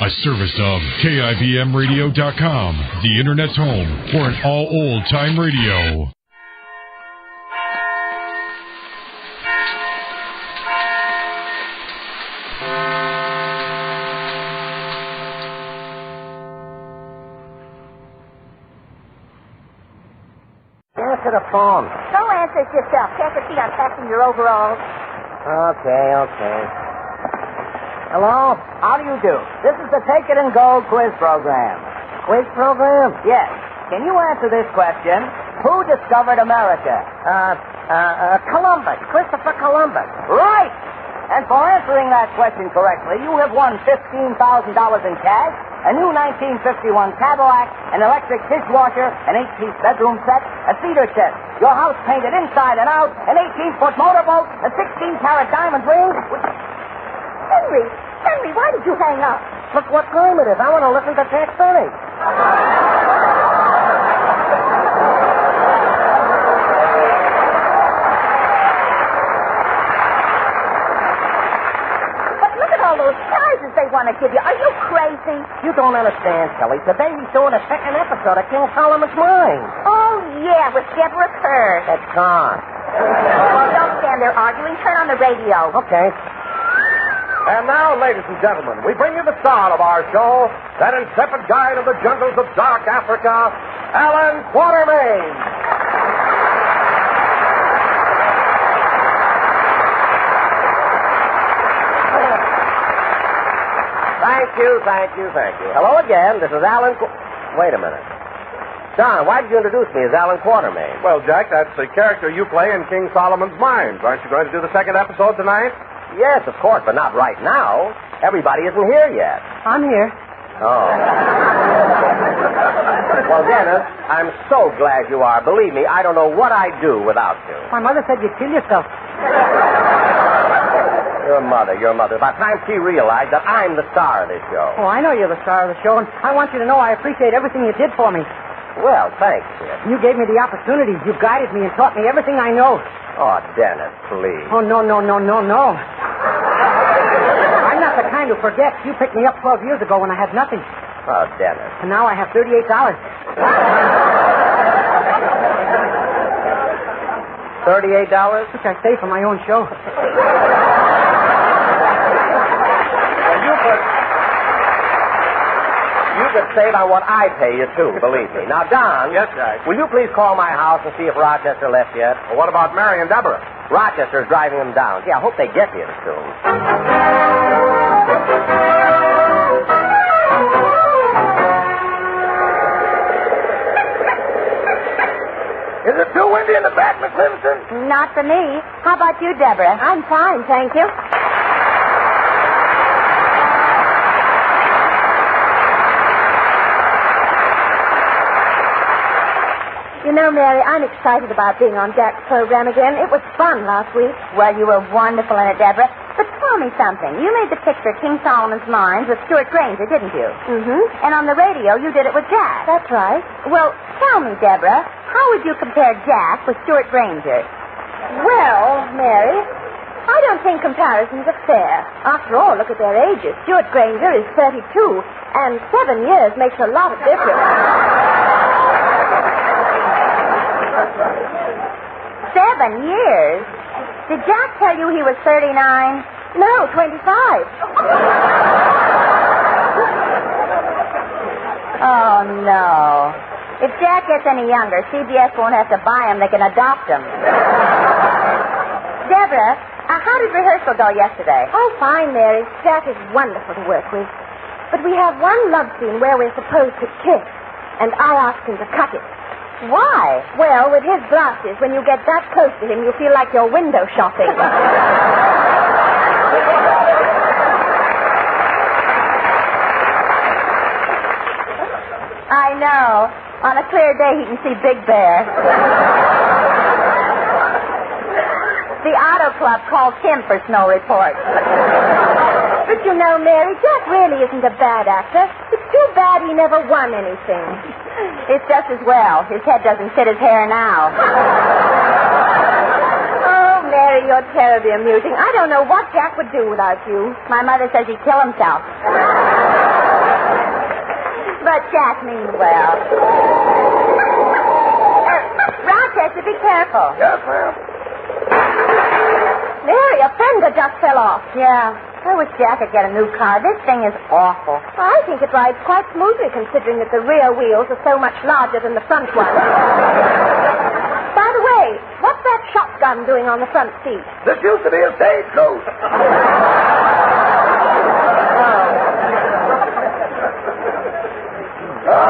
A service of KIBMradio.com, the Internet's home for an all old-time radio. Answer the phone. Go answer it yourself. Can't you see I'm packing your overalls? Okay. Hello? How do you do? This is the Take It and Go quiz program. Quiz program? Yes. Can you answer this question? Who discovered America? Columbus. Christopher Columbus. Right! And for answering that question correctly, you have won $15,000 in cash, a new 1951 Cadillac, an electric dishwasher, an 8-piece bedroom set, a cedar chest, your house painted inside and out, an 18-foot motorboat, a 16-carat diamond ring, which... Henry, why did you hang up? Look what time it is. I want to listen to Tex Benny. But look at all those prizes they want to give you. Are you crazy? You don't understand, Kelly. Today he's doing a second episode of King Solomon's Mine. Oh, yeah, with Deborah Kerr. That's gone. Well, don't stand there arguing. Turn on the radio. Okay. And now, ladies and gentlemen, we bring you the star of our show, that intrepid guide of the jungles of dark Africa, Alan Quatermain. Thank you. Hello again. This is Alan Wait a minute. Don, why did you introduce me as Alan Quatermain? Well, Jack, that's the character you play in King Solomon's Mines. Aren't you going to do the second episode tonight? Yes, of course, but not right now. Everybody isn't here yet. I'm here. Oh. Well, Dennis, I'm so glad you are. Believe me, I don't know what I'd do without you. My mother said you'd kill yourself. Your mother. By the time she realized that I'm the star of this show. Oh, I know you're the star of the show, and I want you to know I appreciate everything you did for me. Well, thanks, kid. You gave me the opportunities. You guided me and taught me everything I know. Oh, Dennis, please. Oh, no. I'm not the kind who forgets. You picked me up 12 years ago when I had nothing. Oh, Dennis. And now I have $38. $38? Which I save for my own show. You could save on what I pay you, too, believe me. Now, Don. Yes, Jack. Will you please call my house and see if Rochester left yet? Well, what about Mary and Deborah? Rochester's driving them down. Yeah, I hope they get here soon. Is it too windy in the back, Miss Livingston? Not for me. How about you, Deborah? I'm fine, thank you. You know, Mary, I'm excited about being on Jack's program again. It was fun last week. Well, you were wonderful in it, Deborah. But tell me something. You made the picture King Solomon's Mines with Stuart Granger, didn't you? Mm-hmm. And on the radio, you did it with Jack. That's right. Well, tell me, Deborah, how would you compare Jack with Stuart Granger? Well, Mary, I don't think comparisons are fair. After all, look at their ages. Stuart Granger is 32, and 7 years makes a lot of difference. 7 years? Did Jack tell you he was 39? No, 25. Oh, no. If Jack gets any younger, CBS won't have to buy him. They can adopt him. Deborah, how did rehearsal go yesterday? Oh, fine, Mary. Jack is wonderful to work with. But we have one love scene where we're supposed to kiss, and I asked him to cut it. Why? Well, with his glasses, when you get that close to him, you feel like you're window shopping. I know. On a clear day, he can see Big Bear. The Auto Club calls him for snow reports. But you know, Mary, Jack really isn't a bad actor. It's too bad he never won anything. It's just as well. His head doesn't fit his hair now. Oh, Mary, you're terribly amusing. I don't know what Jack would do without you. My mother says he'd kill himself. But Jack means well. Rochester, be careful. Yes, ma'am. Mary, a fender just fell off. Yeah. I wish Jack could get a new car. This thing is awful. I think it rides quite smoothly, considering that the rear wheels are so much larger than the front ones. By the way, what's that shotgun doing on the front seat? This used to be a stagecoach.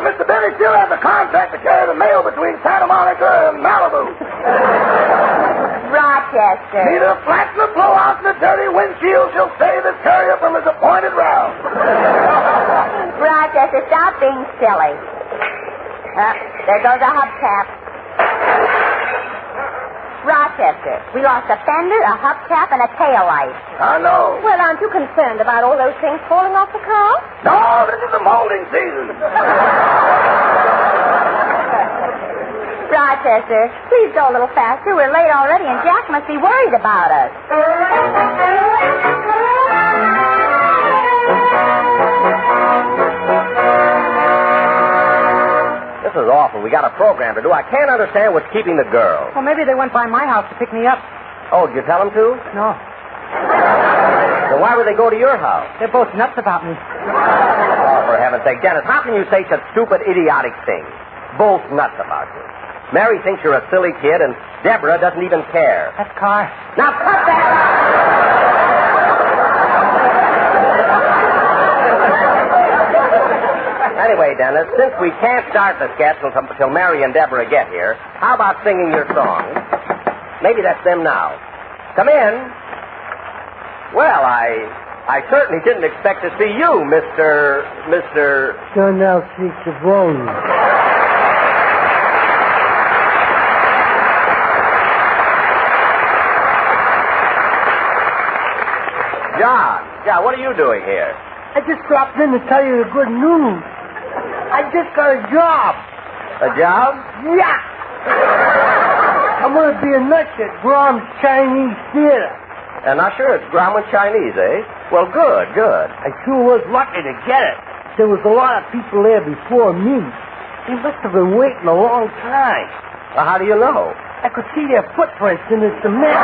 Mr. Benny still has a contract to carry the mail between Santa Monica and Malibu. Rochester. Neither flatten the blowout nor dirty windshield shall save this carrier from his appointed round. Rochester, stop being silly. There goes a hubcap. Rochester, we lost a fender, a hubcap, and a taillight. I know. Well, aren't you concerned about all those things falling off the car? No, this is the molding season. Rochester, please go a little faster. We're late already, and Jack must be worried about us. This is awful. We got a program to do. I can't understand what's keeping the girls. Well, maybe they went by my house to pick me up. Oh, did you tell them to? No. Then why would they go to your house? They're both nuts about me. Oh, for heaven's sake, Dennis, how can you say such stupid, idiotic things? Both nuts about you. Mary thinks you're a silly kid, and Deborah doesn't even care. That car. Now, cut that out! Anyway, Dennis, since we can't start the sketch until Mary and Deborah get here, how about singing your song? Maybe that's them now. Come in. Well, I certainly didn't expect to see you, Mr. Don't now seek the bone. John, what are you doing here? I just dropped in to tell you the good news. I just got a job. A job? Yeah. I'm going to be a nurse at Brahms Chinese Theater. And not sure it's Grauman Chinese, eh? Well, good. I sure was lucky to get it. There was a lot of people there before me. They must have been waiting a long time. Well, how do you know? I could see their footprints in the cement.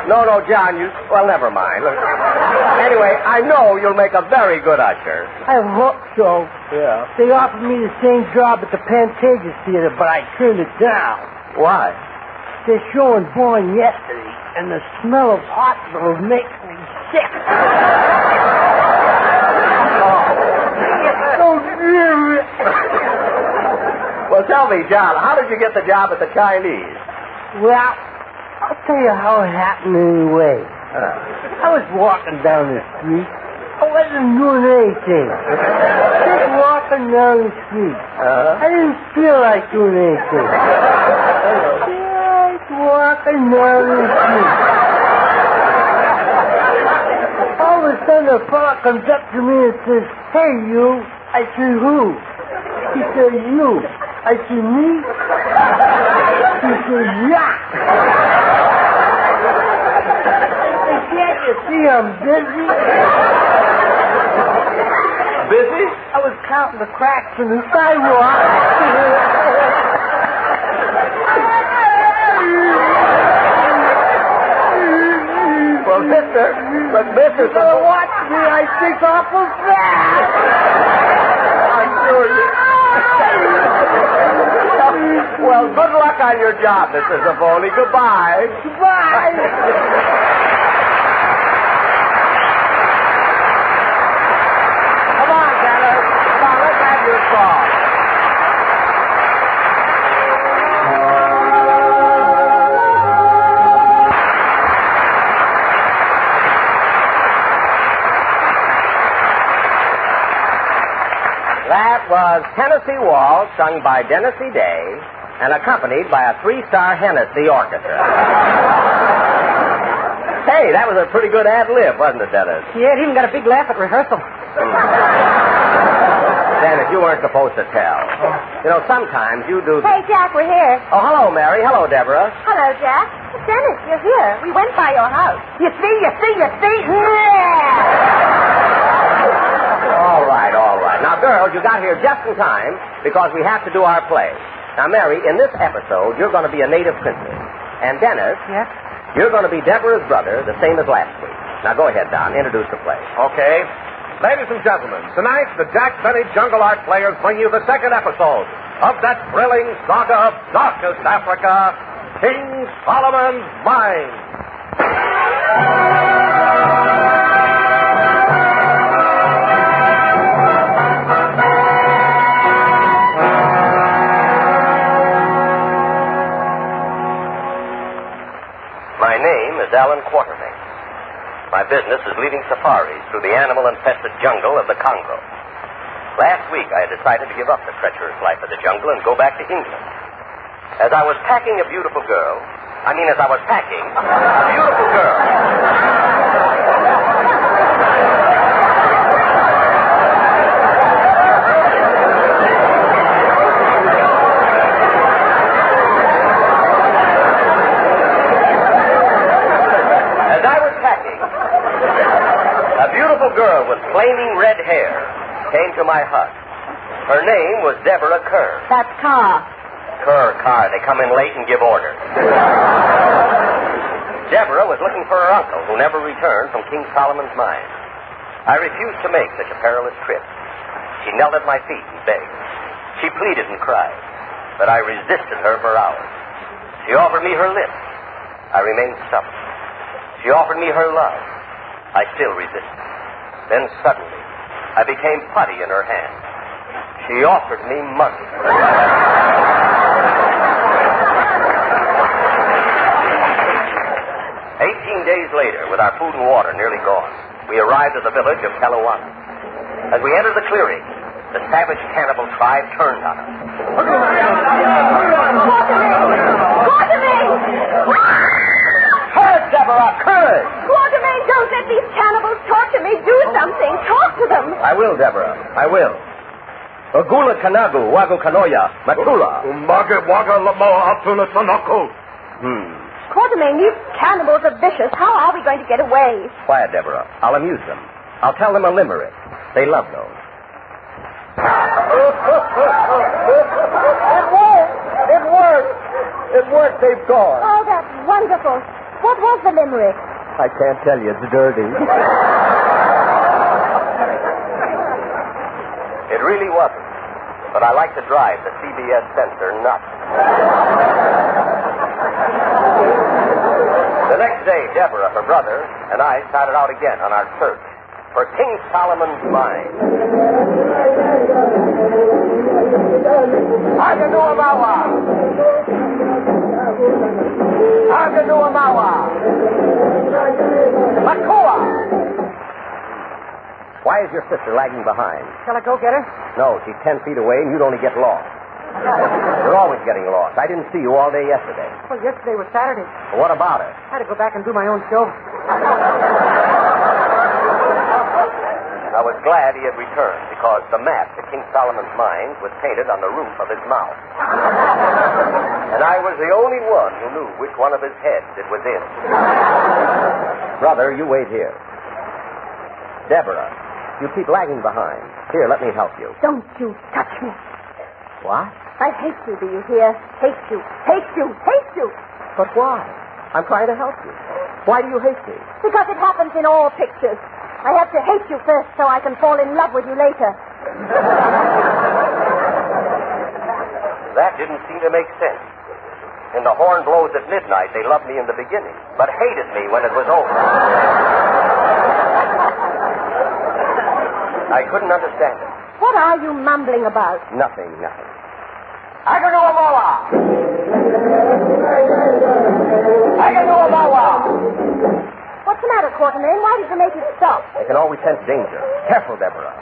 No, John, well, never mind. Anyway, I know you'll make a very good usher. I hope so. Yeah. They offered me the same job at the Pantages Theater, but I turned it down. Why? They're showing Born yesterday, and the smell of hospitals makes me sick. So dreary. Well, tell me, John, how did you get the job at the Chinese? Well, I'll tell you how it happened anyway. I was walking down the street. I wasn't doing anything. Just walking down the street. I didn't feel like doing anything. Just walking down the street. All of a sudden, a fella comes up to me and says, "Hey, you." I said, "Who?" He said, "You." I said, "Me?" He said, "Yeah." Can't you see I'm busy? Busy? I was counting the cracks in the sidewalk. Well, mister, So watch me, I think awful fast. I'm sure you... Well, good luck on your job, Mr. Zavoni. Goodbye. Goodbye. That was Tennessee Waltz, sung by Dennis Day, and accompanied by a 3-star Hennessy orchestra. Hey, that was a pretty good ad-lib, wasn't it, Dennis? Yeah, it even got a big laugh at rehearsal. Dennis, you weren't supposed to tell. You know, sometimes you do... Hey, Jack, we're here. Oh, hello, Mary. Hello, Deborah. Hello, Jack. Dennis, you're here. We went by your house. You see? All right. Now, girls, you got here just in time because we have to do our play. Now, Mary, in this episode, you're going to be a native princess. And Dennis... Yes? You're going to be Deborah's brother, the same as last week. Now, go ahead, Don. Introduce the play. Okay. Ladies and gentlemen, tonight the Jack Benny Jungle Art Players bring you the second episode of that thrilling saga of darkest Africa, King Solomon's Mine. My name is Alan Quatermain. My business is leading safaris through the animal-infested jungle of the Congo. Last week, I had decided to give up the treacherous life of the jungle and go back to England. As I was packing a beautiful girl... a beautiful girl... girl with flaming red hair came to my hut. Her name was Deborah Kerr. That's Carr. Kerr. They come in late and give orders. Deborah was looking for her uncle, who never returned from King Solomon's mine. I refused to make such a perilous trip. She knelt at my feet and begged. She pleaded and cried, but I resisted her for hours. She offered me her lips. I remained stubborn. She offered me her love. I still resisted. Then suddenly, I became putty in her hand. She offered me money. 18 days later, with our food and water nearly gone, we arrived at the village of Kalawana. As we entered the clearing, the savage cannibal tribe turned on us. Courage, Deborah, courage! Quatermain, don't let these cannibals torture me. Do something. Talk to them. I will, Deborah. I will. Agula Kanagu, Wagu Kanoya, Matula. Umage Waga Lamoa Atuna Tanako. Quatermain, these cannibals are vicious. How are we going to get away? Quiet, Deborah. I'll amuse them. I'll tell them a limerick. They love those. It worked. They've gone. Oh, that's wonderful. What was the limerick? I can't tell you. It's dirty. It really wasn't. But I like to drive the CBS censor nuts. The next day, Deborah, her brother, and I started out again on our search for King Solomon's mine. Why is your sister lagging behind? Shall I go get her? No, she's 10 feet away and you'd only get lost. You're always getting lost. I didn't see you all day yesterday. Well, yesterday was Saturday. Well, what about it? I had to go back and do my own show. I was glad he had returned because the map to King Solomon's mines was painted on the roof of his mouth. And I was the only one who knew which one of his heads it was in. Brother, you wait here. Deborah, you keep lagging behind. Here, let me help you. Don't you touch me. What? I hate you, do you hear? Hate you. Hate you. Hate you. But why? I'm trying to help you. Why do you hate me? Because it happens in all pictures. I have to hate you first so I can fall in love with you later. That didn't seem to make sense. In the horn blows at midnight, they loved me in the beginning, but hated me when it was over. I couldn't understand it. What are you mumbling about? Nothing. What's the matter, Quatermain? Why did you make it stop? I can always sense danger. Careful, Deborah.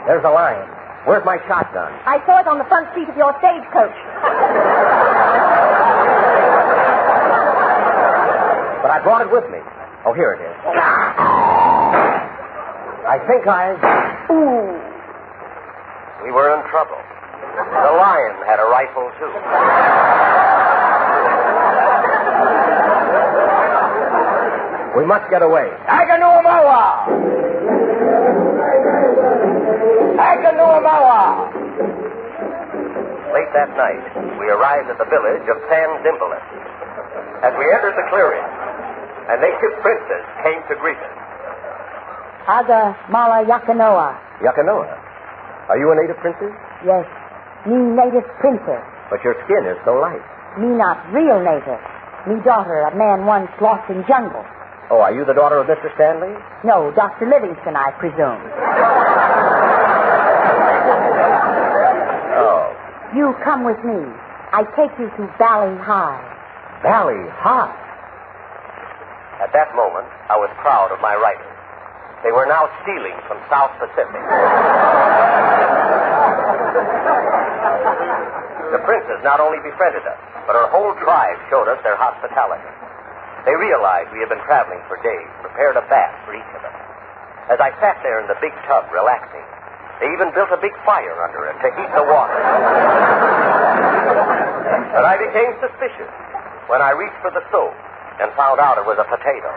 There's a lion. Where's my shotgun? I saw it on the front seat of your stagecoach. But I brought it with me. Oh, here it is. I think I... Ooh. we were in trouble. The lion had a rifle, too. We must get away. Aganuamawa! Aganuamawa! Late that night, we arrived at the village of San Dimbalist. As we entered the clearing, a native princess came to greet us. Aga Mala Yakanoa. Yakanoa? Are you a native princess? Yes, me native princess. But your skin is so light. Me not real native. Me daughter, a man once lost in jungle. Oh, are you the daughter of Mr. Stanley? No, Dr. Livingston, I presume. Oh. You come with me. I take you to Valley High. Valley High? At that moment, I was proud of my writers. They were now stealing from South Pacific. The princess not only befriended us, but her whole tribe showed us their hospitality. They realized we had been traveling for days and prepared a bath for each of us. As I sat there in the big tub relaxing, they even built a big fire under it to heat the water. But I became suspicious when I reached for the soap and found out it was a potato.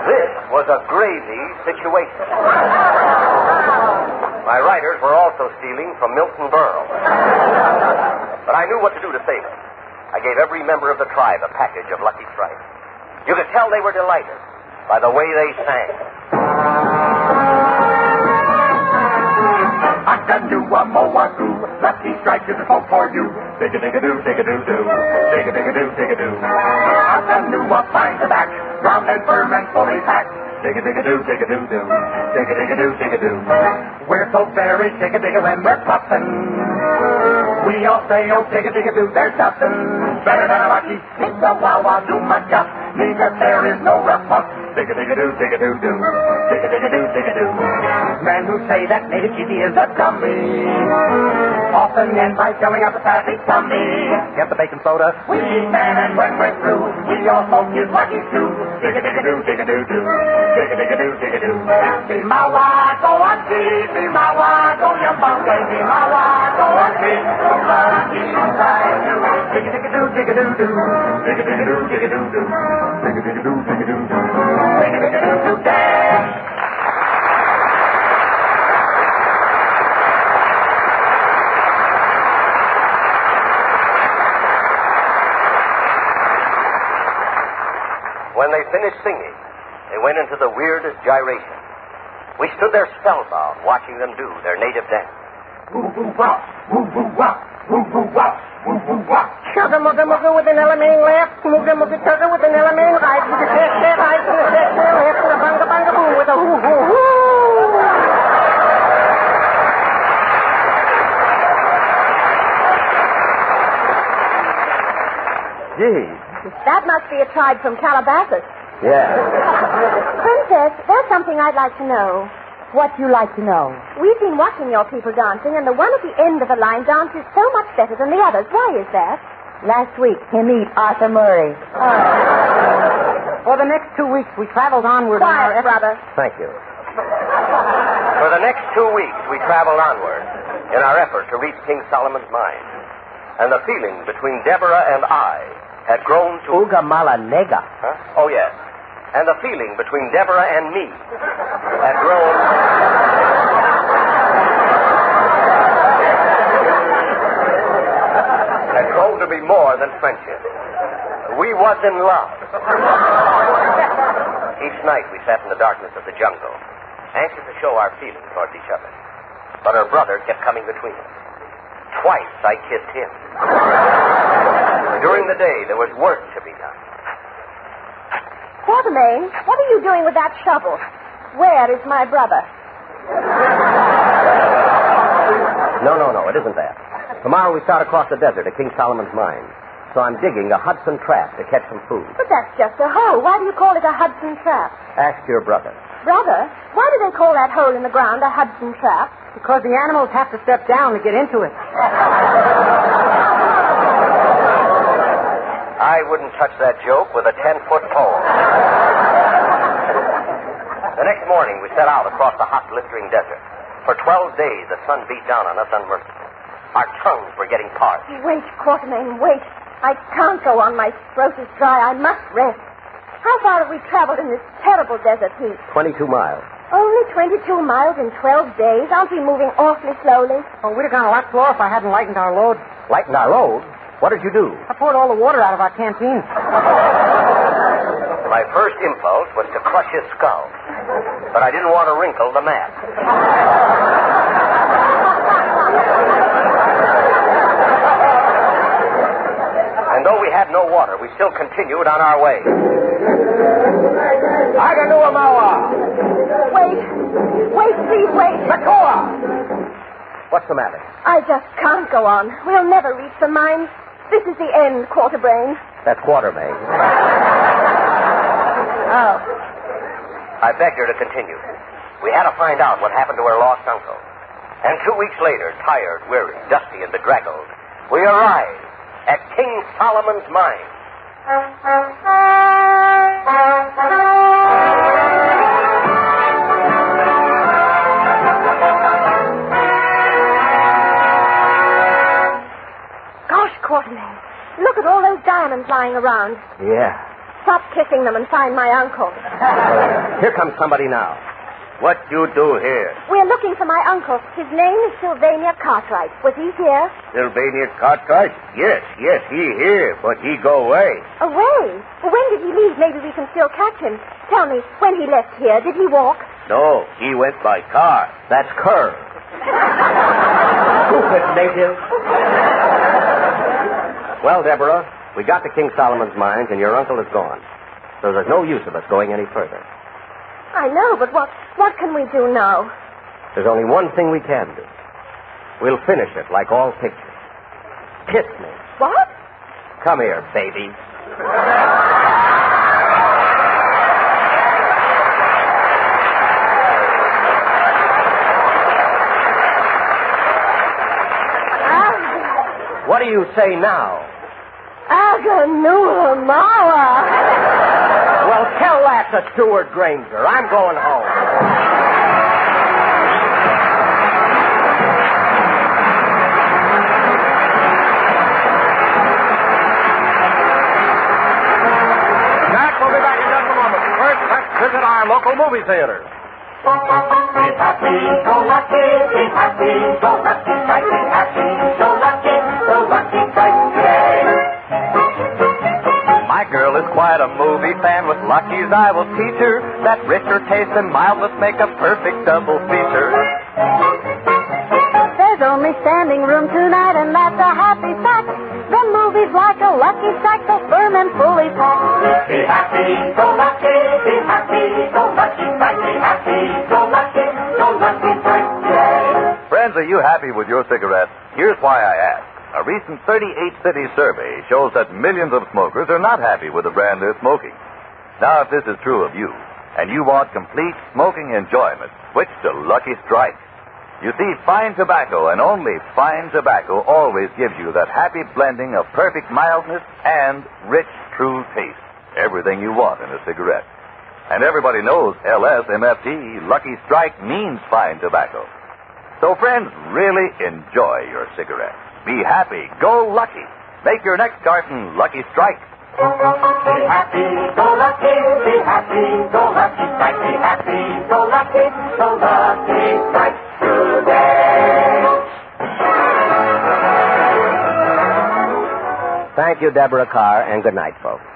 This was a gravy situation. My writers were also stealing from Milton Berle. But I knew what to do to save them. I gave every member of the tribe a package of Lucky Strikes. You could tell they were delighted by the way they sang. Aka-doo-a-mo-a-doo, Lucky Strikes is a folk for you. Dig-a-dig-a-doo, dig-a-doo-doo, dig-a-dig-a-doo, dig-a-doo. Aka-doo-a finds the back, round and firm and fully packed. Dig-a-dig-a-doo, dig-a-doo-doo, dig-a-dig-a-doo, dig-a-doo. We're so very dig-a-dig-a when we're puffin'. We all say, oh, dig-a-dig-a-doo, there's nothing better than a lucky dig-a-wow-wow-doo-ma-duck. Means that there is no rough puff. Dig-a-dig-a-doo, dig-a-doo-doo, dig-a-dig-a-doo, dig-a-doo. Men who say that native TV is a dummy often end by selling out the fatty tummy. Get the baking soda. We eat man, and when we're through, we all smoke his lucky stew. Dig-a-dig-a-doo, dig-a-doo-doo, dig-a-dig-a-doo, dig-a-doo. Be-ma-wa, go on, be-ma-wa, go yum-bum-day, be-ma-wa, go on, lucky strike you. Dig-a-dig-a-doo, dig-a-doo-doo, dig-a-dig-a-doo, dig-a-doo-doo, dig-a-dig-a-doo, dig-a-doo-doo, dig-a-dig-a-doo-doo, dash. When they finished singing, they went into the weirdest gyration. We stood there spellbound, watching them do their native dance. Woo-woo-wop, woo-woo-wop, woo-woo-wop, woo-woo-wop. Chugga-mugga-mugga with an elementing left, mugga-mugga-chugga with an elementing right, with a set, right, with a set, left, with a bunga-bunga-boo, with a hoo-hoo-hoo. Gee. That must be a tribe from Calabasas. Yeah. Princess, there's something I'd like to know. What you like to know? We've been watching your people dancing, and the one at the end of the line dances so much better than the others. Why is that? Last week, him eat Arthur Murray. For the next 2 weeks, we traveled onward. Quiet, brother. Thank you. For the next 2 weeks, we traveled onward in our effort to reach King Solomon's mine. And the feeling between Deborah and I had grown to... Uga mala nega. Huh? Oh, yes. And the feeling between Deborah and me had grown... had grown to be more than friendship. We was in love. Each night we sat in the darkness of the jungle, anxious to show our feelings towards each other. But her brother kept coming between us. Twice I kissed him. During the day, there was work to be done. Quartermain, what are you doing with that shovel? Where is my brother? No, it isn't that. Tomorrow we start across the desert to King Solomon's mine. So I'm digging a Hudson trap to catch some food. But that's just a hole. Why do you call it a Hudson trap? Ask your brother. Brother? Why do they call that hole in the ground a Hudson trap? Because the animals have to step down to get into it. I wouldn't touch that joke with a 10-foot pole. The next morning, we set out across the hot, blistering desert. For 12 days, the sun beat down on us unmercifully. Our tongues were getting parched. Wait, Quartermain, wait. I can't go on. My throat is dry. I must rest. How far have we traveled in this terrible desert heat? 22 miles. Only 22 miles in 12 days? Aren't we moving awfully slowly? Oh, we'd have gone a lot slower if I hadn't lightened our load. Lightened our load? What did you do? I poured all the water out of our canteen. My first impulse was to crush his skull, but I didn't want to wrinkle the mask. And though we had no water, we still continued on our way. Wait, please wait. What's the matter? I just can't go on. We'll never reach the mines. This is the end, Quarterbrain. That's Quartermain. Oh. I begged her to continue. We had to find out what happened to her lost uncle. And 2 weeks later, tired, weary, dusty, and bedraggled, we arrived at King Solomon's mine. Gosh, Quartermain, look at all those diamonds lying around. Yeah. Stop kissing them and find my uncle. Here comes somebody now. What you do here? We're looking for my uncle. His name is Sylvania Cartwright. Was he here? Sylvania Cartwright? Yes, he here, but he go away. Away? When did he leave? Maybe we can still catch him. Tell me, when he left here, did he walk? No, he went by car. That's Kerr. Stupid native. Well, Deborah, we got to King Solomon's mines, and your uncle is gone. So there's no use of us going any further. I know, but what can we do now? There's only one thing we can do. We'll finish it like all pictures. Kiss me. What? Come here, baby. What do you say now? Aganula Mawa. Well, tell that to Stuart Granger. I'm going home. Jack will be back in just a moment. First, let's visit our local movie theater. Be happy, go lucky, be happy, go lucky, strike, be happy, go lucky strike today. My girl is quite a movie fan. With Lucky's I will teach her that richer taste and mildness make a perfect double feature. There's only standing room tonight, and that's a happy fact. The movie's like a lucky strike, so firm and fully packed. Be happy, go lucky, be happy, go lucky strike, be happy, go lucky strike today. Friends, are you happy with your cigarettes? Here's why I ask. A recent 38-city survey shows that millions of smokers are not happy with the brand they're smoking. Now, if this is true of you, and you want complete smoking enjoyment, switch to Lucky Strike. You see, fine tobacco, and only fine tobacco, always gives you that happy blending of perfect mildness and rich, true taste. Everything you want in a cigarette. And everybody knows LSMFT, Lucky Strike, means fine tobacco. So, friends, really enjoy your cigarettes. Be happy. Go lucky. Make your next carton Lucky Strike. Be happy, go lucky, be happy, go lucky strike, be happy, go lucky strike today. Thank you, Deborah Carr, and good night, folks.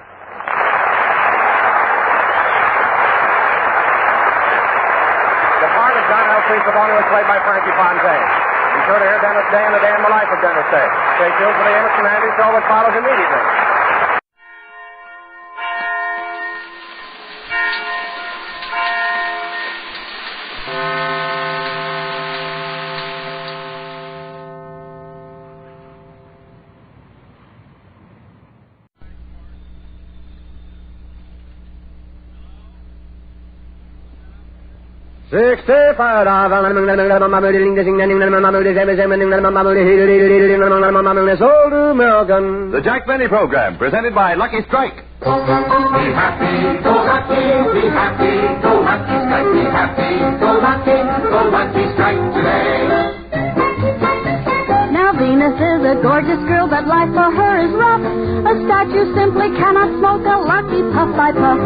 The part of John L. Cleese was played by Frankie Fontaine. Be sure to hear Dennis Day and the Day in the Life of Dennis Day. Stay tuned for the Amos and Andy show that follows immediately. The Jack Benny Program, presented by Lucky Strike. Be happy, go lucky, be happy, go lucky strike, be happy, go lucky strike today. a gorgeous girl, but life for her is rough. A statue simply cannot smoke a Lucky puff by puff.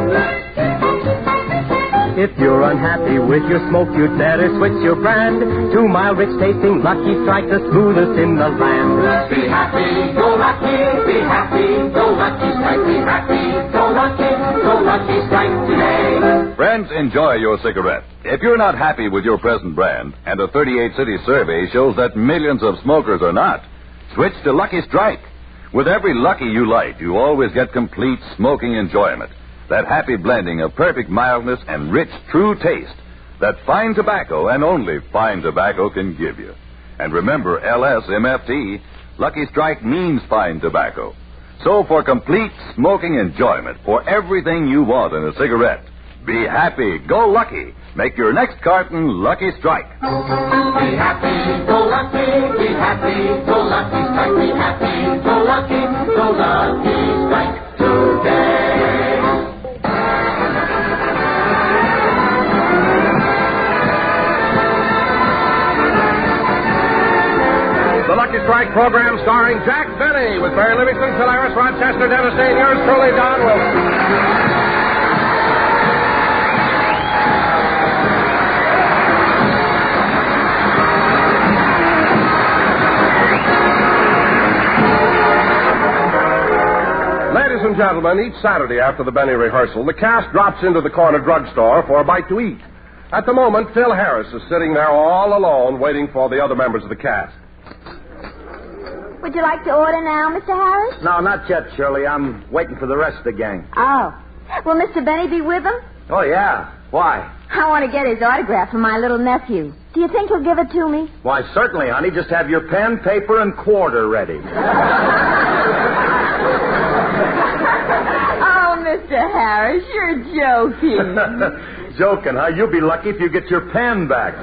If you're unhappy with your smoke, you'd better switch your brand to mild, rich-tasting Lucky Strike, the smoothest in the land. Be happy, go lucky, be happy, go Lucky Strike, be happy, go Lucky Strike today. Friends, enjoy your cigarette. If you're not happy with your present brand, and a 38-city survey shows that millions of smokers are not, switch to Lucky Strike. With every Lucky you light, you always get complete smoking enjoyment. That happy blending of perfect mildness and rich, true taste that fine tobacco and only fine tobacco can give you. And remember, LSMFT, Lucky Strike means fine tobacco. So for complete smoking enjoyment, for everything you want in a cigarette, be happy, go Lucky. Make your next carton Lucky Strike. Be happy, go lucky, be happy, go Lucky Strike, be happy, go Lucky Strike today. The Lucky Strike program starring Jack Benny with Barry Livingston, Solaris, Rochester, Dennis Day, and yours truly, Don Wilson. Ladies and gentlemen, each Saturday after the Benny rehearsal, the cast drops into the corner drugstore for a bite to eat. At the moment, Phil Harris is sitting there all alone waiting for the other members of the cast. Would you like to order now, Mr. Harris? No, not yet, Shirley. I'm waiting for the rest of the gang. Oh. Will Mr. Benny be with him? Oh, yeah. Why? I want to get his autograph for my little nephew. Do you think he'll give it to me? Why, certainly, honey. Just have your pen, paper, and quarter ready. Oh, Mr. Harris, you're joking. Joking, huh? You'll be lucky if you get your pen back.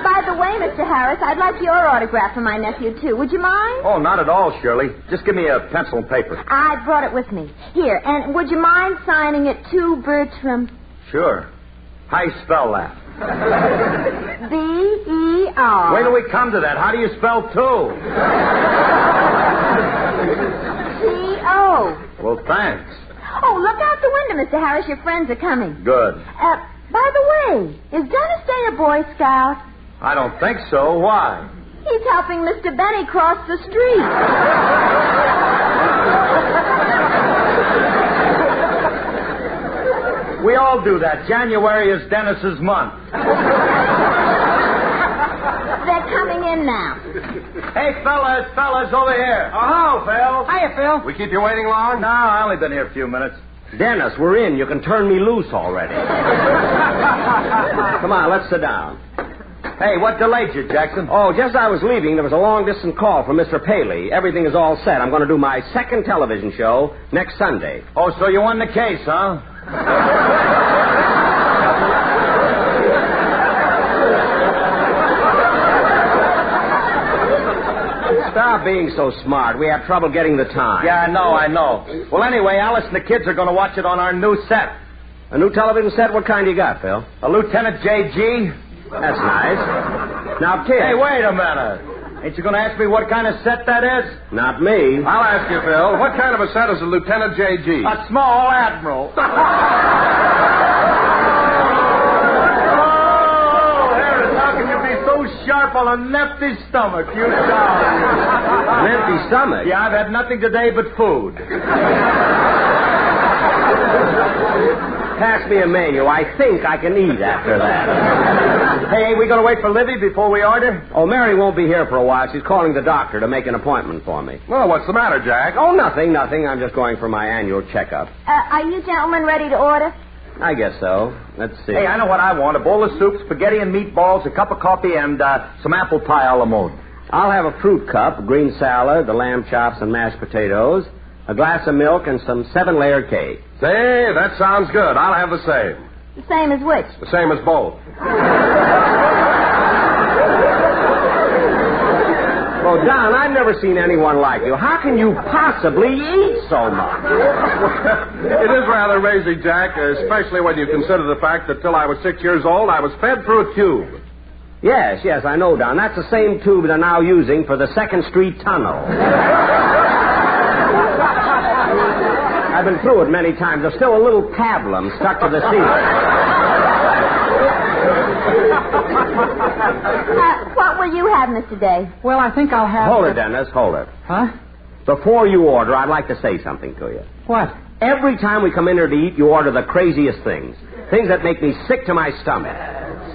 By the way, Mr. Harris, I'd like your autograph for my nephew, too. Would you mind? Oh, not at all, Shirley. Just give me a pencil and paper. I brought it with me. Here, and would you mind signing it to Bertram? Sure. How you spell that? B-E-R. Wait till we come to that. How do you spell two? C-O. Well, thanks. Oh, look out the window, Mr. Harris. Your friends are coming. Good. By the way, is Dennis Day a Boy Scout? I don't think so. Why? He's helping Mr. Benny cross the street. We all do that. January is Dennis's month. They're coming in now. Hey, fellas, over here. Oh, Phil. Hiya, Phil. We keep you waiting long? No, I only been here a few minutes. Dennis, we're in. You can turn me loose already. Come on, let's sit down. Hey, what delayed you, Jackson? Oh, just as I was leaving, there was a long-distance call from Mr. Paley. Everything is all set. I'm going to do my second television show next Sunday. Oh, so you won the case, huh? Stop being so smart. We have trouble getting the time. Yeah, I know. Well, anyway, Alice and the kids are going to watch it on our new set. A new television set? What kind you got, Phil? A Lieutenant J.G. That's nice. Now, kid. Hey, wait a minute. Ain't you going to ask me what kind of set that is? Not me. I'll ask you, Phil. What kind of a set is a Lieutenant J.G.? A small admiral. Sharp on an empty stomach, you down. An empty stomach? Yeah, I've had nothing today but food. Pass me a menu. I think I can eat after that. Hey, we going to wait for Livy before we order? Oh, Mary won't be here for a while. She's calling the doctor to make an appointment for me. Well, what's the matter, Jack? Oh, nothing. I'm just going for my annual checkup. Are you gentlemen ready to order? I guess so. Let's see. Hey, I know what I want. A bowl of soup, spaghetti and meatballs, a cup of coffee, and some apple pie a la mode. I'll have a fruit cup, a green salad, the lamb chops and mashed potatoes, a glass of milk, and some 7-layer cake. Say, that sounds good. I'll have the same. The same as which? The same as both. Well, Don, I've never seen anyone like you. How can you possibly eat so much? It is rather amazing, Jack, especially when you consider the fact that till I was 6 years old, I was fed through a tube. Yes, I know, Don. That's the same tube they're now using for the 2nd Street Tunnel. I've been through it many times. There's still a little pablum stuck to the ceiling. What will you have, Mr. Day? Well, I think I'll have... Hold it, Dennis. Hold it. Huh? Before you order, I'd like to say something to you. What? Every time we come in here to eat, you order the craziest things. Things that make me sick to my stomach.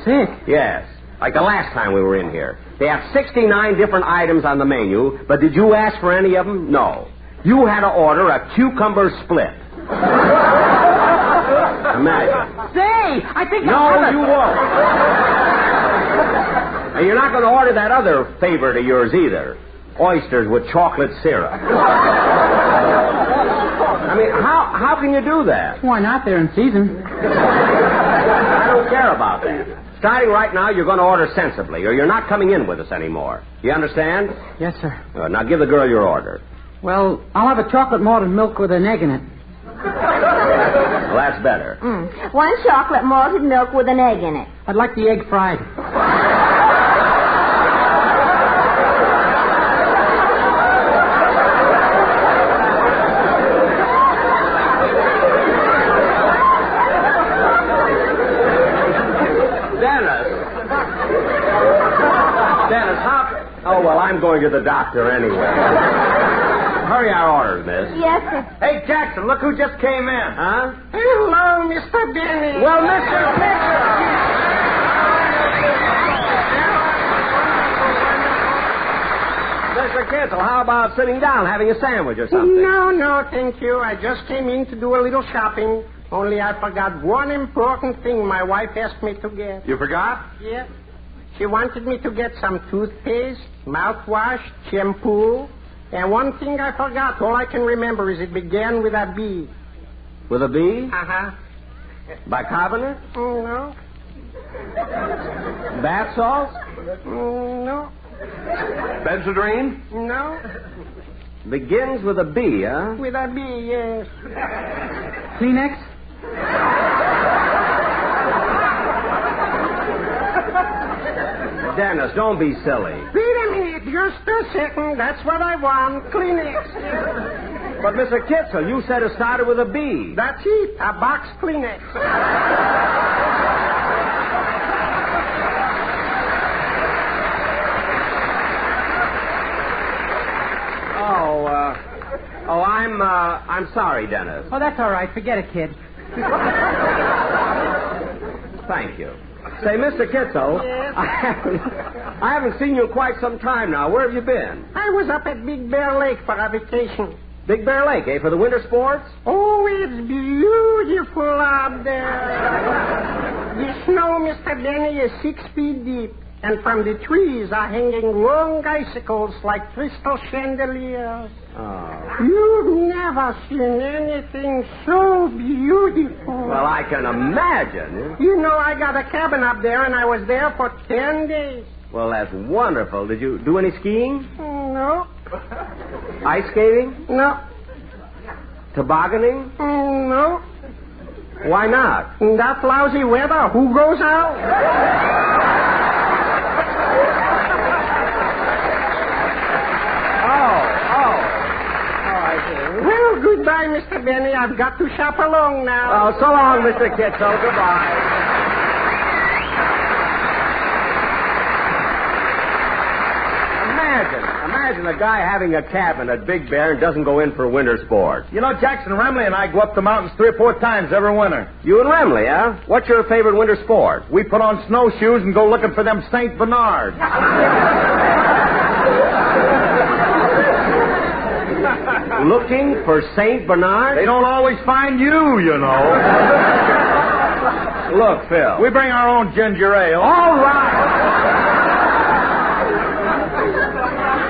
Sick? Yes. Like the last time we were in here. They have 69 different items on the menu, but did you ask for any of them? No. You had to order a cucumber split. Imagine. Say, I think No, you won't. And you're not going to order that other favorite of yours either. Oysters with chocolate syrup. I mean, how can you do that? Why not? They're in season. I don't care about that. Starting right now, you're going to order sensibly, or you're not coming in with us anymore. You understand? Yes, sir. Now give the girl your order. Well, I'll have a chocolate malted milk with an egg in it. Well, that's better. 1 chocolate malted milk with an egg in it. I'd like the egg fried. Dennis, how... Oh, well, I'm going to the doctor anyway. Hurry our orders, miss. Yes, sir. Hey, Jackson, look who just came in. Huh? Hello, Mr. Benny. Well, Mr. Mr. Kitzel, how about sitting down, having a sandwich or something? No, thank you. I just came in to do a little shopping. Only I forgot one important thing my wife asked me to get. You forgot? Yes. She wanted me to get some toothpaste, mouthwash, shampoo, and one thing I forgot. All I can remember is it began with a B. With a B? Uh-huh. Bicarbonate? No. Bath salts? No. Benzodrine? No. Begins with a B, huh? With a B, yes. Kleenex? Dennis, don't be silly. Wait a minute, just a second. That's what I want. Kleenex. But, Mr. Kitzel, you said it started with a B. That's it. A box Kleenex. I'm sorry, Dennis. Oh, that's all right. Forget it, kid. Thank you. Say, Mr. Kitzel, yes. I haven't seen you in quite some time now. Where have you been? I was up at Big Bear Lake for a vacation. Big Bear Lake, eh? For the winter sports? Oh, it's beautiful out there. The snow, Mr. Denny, is 6 feet deep. And from the trees are hanging long icicles like crystal chandeliers. Oh. You've never seen anything so beautiful. Well, I can imagine. You know, I got a cabin up there, and I was there for 10 days. Well, that's wonderful. Did you do any skiing? No. Ice skating? No. Tobogganing? No. Why not? In that lousy weather, who goes out? Well, goodbye, Mr. Benny. I've got to shop along now. Oh, so long, Mr. Kitzel. Goodbye. Imagine a guy having a cabin at Big Bear and doesn't go in for winter sports. You know, Jackson Remley and I go up the mountains 3 or 4 times every winter. You and Remley, huh? What's your favorite winter sport? We put on snowshoes and go looking for them St. Bernards. Looking for St. Bernard? They don't always find you, you know. Look, Phil. We bring our own ginger ale. All right.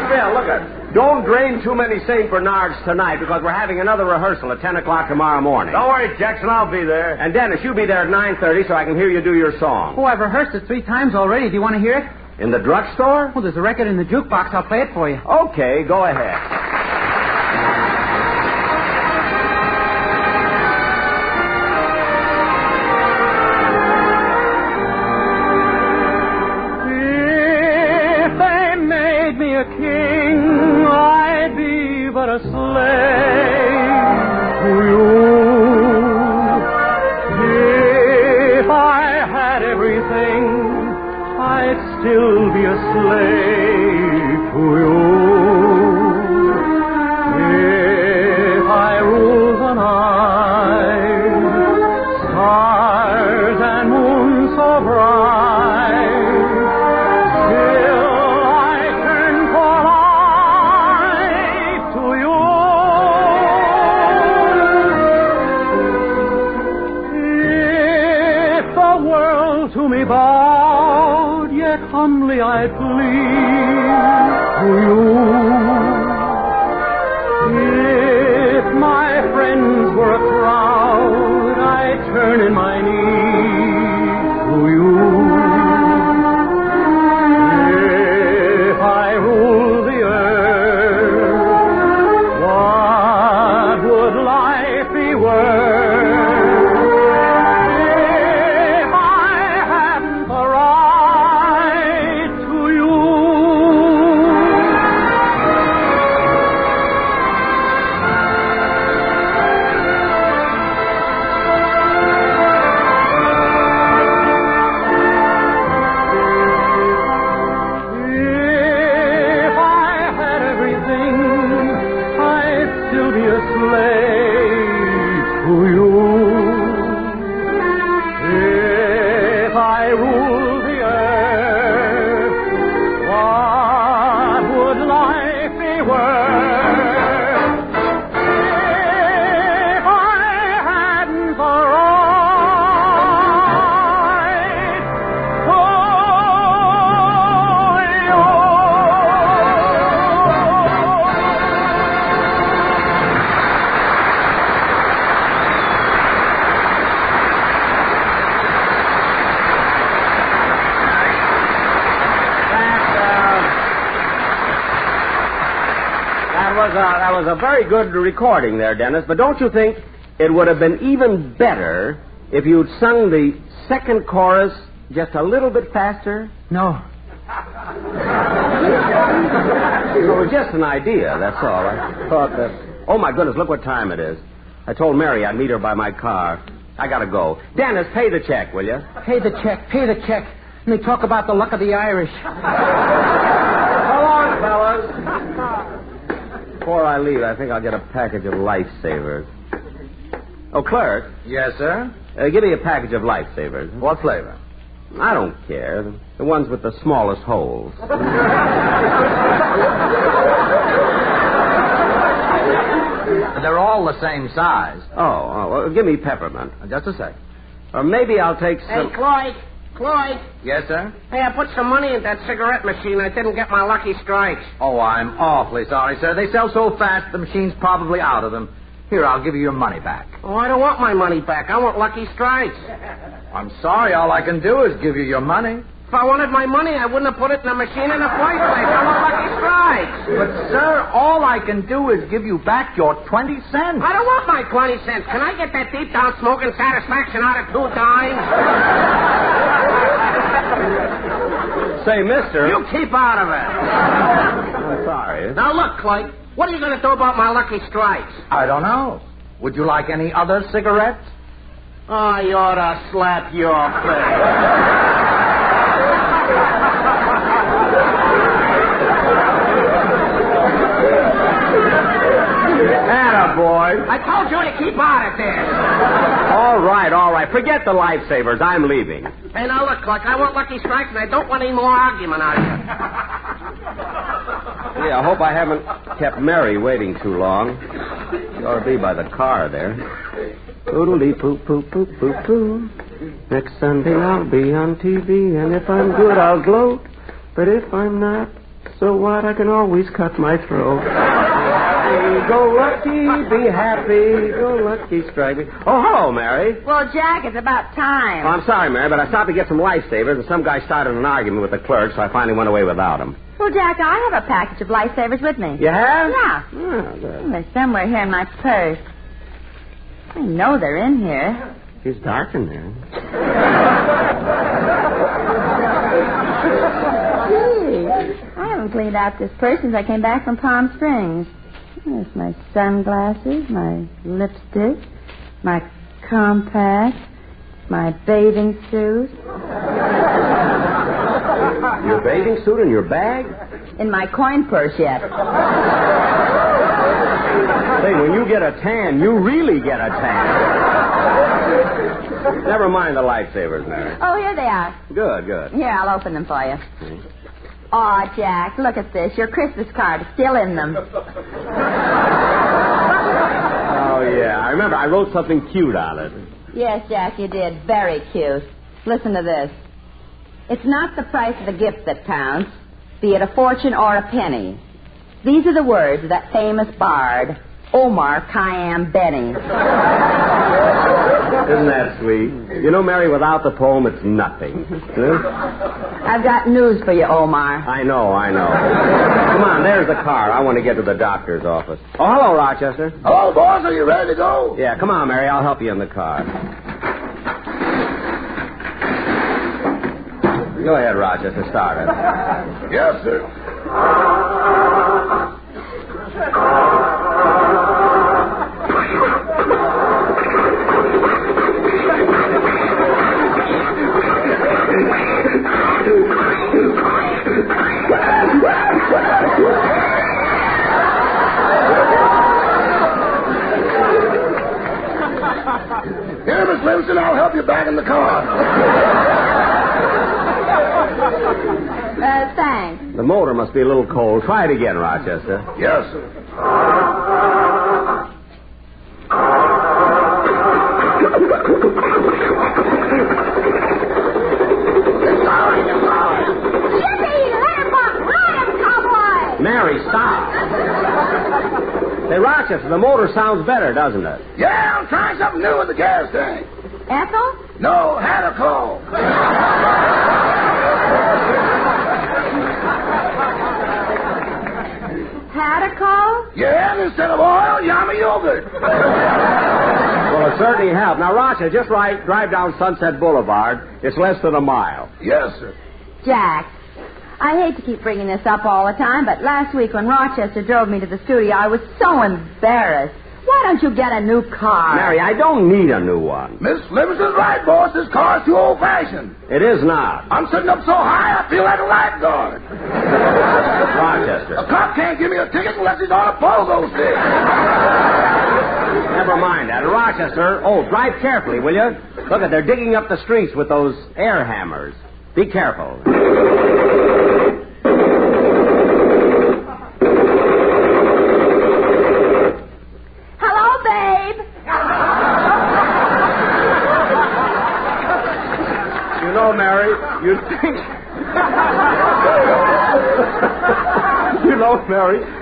Phil, look at. Don't drain too many St. Bernards tonight because we're having another rehearsal at 10 o'clock tomorrow morning. Don't worry, Jackson. I'll be there. And Dennis, you be there at 9:30 so I can hear you do your song. Oh, I've rehearsed it 3 times already. Do you want to hear it? In the drugstore? Well, there's a record in the jukebox. I'll play it for you. Okay, go ahead. humbly I plead to you. If my friends were a crowd, I'd turn in my knees to you. If I ruled the earth, what would life be worth? That was a very good recording there, Dennis, but don't you think it would have been even better if you'd sung the second chorus just a little bit faster? No. It was just an idea, that's all. I thought that... Oh, my goodness, look what time it is. I told Mary I'd meet her by my car. I gotta go. Dennis, pay the check, will you? Pay the check. Let me talk about the luck of the Irish. So long, fellas. Before I leave, I think I'll get a package of Lifesavers. Oh, clerk. Yes, sir? Give me a package of Lifesavers. What flavor? I don't care. The ones with the smallest holes. They're all the same size. Oh, well, give me peppermint. Just a sec. Or maybe I'll take some... Hey, Clyde. Yes, sir? Hey, I put some money in that cigarette machine. I didn't get my lucky strikes. Oh, I'm awfully sorry, sir. They sell so fast, the machine's probably out of them. Here, I'll give you your money back. Oh, I don't want my money back. I want lucky strikes. I'm sorry. All I can do is give you your money. If I wanted my money, I wouldn't have put it in the machine in the first place. I want lucky strikes. But, sir, all I can do is give you back your 20 cents. I don't want my 20 cents. Can I get that deep down smoking satisfaction out of 2 dimes? Say, mister... You keep out of it. I'm sorry. Now, look, Clyde. What are you going to do about my lucky strikes? I don't know. Would you like any other cigarettes? Oh, you ought to slap your face. Attaboy. I told you to keep out of this. All right. Forget the Lifesavers. I'm leaving. Hey, now look, Clark, I want lucky strikes, and I don't want any more argument out of you. Yeah, I hope I haven't kept Mary waiting too long. She ought to be by the car there. Oodly-poo-poo-poo-poo-poo. Next Sunday I'll be on TV, and if I'm good, I'll gloat. But if I'm not, so what? I can always cut my throat. Go lucky, be happy, go lucky, strike me. Oh, hello, Mary. Well, Jack, it's about time. Oh, I'm sorry, Mary, but I stopped to get some Lifesavers, and some guy started an argument with the clerk, so I finally went away without him. Well, Jack, I have a package of Lifesavers with me. You have? Yeah. Oh, good. They're somewhere here in my purse. I know they're in here. It's dark in there. Gee, I haven't cleaned out this purse since I came back from Palm Springs. There's my sunglasses, my lipstick, my compact, my bathing suit. Your bathing suit in your bag? In my coin purse yet. Say, when you get a tan, you really get a tan. Never mind the Lifesavers, Mary. Oh, here they are. Good. Here, I'll open them for you. Aw, Jack, look at this. Your Christmas card is still in them. Oh, yeah. I remember I wrote something cute on it. Yes, Jack, you did. Very cute. Listen to this. It's not the price of the gift that counts, be it a fortune or a penny. These are the words of that famous bard, Omar Khayyam Benny. Isn't that sweet? You know, Mary, without the poem, it's nothing. Huh? I've got news for you, Omar. I know. Come on, there's the car. I want to get to the doctor's office. Oh, hello, Rochester. Hello, boss. Are you ready to go? Yeah, come on, Mary. I'll help you in the car. Go ahead, Rochester. Start it. Yes, sir. Here, Miss Livingston, I'll help you back in the car. Thanks. The motor must be a little cold. Try it again, Rochester. Yes, sir. Mary, stop. Say, Rochester, the motor sounds better, doesn't it? Yeah, I'm trying something new with the gas tank. Ethel? No, had a call. Had a call? Yeah, instead of oil, yummy yogurt. Well, it certainly helped. Now, Rochester, just drive down Sunset Boulevard. It's less than a mile. Yes, sir. Jack, I hate to keep bringing this up all the time, but last week when Rochester drove me to the studio, I was so embarrassed. Why don't you get a new car? Mary, I don't need a new one. Miss Livingston's right, boss. This car's too old-fashioned. It is not. I'm sitting up so high, I feel like a lifeguard. Rochester. A cop can't give me a ticket unless he's on a pogo stick. Never mind that. Rochester, drive carefully, will you? Look, they're digging up the streets with those air hammers. Be careful. You know, Mary, you'd think...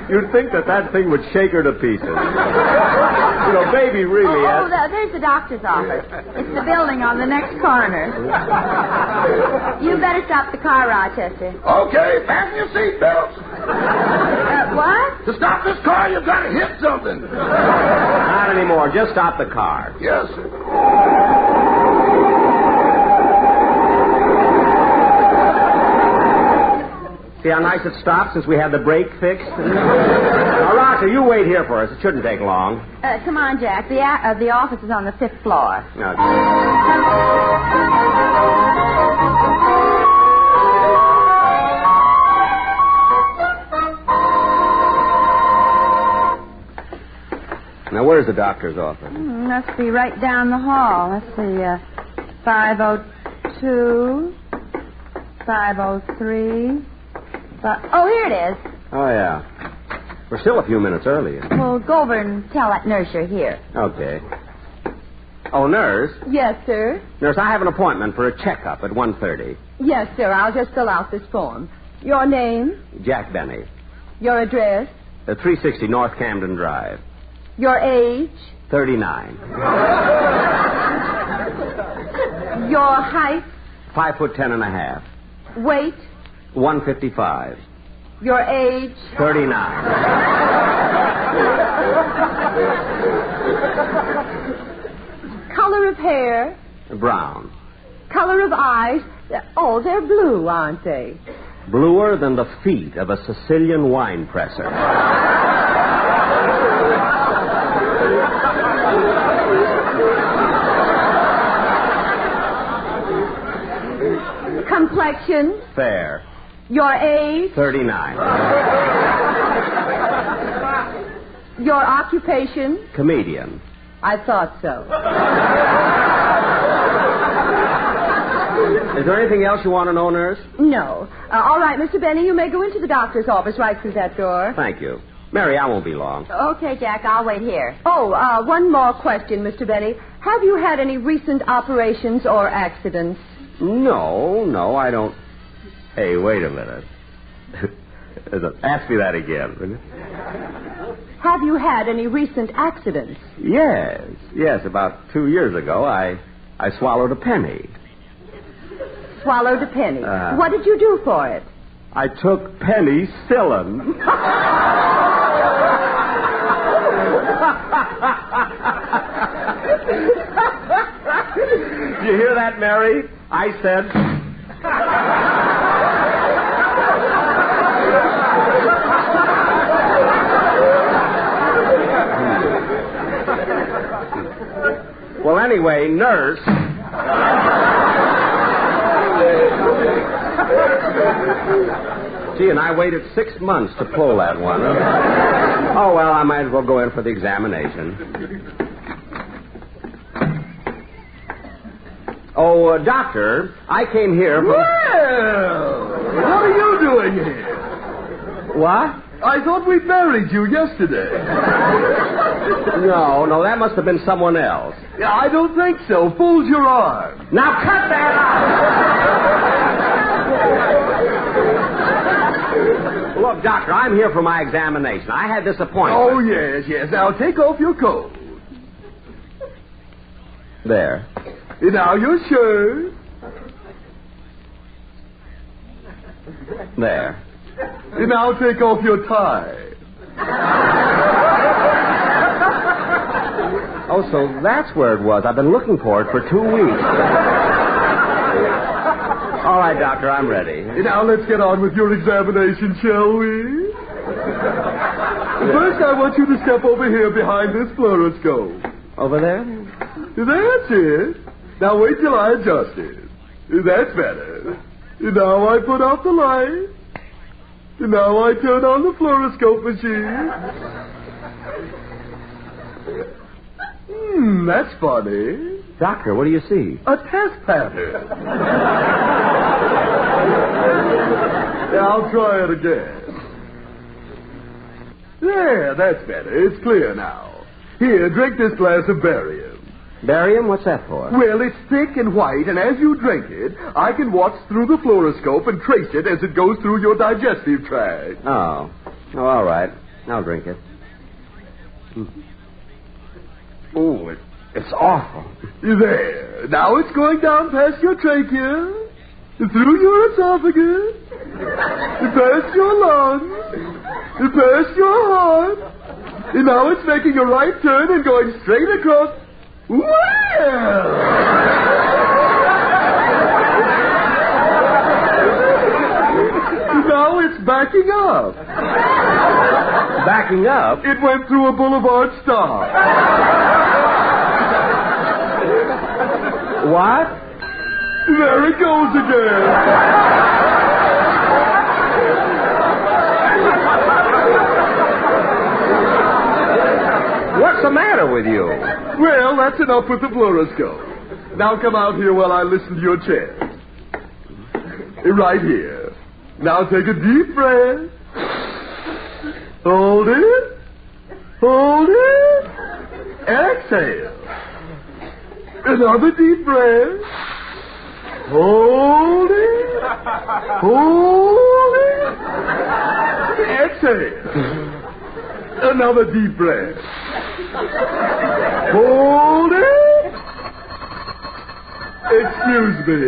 you'd think that thing would shake her to pieces. You know, baby really has... There's the doctor's office. It's the building on the next corner. You better stop the car, Rochester. Okay, fasten your seatbelts. What? To stop this car, you've got to hit something. Not anymore. Just stop the car. Yes, sir. See how nice it stopped since we had the brake fixed? Now, Roger, you wait here for us. It shouldn't take long. Come on, Jack. The office is on the 5th floor. Okay. Now, where's the doctor's office? Must be right down the hall. Let's see, 502, 503... here it is. Oh, yeah. We're still a few minutes early. Well, go over and tell that nurse you're here. Okay. Oh, nurse? Yes, sir. Nurse, I have an appointment for a checkup at 1:30. Yes, sir. I'll just fill out this form. Your name? Jack Benny. Your address? 360 North Camden Drive. Your age? 39. Your height? 5'10.5". Weight? 155. Your age? 39. Color of hair? Brown. Color of eyes? Oh, they're blue, aren't they? Bluer than the feet of a Sicilian wine presser. Complexion? Fair. Your age? 39. Your occupation? Comedian. I thought so. Is there anything else you want to know, nurse? No. All right, Mr. Benny, you may go into the doctor's office right through that door. Thank you. Mary, I won't be long. Okay, Jack, I'll wait here. Oh, one more question, Mr. Benny. Have you had any recent operations or accidents? No, I don't. Hey, wait a minute. Ask me that again, will you? Have you had any recent accidents? Yes. About 2 years ago, I swallowed a penny. Swallowed a penny. What did you do for it? I took penicillin. Did you hear that, Mary? I said... Well, anyway, nurse... Gee, and I waited 6 months to pull that one. Oh, well, I might as well go in for the examination. Oh, doctor, I came here for... Well, what are you doing here? What? I thought we buried you yesterday. No, that must have been someone else. Yeah, I don't think so. Fold your arm. Now cut that out! Look, doctor, I'm here for my examination. I had this appointment. Oh, yes. Now take off your coat. There. And now your shirt. There. And now take off your tie. Oh, so that's where it was. I've been looking for it for 2 weeks. All right, doctor, I'm ready. And now let's get on with your examination, shall we? First, I want you to step over here behind this fluoroscope. Over there? That's it. Now wait till I adjust it. That's better. And now I put out the light. And now I turn on the fluoroscope machine. That's funny. Doctor, what do you see? A test pattern. I'll try it again. There, that's better. It's clear now. Here, drink this glass of barium. Barium? What's that for? Well, it's thick and white, and as you drink it, I can watch through the fluoroscope and trace it as it goes through your digestive tract. Oh, all right. I'll drink it. Oh, it's awful. There. Now it's going down past your trachea, through your esophagus, past your lungs, past your heart, and now it's making a right turn and going straight across. Well! Now it's backing up. Backing up? It went through a boulevard stop. What? There it goes again. What's the matter with you? Well, that's enough with the fluoroscope. Now come out here while I listen to your chest. Right here. Now take a deep breath. Hold it. Hold it. Exhale. Another deep breath. Hold it. Hold it. Exhale. Another deep breath. Hold it. Excuse me.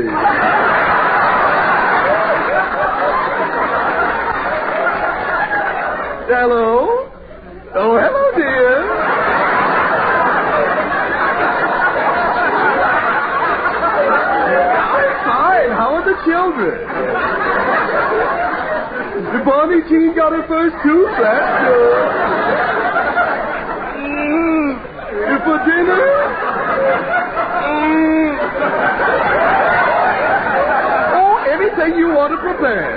Hello? Oh, hello, dear. Fine. How are the children? The Bonnie Jean got her first tooth. That's good. For dinner? Oh, anything you want to prepare.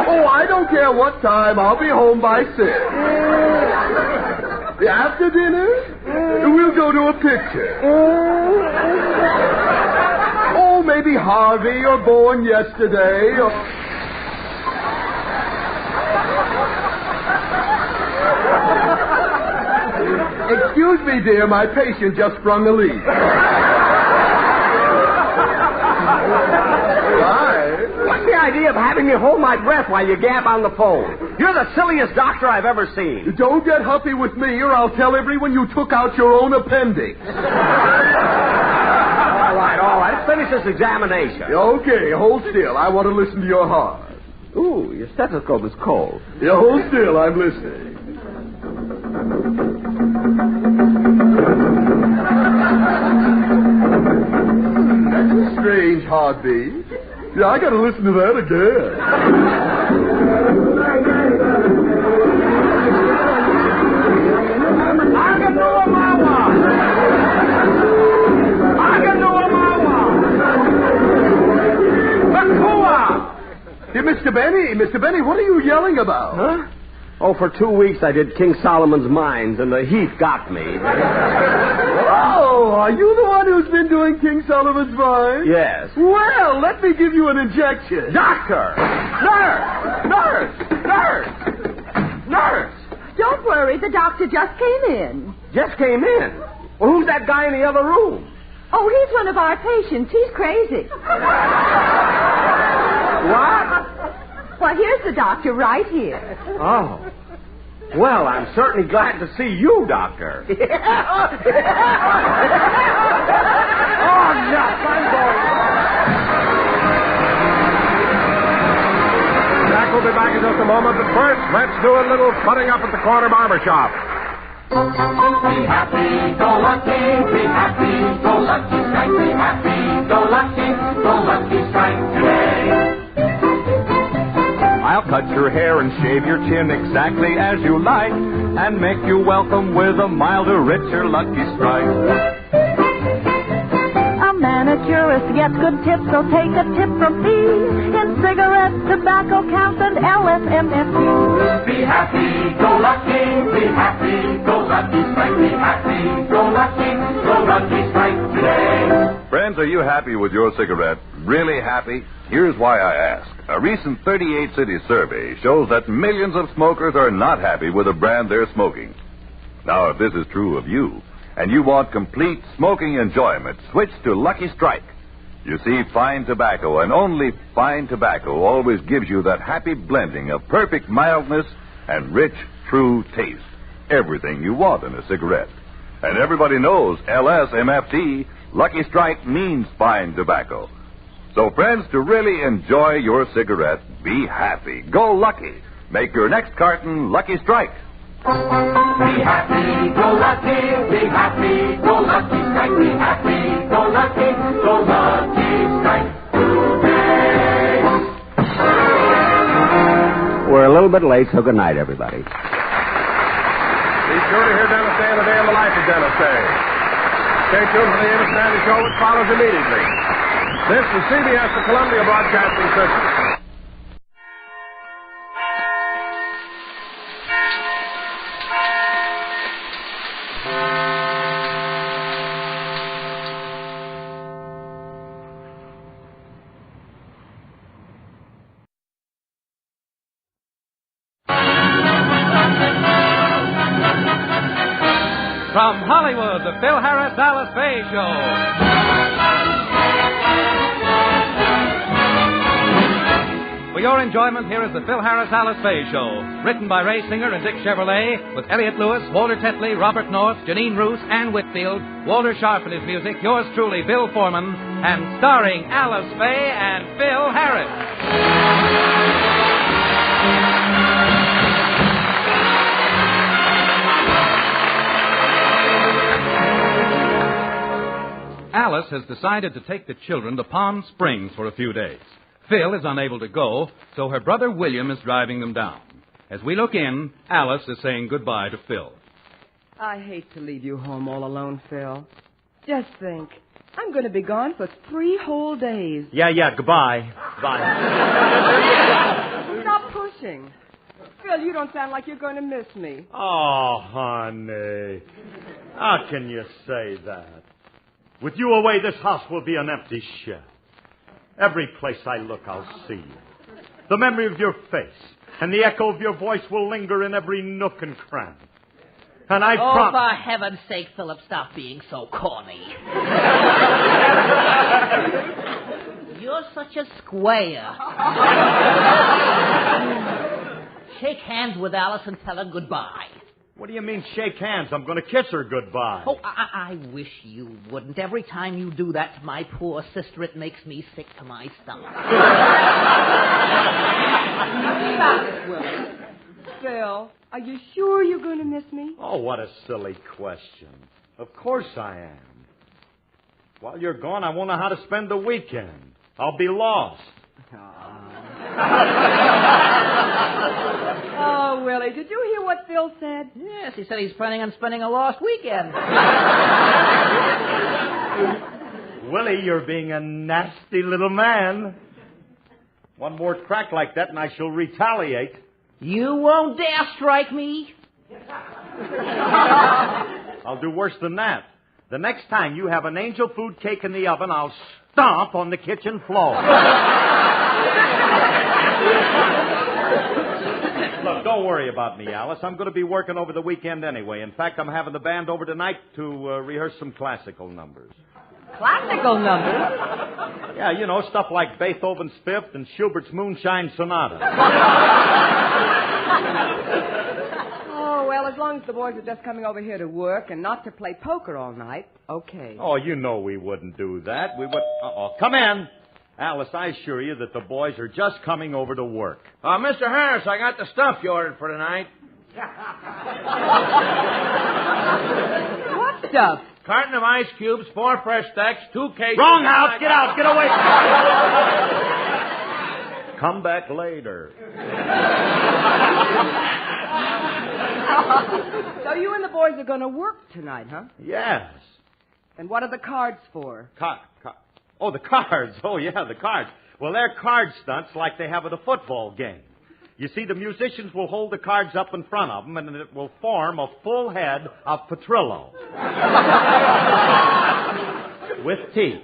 Oh, I don't care what time. I'll be home by 6. After dinner, we'll go to a picture. Oh, maybe Harvey or Born Yesterday or... Excuse me, dear. My patient just sprung a leak. What's the idea of having me hold my breath while you gab on the phone? You're the silliest doctor I've ever seen. Don't get huffy with me, or I'll tell everyone you took out your own appendix. All right. Let's finish this examination. Okay, hold still. I want to listen to your heart. Ooh, your stethoscope is cold. Yeah, hold still. I'm listening. That's a strange heartbeat. Yeah, I got to listen to that again. I can do what I want. Hey, Mr. Benny, what are you yelling about? Huh? Oh, for 2 weeks I did King Solomon's Mines, and the heat got me. Oh, are you the one who's been doing King Solomon's Mines? Yes. Well, let me give you an injection. Doctor! Nurse! Don't worry, the doctor just came in. Just came in? Well, who's that guy in the other room? Oh, he's one of our patients. He's crazy. What? Well, here's the doctor right here. Oh. Well, I'm certainly glad to see you, Doctor. Oh, nuts, I'm going. Jack will be back in just a moment, but first, let's do a little putting up at the corner barber shop. Be happy, go lucky, be happy, go lucky strike, be happy, go lucky strike today. I'll cut your hair and shave your chin exactly as you like, and make you welcome with a milder, richer Lucky Strike. A manicurist gets good tips, so take a tip from me. In cigarettes, tobacco counts, and LSMFT. Be happy, go lucky, be happy, go lucky strike, be happy, go lucky strike today. Friends, are you happy with your cigarette? Really happy? Here's why I ask. A recent 38-city survey shows that millions of smokers are not happy with the brand they're smoking. Now, if this is true of you, and you want complete smoking enjoyment, switch to Lucky Strike. You see, fine tobacco, and only fine tobacco, always gives you that happy blending of perfect mildness and rich, true taste. Everything you want in a cigarette. And everybody knows LSMFT, Lucky Strike means fine tobacco. So, friends, to really enjoy your cigarette, be happy. Go lucky. Make your next carton Lucky Strike. Be happy, go lucky, be happy, go lucky strike, be happy, go lucky strike today. We're a little bit late, so good night, everybody. Be sure to hear Dennis Day and the Day in the Life of Dennis Day. Stay tuned for the Amos Sandy Show, which follows immediately. This is CBS, the Columbia Broadcasting System. From Hollywood, the Phil Harris Alice Faye Show. For your enjoyment, here is the Phil Harris Alice Faye Show. Written by Ray Singer and Dick Chevrolet, with Elliot Lewis, Walter Tetley, Robert North, Janine Roos, Ann Whitfield, Walter Sharp in his music, yours truly, Bill Foreman, and starring Alice Faye and Phil Harris. Alice has decided to take the children to Palm Springs for a few days. Phil is unable to go, so her brother William is driving them down. As we look in, Alice is saying goodbye to Phil. I hate to leave you home all alone, Phil. Just think, I'm going to be gone for 3 whole days. Yeah, goodbye. Bye. Stop pushing. Phil, you don't sound like you're going to miss me. Oh, honey. How can you say that? With you away, this house will be an empty shell. Every place I look, I'll see you. The memory of your face and the echo of your voice will linger in every nook and cranny. And I Oh, for heaven's sake, Philip, stop being so corny. You're such a square. Shake hands with Alice and tell her goodbye. What do you mean, shake hands? I'm going to kiss her goodbye. Oh, I wish you wouldn't. Every time you do that to my poor sister, it makes me sick to my stomach. Stop it, Willie. Phil, are you sure you're going to miss me? Oh, what a silly question. Of course I am. While you're gone, I won't know how to spend the weekend. I'll be lost. Oh, Willie, did you hear what Phil said? Yes, he said he's planning on spending a lost weekend. Willie, you're being a nasty little man. One more crack like that and I shall retaliate. You won't dare strike me. I'll do worse than that. The next time you have an angel food cake in the oven, I'll stomp on the kitchen floor. Look, don't worry about me, Alice. I'm going to be working over the weekend anyway. In fact, I'm having the band over tonight to rehearse some classical numbers. Classical numbers? Yeah, you know, stuff like Beethoven's Fifth and Schubert's Moonshine Sonata. Oh, well, as long as the boys are just coming over here to work and not to play poker all night, okay. Oh, you know we wouldn't do that. We would... Uh-oh. Come in. Alice, I assure you that the boys are just coming over to work. Mr. Harris, I got the stuff you ordered for tonight. What stuff? Carton of ice cubes, 4 fresh stacks, 2 cases... Wrong house! Get out! Get away! Come back later. So you and the boys are going to work tonight, huh? Yes. And what are the cards for? Oh, the cards. Oh, yeah, the cards. Well, they're card stunts like they have at a football game. You see, the musicians will hold the cards up in front of them, and it will form a full head of Petrillo. With teeth.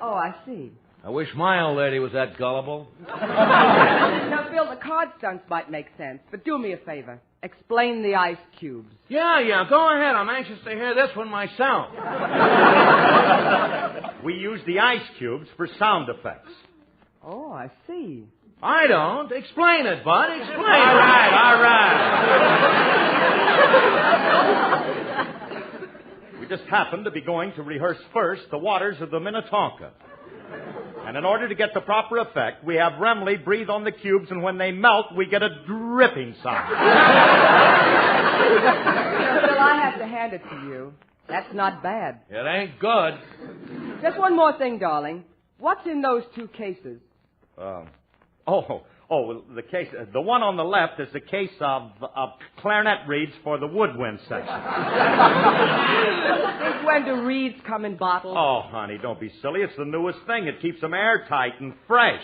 Oh, I see. I wish my old lady was that gullible. Now, Phil, the card stunts might make sense, but do me a favor. Explain the ice cubes. Yeah, go ahead. I'm anxious to hear this one myself. We use the ice cubes for sound effects. Oh, I see. I don't. Explain it, Bud. Explain it. All right. We just happened to be going to rehearse first the waters of the Minnetonka. And in order to get the proper effect, we have Remley breathe on the cubes, and when they melt, we get a dripping sound. Phil, I have to hand it to you. That's not bad. It ain't good. Just one more thing, darling. What's in those 2 cases? The case. The one on the left is a case of clarinet reeds for the woodwind section. Since when do reeds come in bottles? Oh, honey, don't be silly. It's the newest thing. It keeps them airtight and fresh.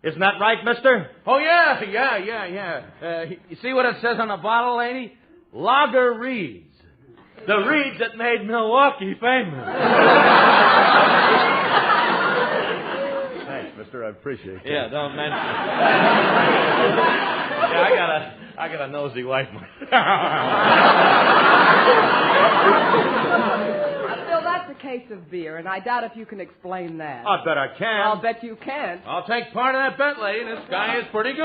Isn't that right, mister? Oh, yeah. You see what it says on the bottle, lady? Lager Reeds. The reeds that made Milwaukee famous. Mister, I appreciate it. Yeah, don't mention it. I got a nosy wife. Phil, that's a case of beer, and I doubt if you can explain that. I bet I can. I'll bet you can. I'll take part of that bet, lady. This guy is pretty good.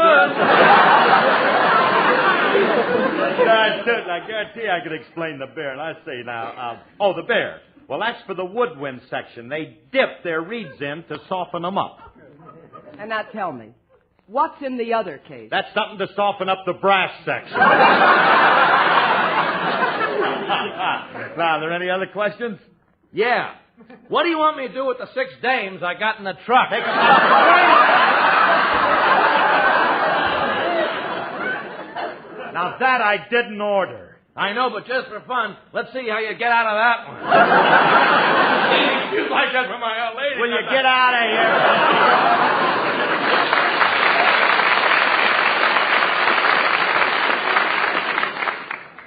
I guarantee I can explain the beer. And I say now, the beer. Well, that's for the woodwind section. They dip their reeds in to soften them up. And now tell me, what's in the other case? That's something to soften up the brass section. Now, are there any other questions? Yeah. What do you want me to do with the 6 dames I got in the truck? Now, that I didn't order. I know, but just for fun, let's see how you get out of that one. You like that for my old lady? Will you get out of here?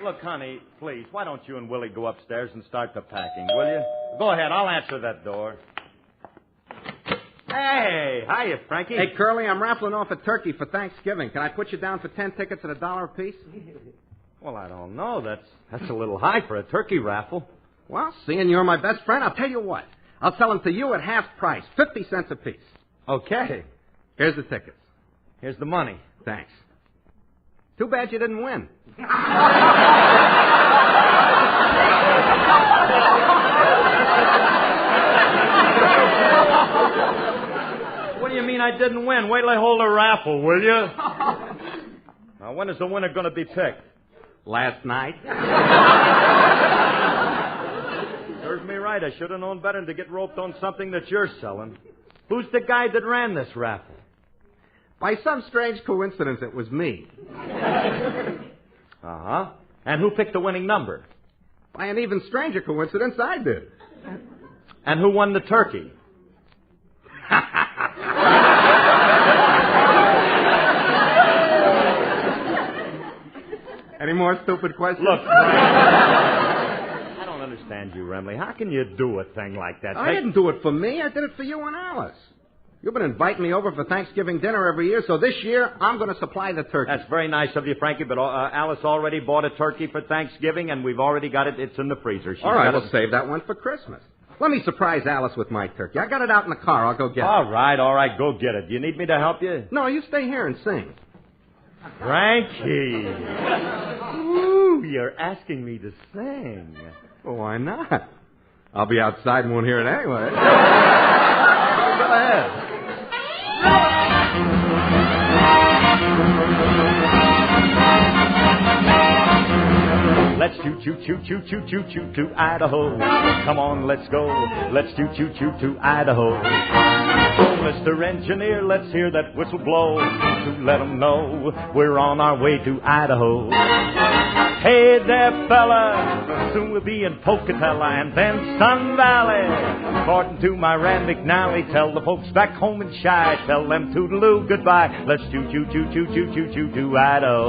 Look, honey, please, why don't you and Willie go upstairs and start the packing, will you? Go ahead, I'll answer that door. Hey, hiya, Frankie. Hey, Curly, I'm raffling off a turkey for Thanksgiving. Can I put you down for 10 tickets at $1 apiece? Well, I don't know. That's a little high for a turkey raffle. Well, seeing you're my best friend, I'll tell you what. I'll sell them to you at half price, 50 cents apiece. Okay. Here's the tickets. Here's the money. Thanks. Too bad you didn't win. What do you mean I didn't win? Wait till I hold a raffle, will you? Now, when is the winner going to be picked? Last night. Serves me right. I should have known better than to get roped on something that you're selling. Who's the guy that ran this raffle? By some strange coincidence, it was me. Uh-huh. And who picked the winning number? By an even stranger coincidence, I did. And who won the turkey? Any more stupid questions? Look, I don't understand you, Remley. How can you do a thing like that? I didn't do it for me. I did it for you and Alice. You've been inviting me over for Thanksgiving dinner every year, so this year I'm going to supply the turkey. That's very nice of you, Frankie, but Alice already bought a turkey for Thanksgiving, and we've already got it. It's in the freezer. All right, we'll save that one for Christmas. Let me surprise Alice with my turkey. I got it out in the car. I'll go get it. All right, go get it. Do you need me to help you? No, you stay here and sing. Frankie. Ooh, you're asking me to sing. Well, why not? I'll be outside and won't hear it anyway. Go ahead. Let's choo-choo to Idaho. Come on, let's go. Let's choo-choo to Idaho. Oh, Mr. Engineer, let's hear that whistle blow to let them know we're on our way to Idaho. Hey there, fella, soon we'll be in Pocatello and then Sun Valley. According to my Rand McNally, tell the folks back home in Chi, tell them toodaloo goodbye. Let's choo-choo to Idaho.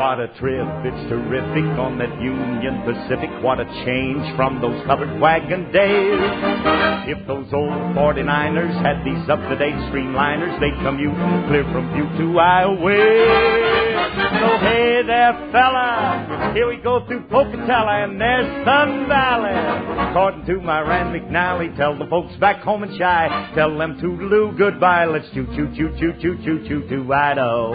What a trip, it's terrific on that Union Pacific. What a change from those covered wagon days. If those old 49ers had these up-to-date streamliners, they'd commute clear from Butte to Iowa. So hey there, fella, here we go through Pocatello and there's Sun Valley. According to my Rand McNally, tell the folks back home in Chi, tell them toodaloo goodbye. Let's choo-choo to Idaho.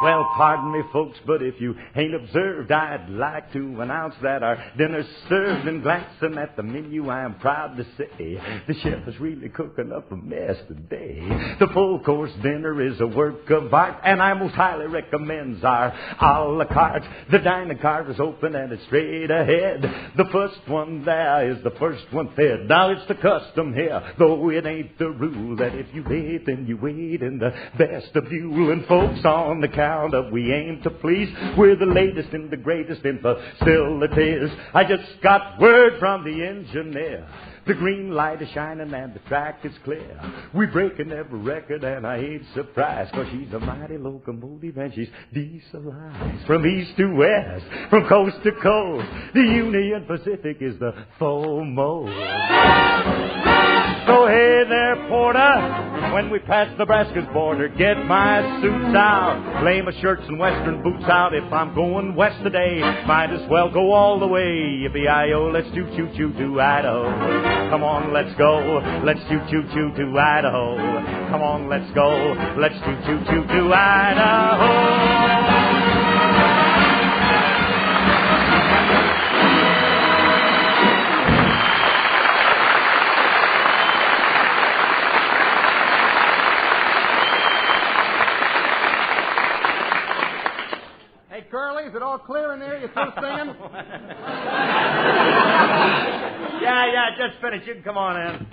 Well, pardon me, folks, but if you ain't observed, I'd like to announce that our dinner's served, and glancing at the menu, I am proud to say the chef is really cooking up a mess today. The full-course dinner is a work of art, and I most highly recommend our a la carte. The dining car is open and it's straight ahead. The first one there is the first one fed. Now, it's the custom here, though it ain't the rule, that if you wait, then you wait in the vestibule. And folks on the counter, we aim to please. We're the latest and the greatest in facilities. I just got word from the engineer. The green light is shining and the track is clear. We breaking every record and I ain't surprised, 'cause she's a mighty locomotive and she's dieselized. From east to west, from coast to coast, the Union Pacific is the foremost. So hey there, porter, when we pass Nebraska's border, get my suits out, lay my shirts and western boots out. If I'm going west today, might as well go all the way. Yippee-i-o, let's choo-choo to Idaho. Come on, let's go, let's choo-choo to Idaho. Come on, let's go, let's choo-choo to Idaho. Curly, is it all clear in there? You still singing? Yeah, just finished. You can come on in.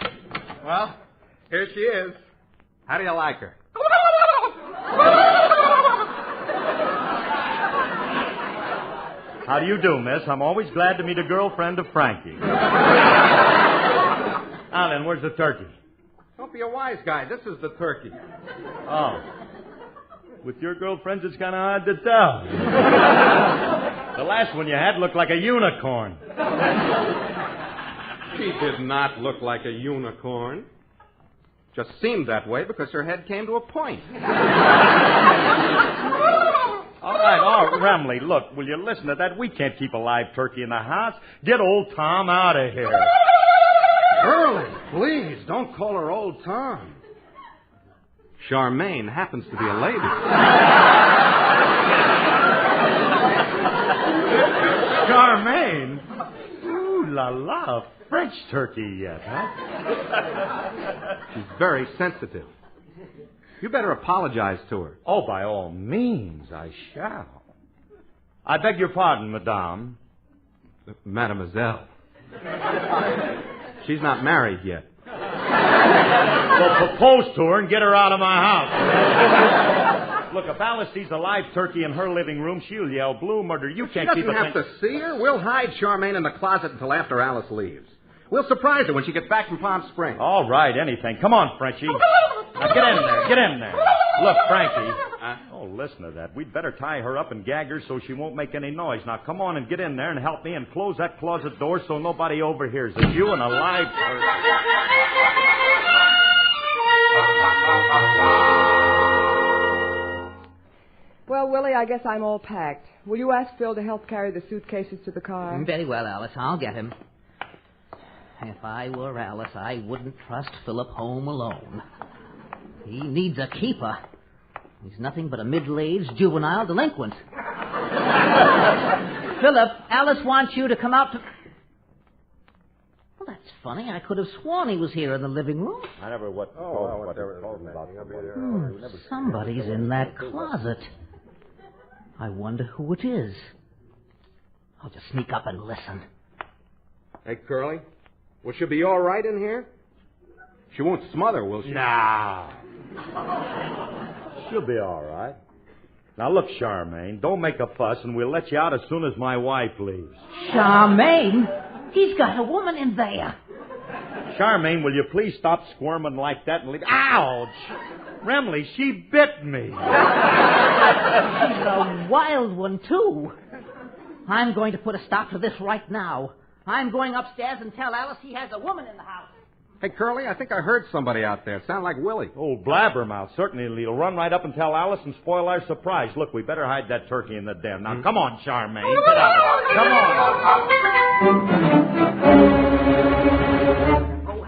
Well, here she is. How do you like her? How do you do, miss? I'm always glad to meet a girlfriend of Frankie. Now then, where's the turkey? Don't be a wise guy. This is the turkey. Oh. With your girlfriends, it's kind of hard to tell. The last one you had looked like a unicorn. She did not look like a unicorn. Just seemed that way because her head came to a point. All right, Remley, look, will you listen to that? We can't keep a live turkey in the house. Get old Tom out of here. Curly, please, don't call her old Tom. Charmaine happens to be a lady. Charmaine? Ooh la la, French turkey yet, huh? She's very sensitive. You better apologize to her. Oh, by all means, I shall. I beg your pardon, madame. Mademoiselle. She's not married yet. Well, propose to her and get her out of my house. Look, if Alice sees a live turkey in her living room, she'll yell blue murder. You can't keep She doesn't have to see her. We'll hide Charmaine in the closet until after Alice leaves. We'll surprise her when she gets back from Palm Springs. All right, anything. Come on, Frenchie. Now, get in there. Get in there. Look, Frankie. Oh, listen to that. We'd better tie her up and gag her so she won't make any noise. Now, come on and get in there and help me and close that closet door so nobody overhears it. You and a live turkey. Well, Willie, I guess I'm all packed. Will you ask Phil to help carry the suitcases to the car? Very well, Alice. I'll get him. If I were Alice, I wouldn't trust Philip home alone. He needs a keeper. He's nothing but a middle-aged juvenile delinquent. Philip, Alice wants you to come out to... Well, that's funny. I could have sworn he was here in the living room. I never Somebody's in that closet. I wonder who it is. I'll just sneak up and listen. Hey, Curly, will she be all right in here? She won't smother, will she? Nah. She'll be all right. Now, look, Charmaine, don't make a fuss, and we'll let you out as soon as my wife leaves. Charmaine? He's got a woman in there. Charmaine, will you please stop squirming like that and leave... Ouch! Remley, she bit me. She's a wild one, too. I'm going to put a stop to this right now. I'm going upstairs and tell Alice he has a woman in the house. Hey, Curly, I think I heard somebody out there. Sound like Willie. Oh, blabbermouth. Certainly he'll run right up and tell Alice and spoil our surprise. Look, we better hide that turkey in the den. Now, come on, Charmaine. Get out. Come on. Oh,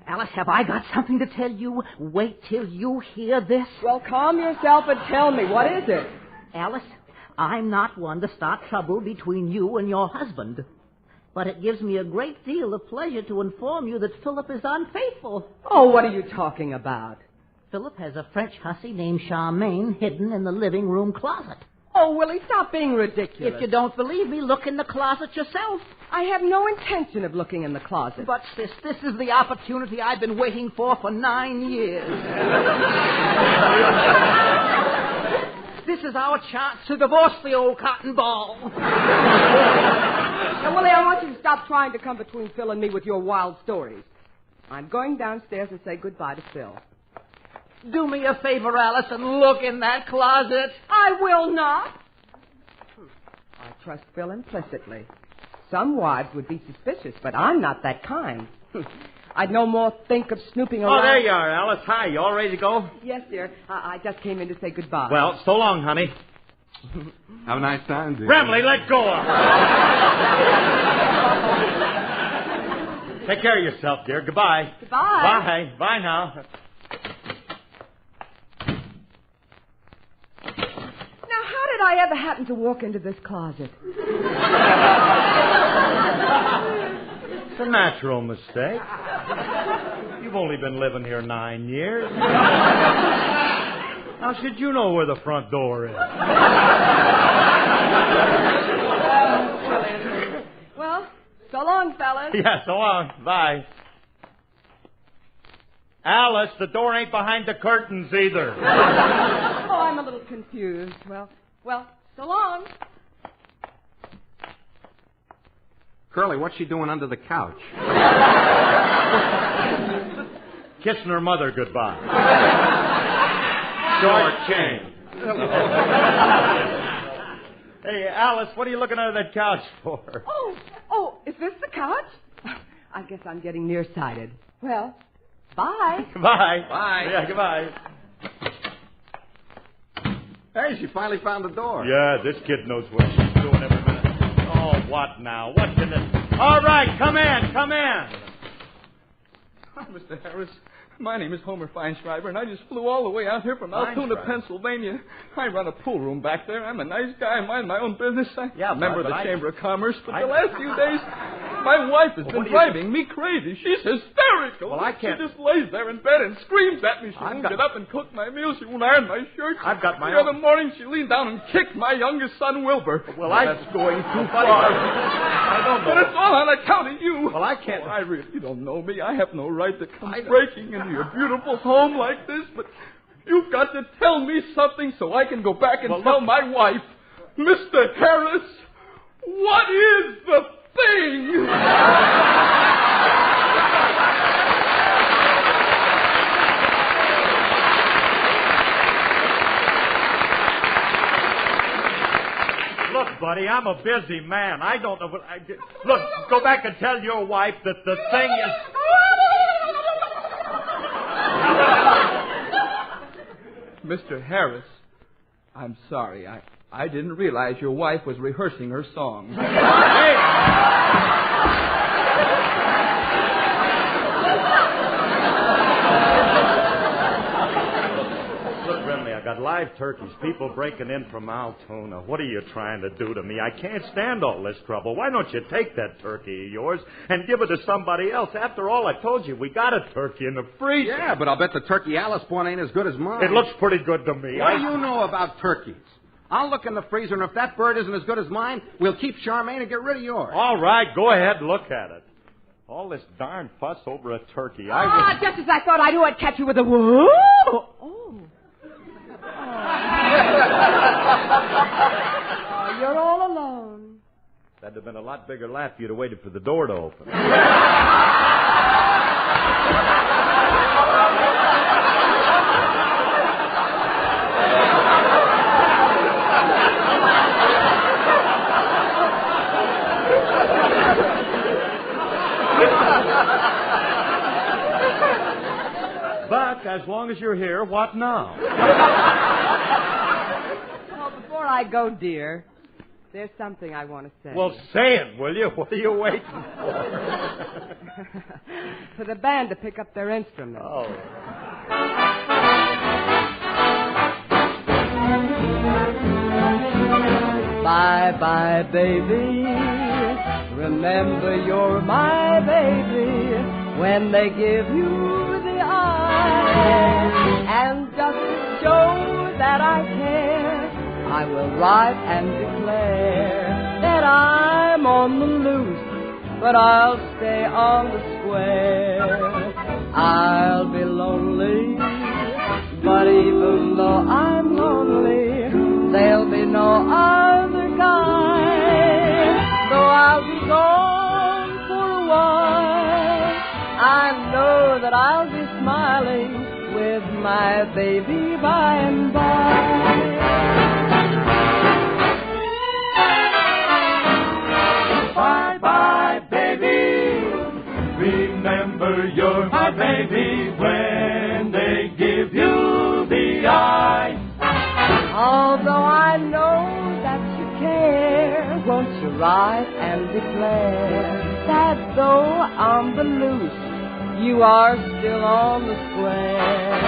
Alice, have I got something to tell you? Wait till you hear this. Well, calm yourself and tell me. What is it? Alice, I'm not one to start trouble between you and your husband. But it gives me a great deal of pleasure to inform you that Philip is unfaithful. Oh, what are you talking about? Philip has a French hussy named Charmaine hidden in the living room closet. Oh, Willie, stop being ridiculous. If you don't believe me, look in the closet yourself. I have no intention of looking in the closet. But, sis, this is the opportunity I've been waiting for 9 years. This is our chance to divorce the old cotton ball. Now, Willie, I want you to stop trying to come between Phil and me with your wild stories. I'm going downstairs and say goodbye to Phil. Do me a favor, Alice, and look in that closet. I will not. I trust Phil implicitly. Some wives would be suspicious, but I'm not that kind. I'd no more think of snooping around. Oh, there you are, Alice. Hi, you all ready to go? Yes, dear. I just came in to say goodbye. Well, so long, honey. Have a nice time, dear. Remley, let go of her. Take care of yourself, dear. Goodbye. Goodbye. Bye. Bye now. Now, how did I ever happen to walk into this closet? It's a natural mistake. You've only been living here 9 years. How should you know where the front door is? Well, so long, fellas. Yeah, so long. Bye. Alice, the door ain't behind the curtains either. Oh, I'm a little confused. Well, so long. Curly, what's she doing under the couch? Kissing her mother goodbye. Short change. Hey, Alice, what are you looking under that couch for? Oh, is this the couch? I guess I'm getting nearsighted. Well, bye. Goodbye. Bye. Yeah, goodbye. Hey, she finally found the door. Yeah, this kid knows what she's doing every minute. Oh, what now? What can this... All right, come in. Hi, Mr. Harris. My name is Homer Feinschreiber, and I just flew all the way out here from Altoona, Pennsylvania. I run a pool room back there. I'm a nice guy. I mind my own business. I'm a member of the Chamber of Commerce. But the last few days, my wife has been driving me crazy. She's hysterical. Well, I can't... She just lays there in bed and screams at me. She won't get up and cook my meal. She won't iron my shirt. I've got my The other morning, she leaned down and kicked my youngest son, Wilbur. Well, That's going too far. I don't know. But it's all on account of you. Well, I can't... I really don't know me. I have no right to come breaking into your beautiful home like this, but you've got to tell me something so I can go back and tell my wife, Mr. Harris, what is the thing? Look, buddy, I'm a busy man. I don't know what I did. Look, go back and tell your wife that the thing is... Mr. Harris, I'm sorry. I didn't realize your wife was rehearsing her song. Look, Brimley, I got live turkeys, people breaking in from Altoona. What are you trying to do to me? I can't stand all this trouble. Why don't you take that turkey of yours and give it to somebody else? After all, I told you, we got a turkey in the freezer. Yeah, but I'll bet the turkey Alice bought ain't as good as mine. It looks pretty good to me. What do you know about turkeys? I'll look in the freezer, and if that bird isn't as good as mine, we'll keep Charmaine and get rid of yours. All right, go ahead and look at it. All this darn fuss over a turkey. Just as I thought I knew I'd catch you with a whoa. Oh, you're all alone. That'd have been a lot bigger laugh if you'd have waited for the door to open. But as long as you're here, what now? Well, before I go, dear, there's something I want to say. Well, say it, will you? What are you waiting for? For the band to pick up their instruments. Oh. Bye-bye, baby. Remember you're my baby when they give you the eye. And just to show that I care, I will write and declare that I'm on the loose, but I'll stay on the square. I'll be lonely, but even though I'm lonely, there'll be no other guy. Though I'll be gone for a while, I know that I'll be smiling with my baby by and by. Bye-bye, baby. Remember you're my baby when they give you the eye. Although I know that you care, won't you write and declare that though on the loose, you are still on the square?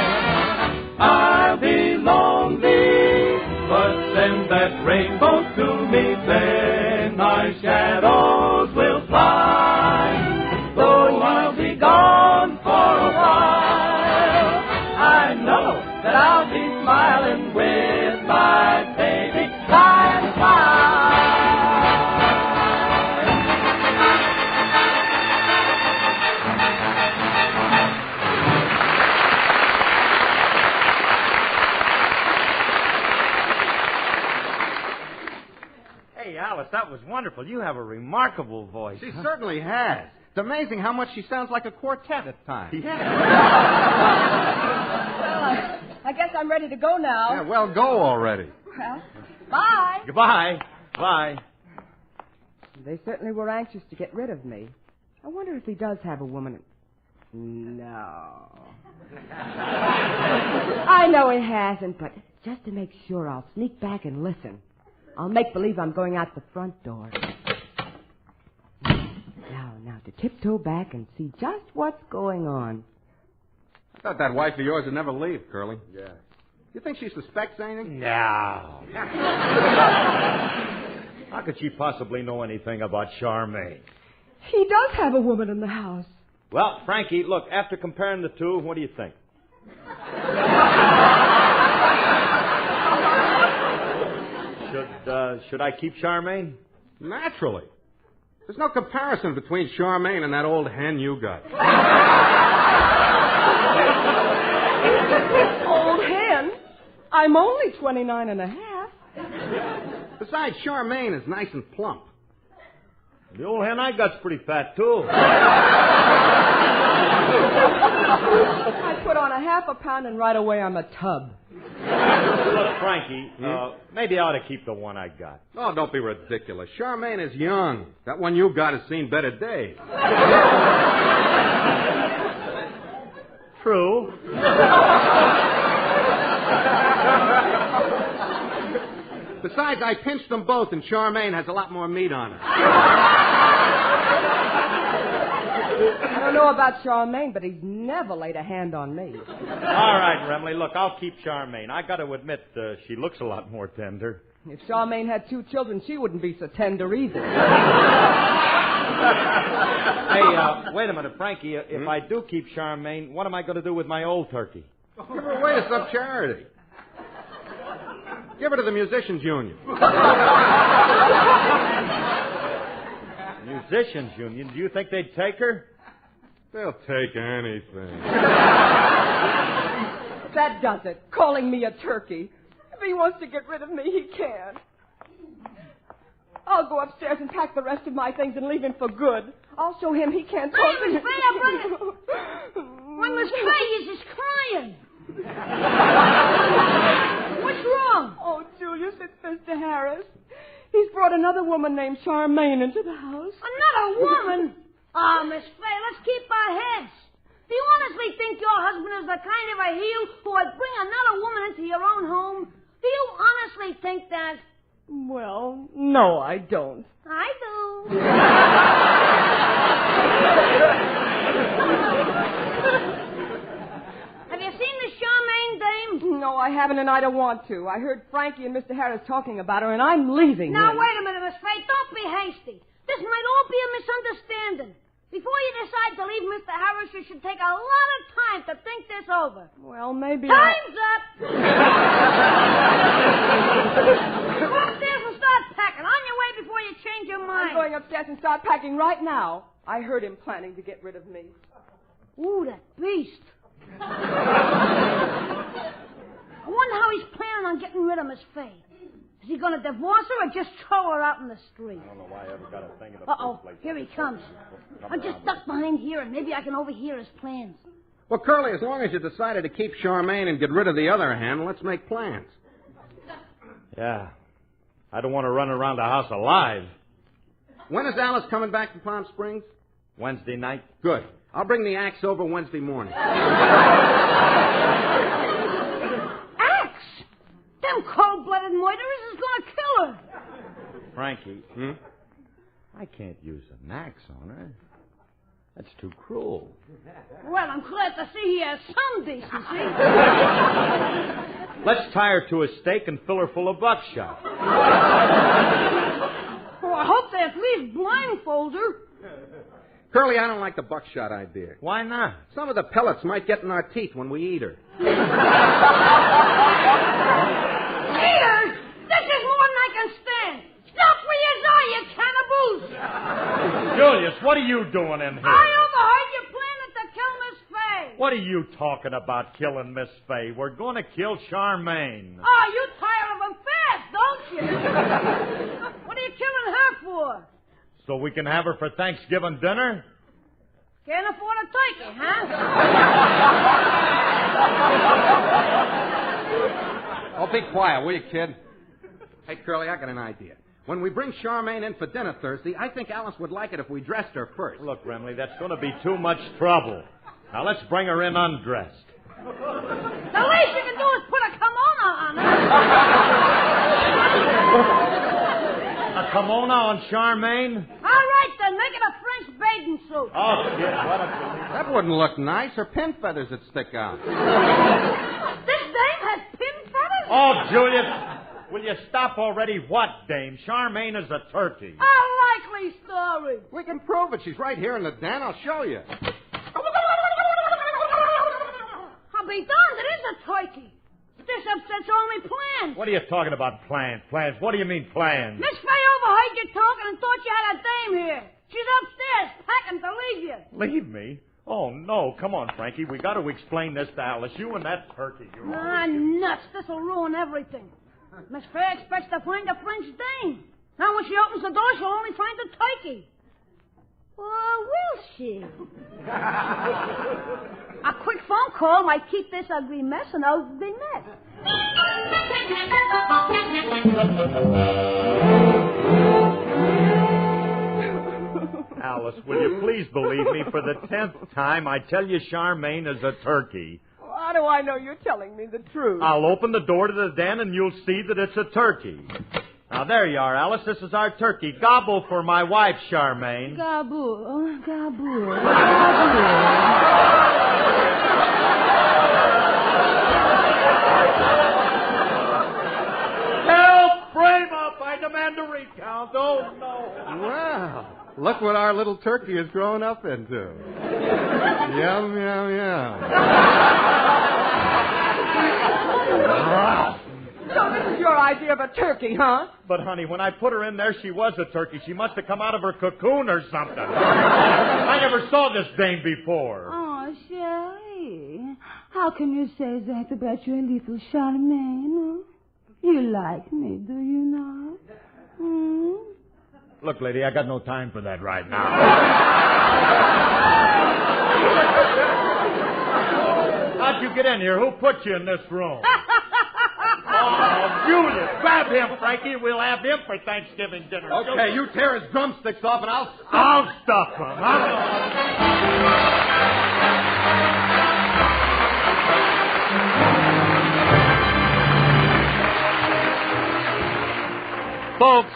I'll be lonely, but send that rainbow to me, then our shadows will fly. Though I'll be gone for a while, I know that I'll be smiling with my baby by and by. Hey, Alice, that was wonderful. You have a remarkable voice. She certainly has. It's amazing how much she sounds like a quartet at times. Well, I guess I'm ready to go now. Yeah, well, go already. Well, bye. Goodbye. Bye. They certainly were anxious to get rid of me. I wonder if he does have a woman. No. I know he hasn't, but just to make sure, I'll sneak back and listen. I'll make believe I'm going out the front door. Now, to tiptoe back and see just what's going on. I thought that wife of yours would never leave, Curly. Yeah. You think she suspects anything? No. How could she possibly know anything about Charmaine? He does have a woman in the house. Well, Frankie, look, after comparing the two, what do you think? Should I keep Charmaine? Naturally. There's no comparison between Charmaine and that old hen you got. Old hen? I'm only 29 and a half. Besides, Charmaine is nice and plump. The old hen I got's pretty fat, too. I put on a half a pound and right away I'm a tub. Look, Frankie, maybe I ought to keep the one I got. Oh, don't be ridiculous. Charmaine is young. That one you got has seen better days. True. Besides, I pinched them both, and Charmaine has a lot more meat on her. I don't know about Charmaine, but he's never laid a hand on me. All right, Remley, look, I'll keep Charmaine. I got to admit, she looks a lot more tender. If Charmaine had 2 children, she wouldn't be so tender either. Hey, wait a minute, Frankie. If I do keep Charmaine, what am I going to do with my old turkey? Give her away to some charity. Give her to the Musicians Union. Musicians Union? Do you think they'd take her? They'll take anything. That does it. Calling me a turkey. If he wants to get rid of me, he can. I'll go upstairs and pack the rest of my things and leave him for good. I'll show him he can't talk to me. Miss Faye, Why, Miss Faye is just crying. What's wrong? Oh, Julius, it's Mr. Harris. He's brought another woman named Charmaine into the house. Another woman? Oh, Miss Faye, let's keep our heads. Do you honestly think your husband is the kind of a heel who would bring another woman into your own home? Do you honestly think that? Well, no, I don't. I do. Have you seen the Charmaine dame? No, I haven't, and I don't want to. I heard Frankie and Mr. Harris talking about her, and I'm leaving. Now, wait a minute, Miss Faye. Don't be hasty. This might all be a misunderstanding. Before you decide to leave Mr. Harris, you should take a lot of time to think this over. Well, maybe Time's up! Go upstairs and start packing. On your way before you change your mind. I'm going upstairs and start packing right now. I heard him planning to get rid of me. Ooh, that beast. I wonder how he's planning on getting rid of Miss Faye. Is he going to divorce her or just throw her out in the street? I don't know why I ever got a thing in the Uh-oh, first place. here he comes. I'm just ducked behind here, and maybe I can overhear his plans. Well, Curly, as long as you decided to keep Charmaine and get rid of the other hen, let's make plans. Yeah. I don't want to run around the house alive. When is Alice coming back from Palm Springs? Wednesday night. Good. I'll bring the axe over Wednesday morning. Axe? Them cold-blooded murderers is going to kill her. Frankie, I can't use an axe on her. That's too cruel. Well, I'm glad to see he has some decency. Let's tie her to a stake and fill her full of buckshot. Oh, I hope they at least blindfold her. Curly, I don't like the buckshot idea. Why not? Some of the pellets might get in our teeth when we eat her. Peter, this is more than I can stand. Stop where you are, you cannibals! Julius, what are you doing in here? I overheard you planning to kill Miss Faye. What are you talking about, killing Miss Faye? We're going to kill Charmaine. Oh, you tire of them fast, don't you? What are you killing her for? So we can have her for Thanksgiving dinner? Can't afford a turkey, huh? Oh, be quiet, will you, kid? Hey, Curly, I got an idea. When we bring Charmaine in for dinner Thursday, I think Alice would like it if we dressed her first. Look, Remley, that's going to be too much trouble. Now, let's bring her in undressed. The least you can do is put a kimono on her. A kimono on Charmaine? All right, then. Make it a French bathing suit. Oh, yeah, what a... That wouldn't look nice. Her pin feathers would stick out. This dame has pin feathers? Oh, Julius, will you stop already? What, dame? Charmaine is a turkey. A likely story. We can prove it. She's right here in the den. I'll show you. I'll be darned, it is a turkey. This upsets all my plans. What are you talking about, plans? Plans? What do you mean, plans? Miss Faye overheard you talking and thought you had a dame here. She's upstairs, packing to leave you. Leave me? Oh, no. Come on, Frankie. We got to explain this to Alice. You and that turkey. Nuts. This'll ruin everything. Miss Faye expects to find a French dame. Now, when she opens the door, she'll only find a turkey. Or will she? A quick phone call might keep this ugly mess and out of the net. Alice, will you please believe me? For the 10th time, I tell you Charmaine is a turkey. How do I know you're telling me the truth? I'll open the door to the den and you'll see that it's a turkey. Now, there you are, Alice. This is our turkey. Gobble for my wife, Charmaine. Gaboo, gaboo, Help! Frame up! I demand a recount. Oh, no. Wow. Look what our little turkey has grown up into. Yum, yum, yum. So this is your idea of a turkey, huh? But, honey, when I put her in there, she was a turkey. She must have come out of her cocoon or something. I never saw this dame before. Oh, Sherry, how can you say that about your little Charmaine? You like me, do you not? Hmm? Look, lady, I got no time for that right now. How'd you get in here? Who put you in this room? Oh, Julius, grab him, Frankie. We'll have him for Thanksgiving dinner. Okay, you tear his drumsticks off and I'll stuff him. Folks,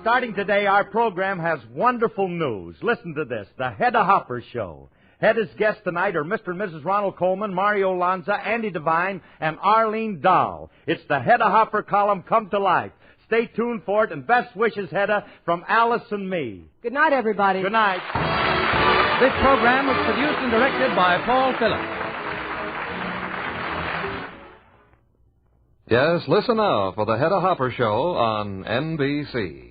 starting today, our program has wonderful news. Listen to this. The Hedda Hopper Show. Hedda's guests tonight are Mr. and Mrs. Ronald Coleman, Mario Lanza, Andy Devine, and Arlene Dahl. It's the Hedda Hopper column come to life. Stay tuned for it, and best wishes, Hedda, from Alice and me. Good night, everybody. Good night. This program was produced and directed by Paul Phillips. Yes, listen now for the Hedda Hopper Show on NBC.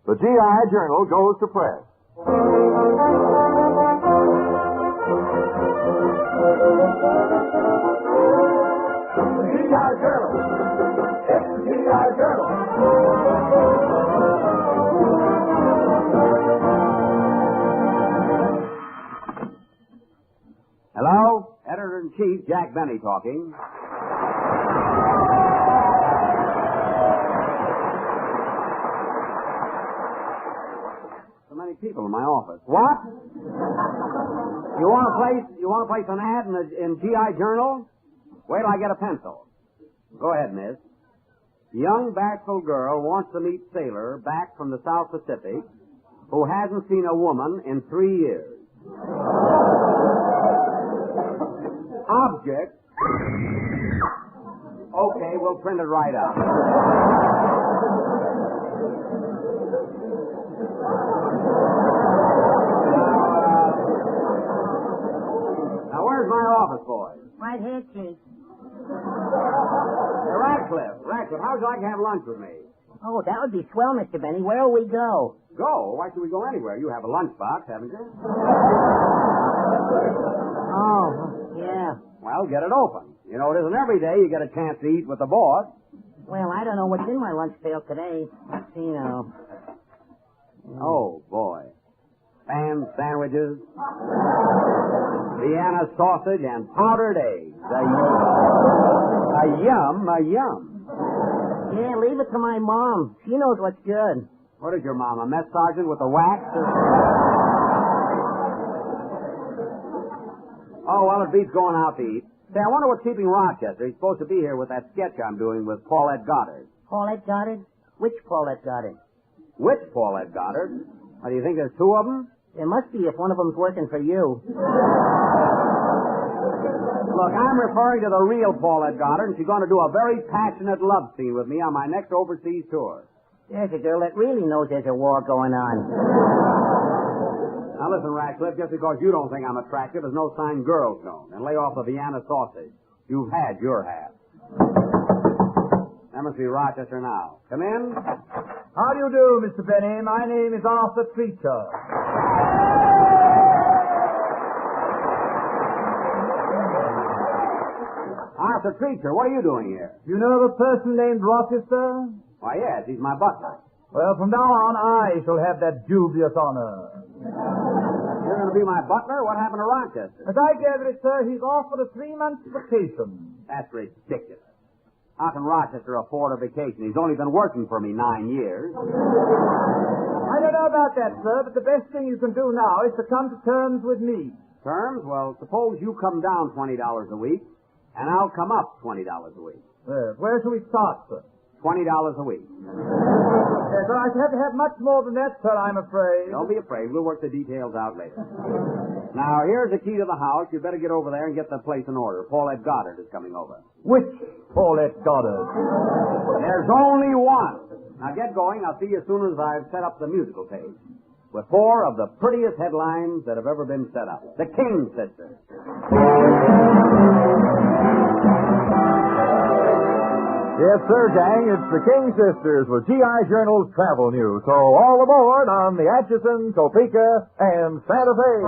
The GI Journal goes to press. The GI Journal. It's the GI Journal. Hello? Editor-in-Chief Jack Benny talking. People in my office. What? You want to place an ad in GI Journal? Wait till I get a pencil. Go ahead, miss. Young bashful girl wants to meet sailor back from the South Pacific who hasn't seen a woman in 3 years. Object. Okay, we'll print it right out. Where's my office boy? Right here, Chief. Radcliffe, how'd you like to have lunch with me? Oh, that would be swell, Mr. Benny. Where'll we go? Go? Why should we go anywhere? You have a lunchbox, haven't you? Oh, yeah. Well, get it open. You know, it isn't every day you get a chance to eat with the boss. Well, I don't know what's in my lunch pail today. You know. Oh, boy. Spam sandwiches, Vienna sausage, and powdered eggs. A yum. Yeah, leave it to my mom. She knows what's good. What is your mom, a mess sergeant with the wax? Oh, well, it beats going out to eat. Say, I wonder what's keeping Rochester. He's supposed to be here with that sketch I'm doing with Paulette Goddard. Paulette Goddard? Which Paulette Goddard? Which Paulette Goddard? Do you think there's two of them? There must be if one of them's working for you. Look, I'm referring to the real Paulette Goddard, and she's going to do a very passionate love scene with me on my next overseas tour. There's a girl that really knows there's a war going on. Now listen, Ratcliffe, just because you don't think I'm attractive is no sign girls don't. And lay off the Vienna sausage. You've had your half. That must be Rochester now. Come in. How do you do, Mr. Benny? My name is Arthur Treacher. Arthur Treacher, what are you doing here? You know of a person named Rochester? Why, yes, he's my butler. Well, from now on, I shall have that dubious honor. You're going to be my butler? What happened to Rochester? As I gather it, sir, he's offered a 3-month vacation. That's ridiculous. How can Rochester afford a vacation? He's only been working for me 9 years. I don't know about that, sir, but the best thing you can do now is to come to terms with me. Terms? Well, suppose you come down $20 a week, and I'll come up $20 a week. Where shall we start, sir? $20 a week. Yes, sir, I should have to have much more than that, sir, I'm afraid. Don't be afraid. We'll work the details out later. Now, here's the key to the house. You better get over there and get the place in order. Paulette Goddard is coming over. Which Paulette Goddard? There's only one. Now, get going. I'll see you as soon as I've set up the musical page. With 4 of the prettiest headlines that have ever been set up. The King Sisters. Yes, sir, gang, it's the King Sisters with G.I. Journal's travel news. So all aboard on the Atchison, Topeka, and Santa Fe.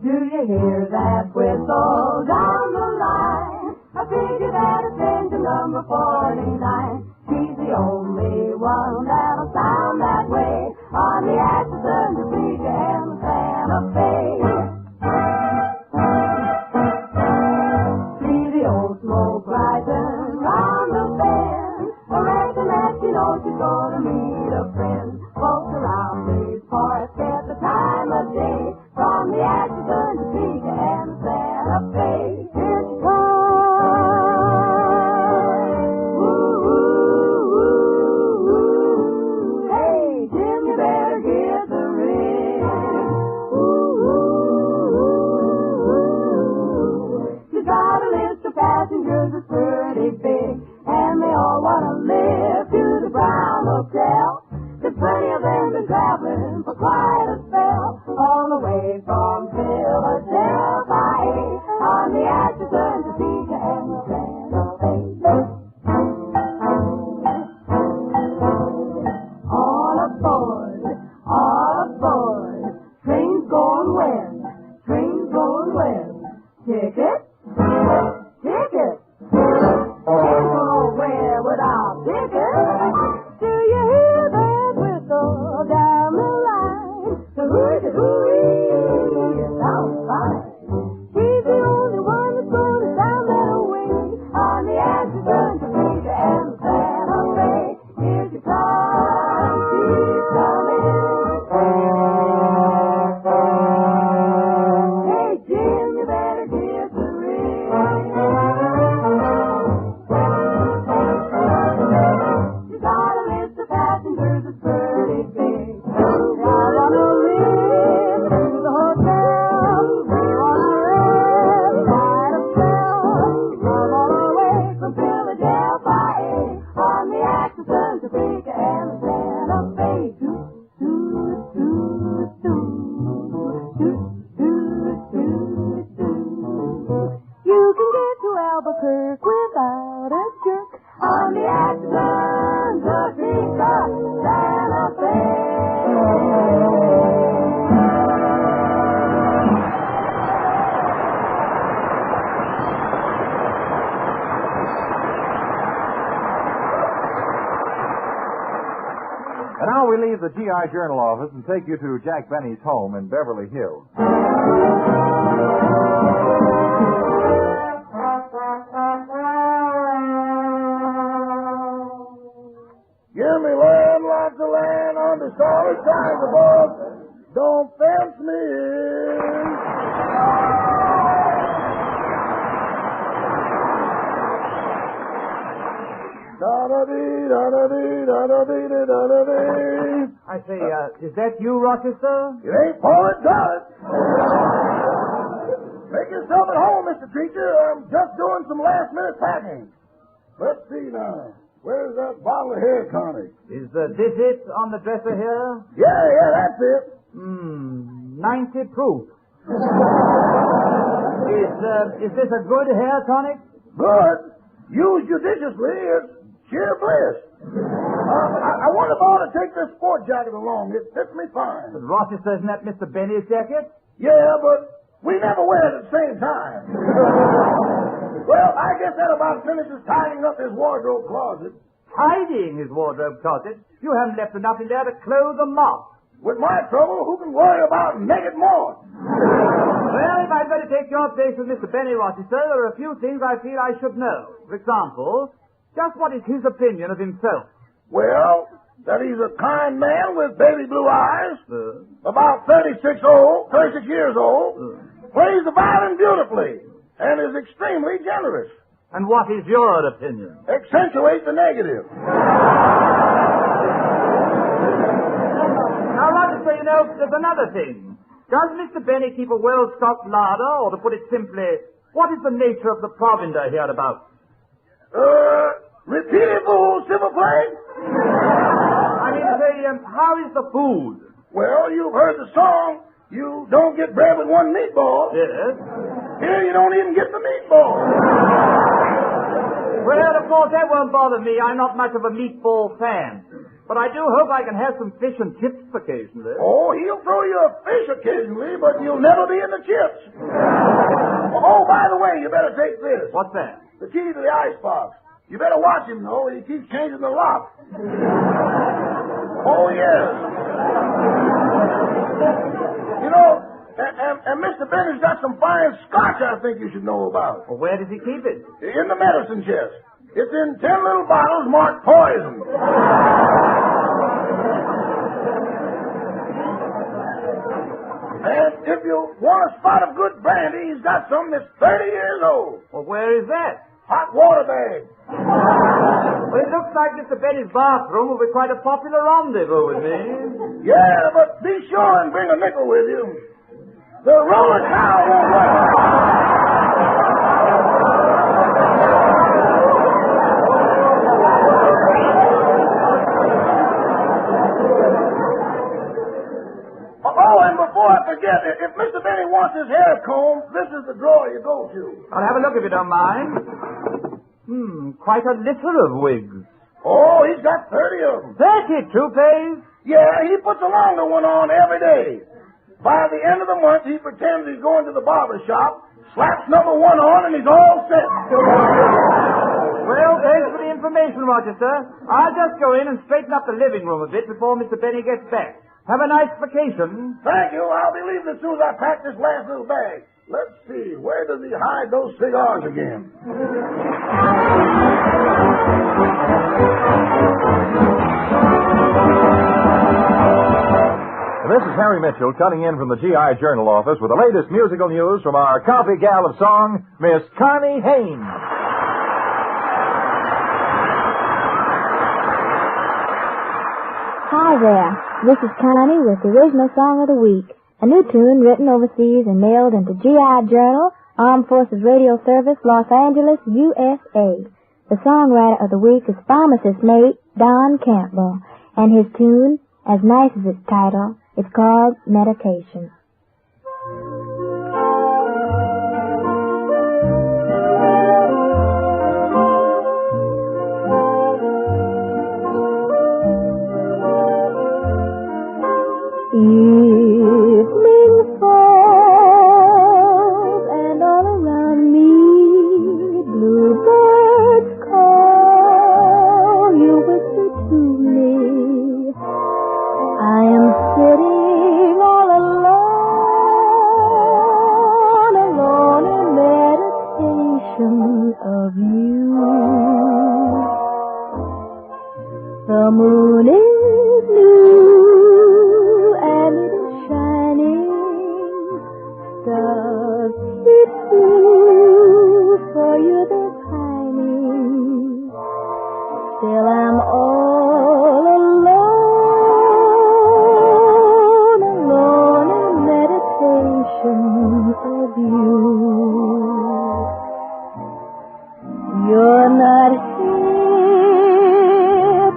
Do you hear that whistle down the line? I figured that it's engine number 49. She's the only one that'll sound that way on the Atchison, Topeka, and Santa Fe. Rising round the bend, I reckon that you know she's gonna meet a friend. Folks around these parts get the time of day from the Atchison, Topeka, and Santa Fe. Here she comes. Ooh, ooh, ooh, ooh. Hey, Jim, you better get the ring. Ooh, ooh, ooh, ooh. She's got a list of passengers is pretty big, and they all want to live to the Brown Hotel. There's plenty of them been traveling for quite a spell, all the way from Philadelphia on the Atchison, Topeka, and Santa Fe. All aboard, train's going west, train's going west. Ticket? Ticket! Can't go nowhere without ticket. Do you hear that whistle down the line? And now we leave the GI Journal office and take you to Jack Benny's home in Beverly Hills. Give me land, lots of land, under solid skies above. Don't fence me in. Da-da-dee, da-da-dee, da-da-dee, da-da-dee. I say, is that you, Rochester? It ain't Paul, it does. Make yourself at home, Mr. Creature. I'm just doing some last-minute packing. Let's see now. Where's that bottle of hair tonic? Is this it on the dresser here? Yeah, that's it. 90 proof. Is this a good hair tonic? Good. Used judiciously, it's sheer bliss. I wonder if I ought to take this sport jacket along. It fits me fine. But Rochester, isn't that Mr. Benny's jacket? Yeah, but we never wear it at the same time. Well, I guess that about finishes tidying up his wardrobe closet. Tidying his wardrobe closet? You haven't left enough in there to clothe a moth. With my trouble, who can worry about naked moths? Well, if I'd better take your place with Mr. Benny, Rochester, there are a few things I feel I should know. For example, just what is his opinion of himself? Well, that he's a kind man with baby blue eyes, about 36 years old, plays the violin beautifully, and is extremely generous. And what is your opinion? Accentuate the negative. Now, Rochester, you know, there's another thing. Does Mr. Benny keep a well-stocked larder, or to put it simply, what is the nature of the provender hereabouts? Repeat it, fool, s'il vous plaît. I mean to say, how is the food? Well, you've heard the song, you don't get bread with one meatball. Yes. Here you don't even get the meatball. Well, of course, that won't bother me. I'm not much of a meatball fan. But I do hope I can have some fish and chips occasionally. Oh, he'll throw you a fish occasionally, but you'll never be in the chips. Oh, by the way, you better take this. What's that? The key to the icebox. You better watch him, though. He keeps changing the lock. Oh, yes. You know, and Mr. Benny's got some fine scotch I think you should know about. Well, where does he keep it? In the medicine chest. It's in 10 little bottles marked poison. And if you want a spot of good brandy, he's got some that's 30 years old. Well, where is that? Hot water bag. Well, it looks like Mr. Benny's bathroom will be quite a popular rendezvous with me. Yeah, but be sure and bring a nickel with you. The roller cow won't work. Oh, and before I forget, if Mr. Benny wants his hair combed, this is the drawer you go to. I'll have a look if you don't mind. Quite a litter of wigs. Oh, he's got 30 of them. 30 toupees? Yeah, he puts a longer one on every day. By the end of the month, he pretends he's going to the barber shop, slaps number 1 on, and he's all set. Well, thanks for the information, Rochester. I'll just go in and straighten up the living room a bit before Mr. Benny gets back. Have a nice vacation. Thank you. I'll be leaving as soon as I pack this last little bag. Let's see. Where does he hide those cigars again? This is Harry Mitchell cutting in from the GI Journal office with the latest musical news from our copy gal of song, Miss Connie Haynes. Hi there. This is Connie with the original song of the week. A new tune written overseas and mailed into GI Journal, Armed Forces Radio Service, Los Angeles, USA. The songwriter of the week is pharmacist mate Don Campbell, and his tune, as nice as its title, is called Medication. Evening falls, and all around me bluebirds call. You whisper to me, The moon is new and it is shining. Stars keep blue for you they're pining. Still I'm all alone, alone in meditation of you. You're not here,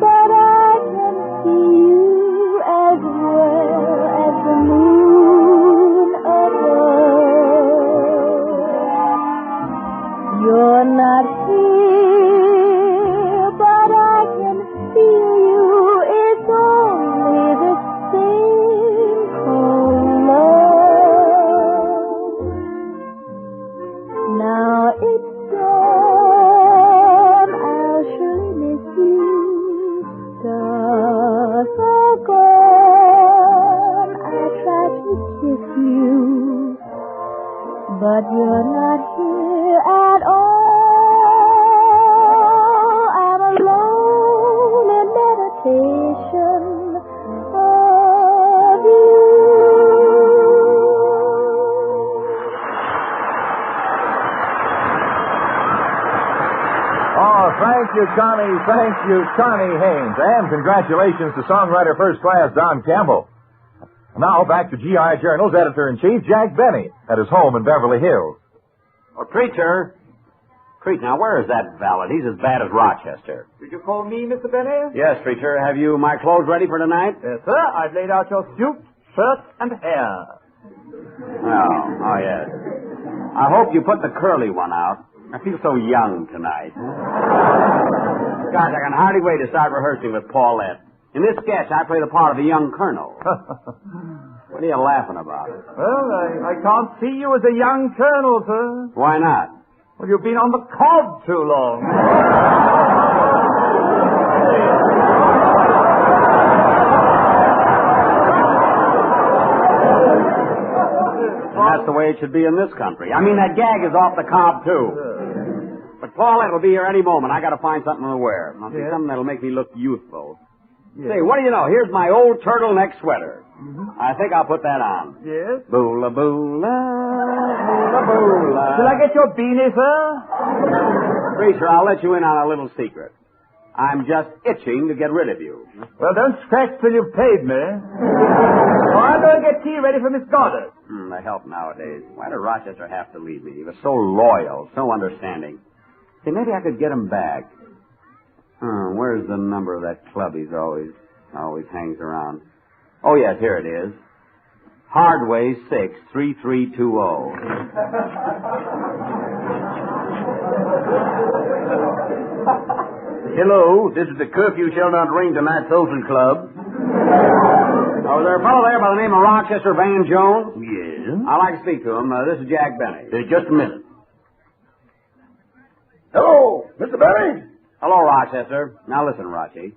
but I can see you as well as the moon above. You're not here, but I can feel you. It's only the same cold love. Now it's gone, I'll surely miss you. Stars are gone, I try to kiss you, but you're not here at all. I'm alone in meditation of you. Oh, thank you, Connie. Thank you, Connie Haynes. And congratulations to songwriter first class Don Campbell. Now back to G.I. Journal's editor-in-chief, Jack Benny, at his home in Beverly Hills. Oh, Preacher, now where is that valet? He's as bad as Rochester. Did you call me, Mr. Benny? Yes, Preacher. Have you my clothes ready for tonight? Yes, sir. I've laid out your suit, shirt, and hair. Oh, yes. I hope you put the curly one out. I feel so young tonight. Gosh, I can hardly wait to start rehearsing with Paulette. In this sketch, I play the part of a young colonel. What are you laughing about? Well, I can't see you as a young colonel, sir. Why not? Well, you've been on the cob too long. And that's the way it should be in this country. I mean, that gag is off the cob, too. But Paulette will be here any moment. I got to find something to wear. I'll see something that'll make me look youthful. Yes. Say, what do you know? Here's my old turtleneck sweater. I think I'll put that on. Yes? Boola, boola, boola, boola. Shall I get your beanie, sir? Preacher, I'll let you in on a little secret. I'm just itching to get rid of you. Well, don't scratch till you've paid me. Oh, I'm going to get tea ready for Miss Goddard. The help nowadays. Why did Rochester have to leave me? He was so loyal, so understanding. See, maybe I could get him back. Where's the number of that club he's always hangs around? Oh, yes, here it is. Hardway 63320. Hello, this is the Curfew Shall Not Ring Tonight Social Club. Oh, is there a fellow there by the name of Rochester Van Jones? Yes. I'd like to speak to him. This is Jack Benny. Just a minute. Hello, Mr. Benny. Hello, Rochester. Now listen, Rochi.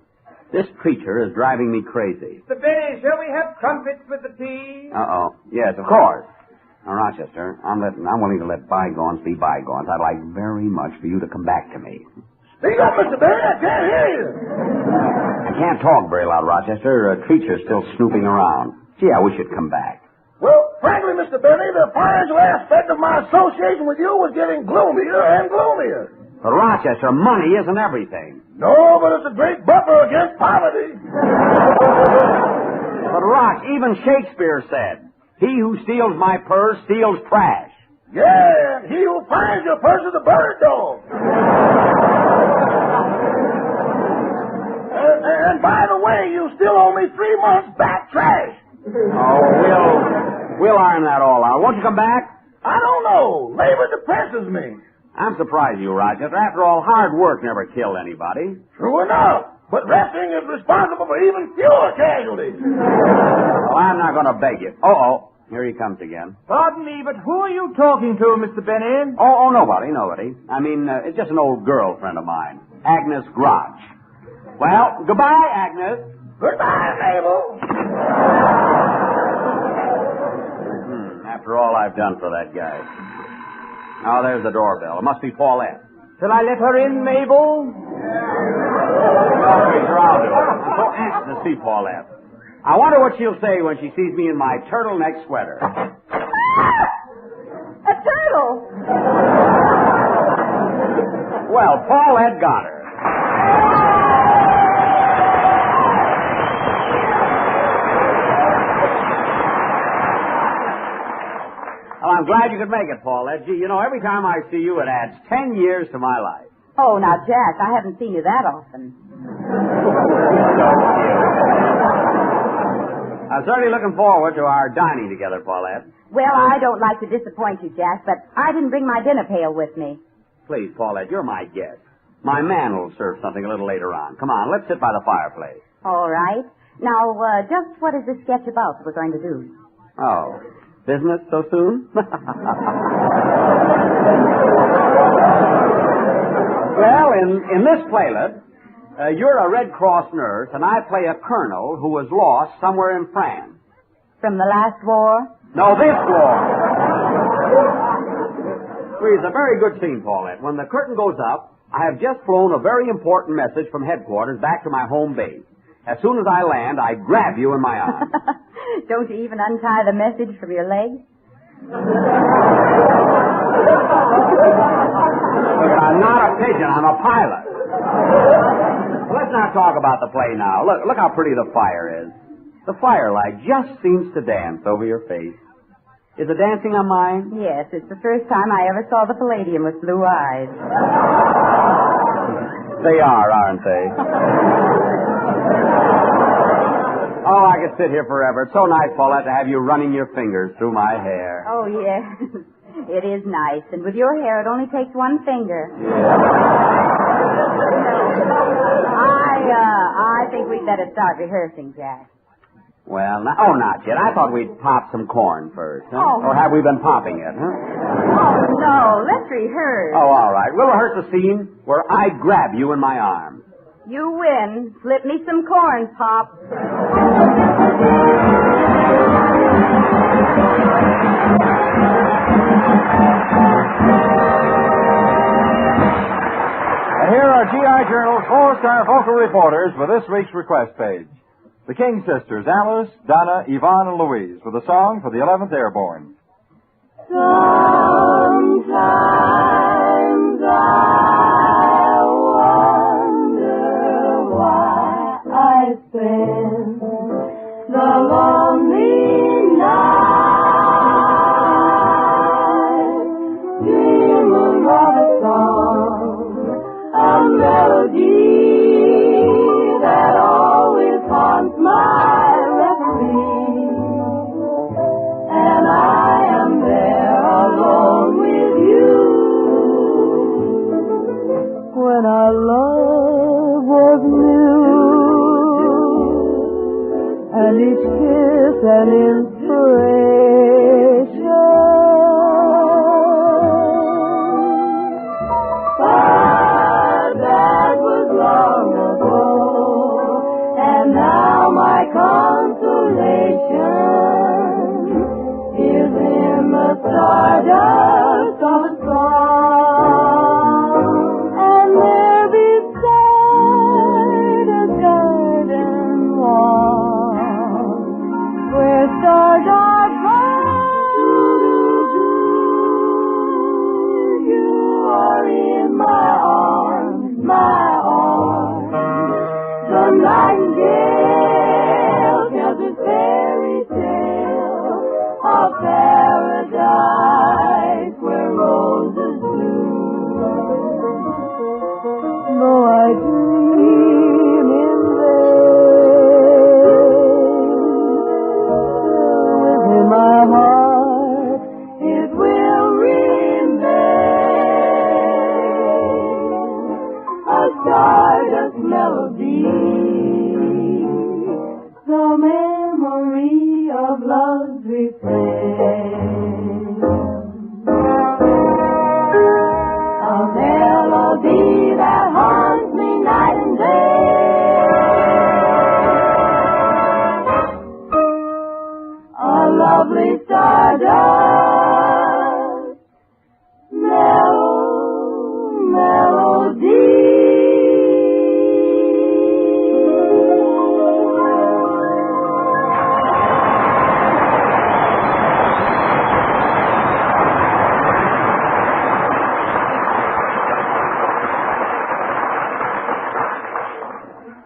This preacher is driving me crazy. Mr. Benny, shall we have crumpets with the tea? Uh-oh. Yes, of course. Now, Rochester, I'm willing to let bygones be bygones. I'd like very much for you to come back to me. Speak up, Mr. Benny. I can't hear you. I can't talk very loud, Rochester. Creature's still snooping around. Gee, I wish you'd come back. Well, frankly, Mr. Benny, the financial aspect of my association with you was getting gloomier and gloomier. But, Rochester, money isn't everything. No, but it's a great buffer against poverty. But, Roch, even Shakespeare said, he who steals my purse steals trash. Yeah, and he who finds your purse is a bird dog. And by the way, you still owe me 3 months back trash. Oh, we'll iron that all out. Won't you come back? I don't know. Labor depresses me. I'm surprised you, Rochester. After all, hard work never killed anybody. True enough. But wrestling is responsible for even fewer casualties. Well, I'm not going to beg you. Uh-oh. Here he comes again. Pardon me, but who are you talking to, Mr. Benny? Oh, nobody. I mean, it's just an old girlfriend of mine, Agnes Grotch. Well, goodbye, Agnes. Goodbye, Mabel. After all I've done for that guy. Oh, there's the doorbell. It must be Paulette. Shall I let her in, Mabel? No, Preacher, I'll do it. see Paulette. I wonder what she'll say when she sees me in my turtleneck sweater. A turtle! Well, Paulette got her. Well, I'm glad you could make it, Paulette. Gee, you know, every time I see you, it adds 10 years to my life. Oh, now, Jack, I haven't seen you that often. I'm certainly looking forward to our dining together, Paulette. Well, I don't like to disappoint you, Jack, but I didn't bring my dinner pail with me. Please, Paulette, you're my guest. My man will serve something a little later on. Come on, let's sit by the fireplace. All right. Now, just what is this sketch about that we're going to do? Oh, business so soon? Well, in this playlet, you're a Red Cross nurse, and I play a colonel who was lost somewhere in France. From the last war? No, this war. Please, a very good scene, Paulette. When the curtain goes up, I have just flown a very important message from headquarters back to my home base. As soon as I land, I grab you in my arms. Don't you even untie the message from your leg? Look, I'm not a pigeon. I'm a pilot. Let's not talk about the play now. Look how pretty the fire is. The firelight just seems to dance over your face. Is it dancing on mine? Yes, it's the first time I ever saw the Palladium with blue eyes. They are, aren't they? Oh, I could sit here forever. It's so nice, Paulette, to have you running your fingers through my hair. Oh, yes. It is nice. And with your hair, it only takes one finger. I think we'd better start rehearsing, Jack. Well, not yet. I thought we'd pop some corn first. Huh? Oh. Or have we been popping it, huh? Oh, no. Let's rehearse. Oh, all right. We'll rehearse a scene where I grab you in my arms. You win. Slip me some corn, Pop. And here are G.I. Journal's four-star vocal reporters for this week's request page. The King sisters, Alice, Donna, Yvonne, and Louise, with a song for the 11th Airborne. Sometimes I wonder why I spend the lonely night dreaming of a song, a melody that always haunts my reverie, and I am there alone with you. When our love was new, and each kiss an inspiration, but that was long ago. And now my consolation is in the stardust of a song. And there beside a garden wall, where stars are born, you are in my arms, my arms. The nightingale tells a fairy tale of paradise where roses bloom. Though I dream in vain, within my heart it will remain a stardust melody, the memory of love's refrain, a melody that haunts me night and day, a lovely stardust melody.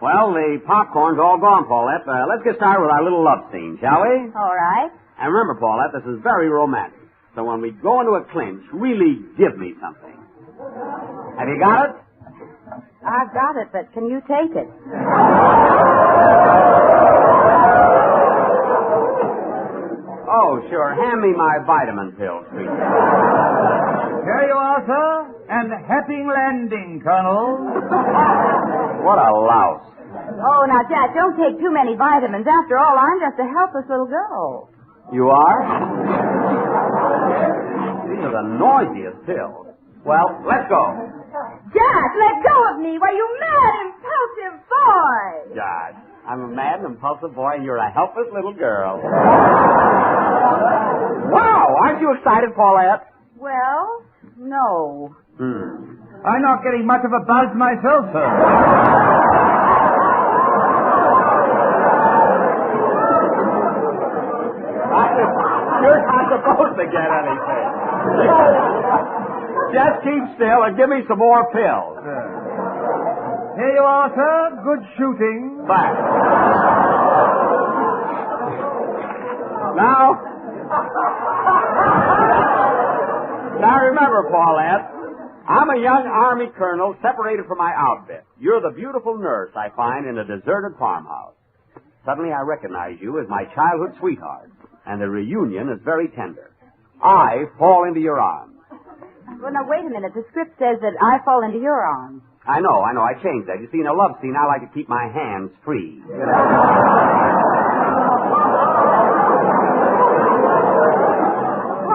Well, the popcorn's all gone, Paulette. Let's get started with our little love scene, shall we? All right. And remember, Paulette, this is very romantic. So when we go into a clinch, really give me something. Have you got it? I've got it, but can you take it? Oh, sure. Hand me my vitamin pills, please. Here you are, sir. And happy landing, Colonel. What a louse. Oh, now, Jack, don't take too many vitamins. After all, I'm just a helpless little girl. You are? These are the noisiest pills. Well, let's go. Jack, let go of me. Why, you mad, impulsive boy. Gosh, I'm a mad and impulsive boy, and you're a helpless little girl. Wow, aren't you excited, Paulette? Well, no. I'm not getting much of a buzz myself, sir. You're not supposed to get anything. Just keep still and give me some more pills. Here you are, sir. Good shooting. Back. Now remember, Paulette, I'm a young Army colonel separated from my outfit. You're the beautiful nurse I find in a deserted farmhouse. Suddenly I recognize you as my childhood sweetheart, and the reunion is very tender. I fall into your arms. Well, now, wait a minute. The script says that I fall into your arms. I know. I changed that. You see, in a love scene, I like to keep my hands free.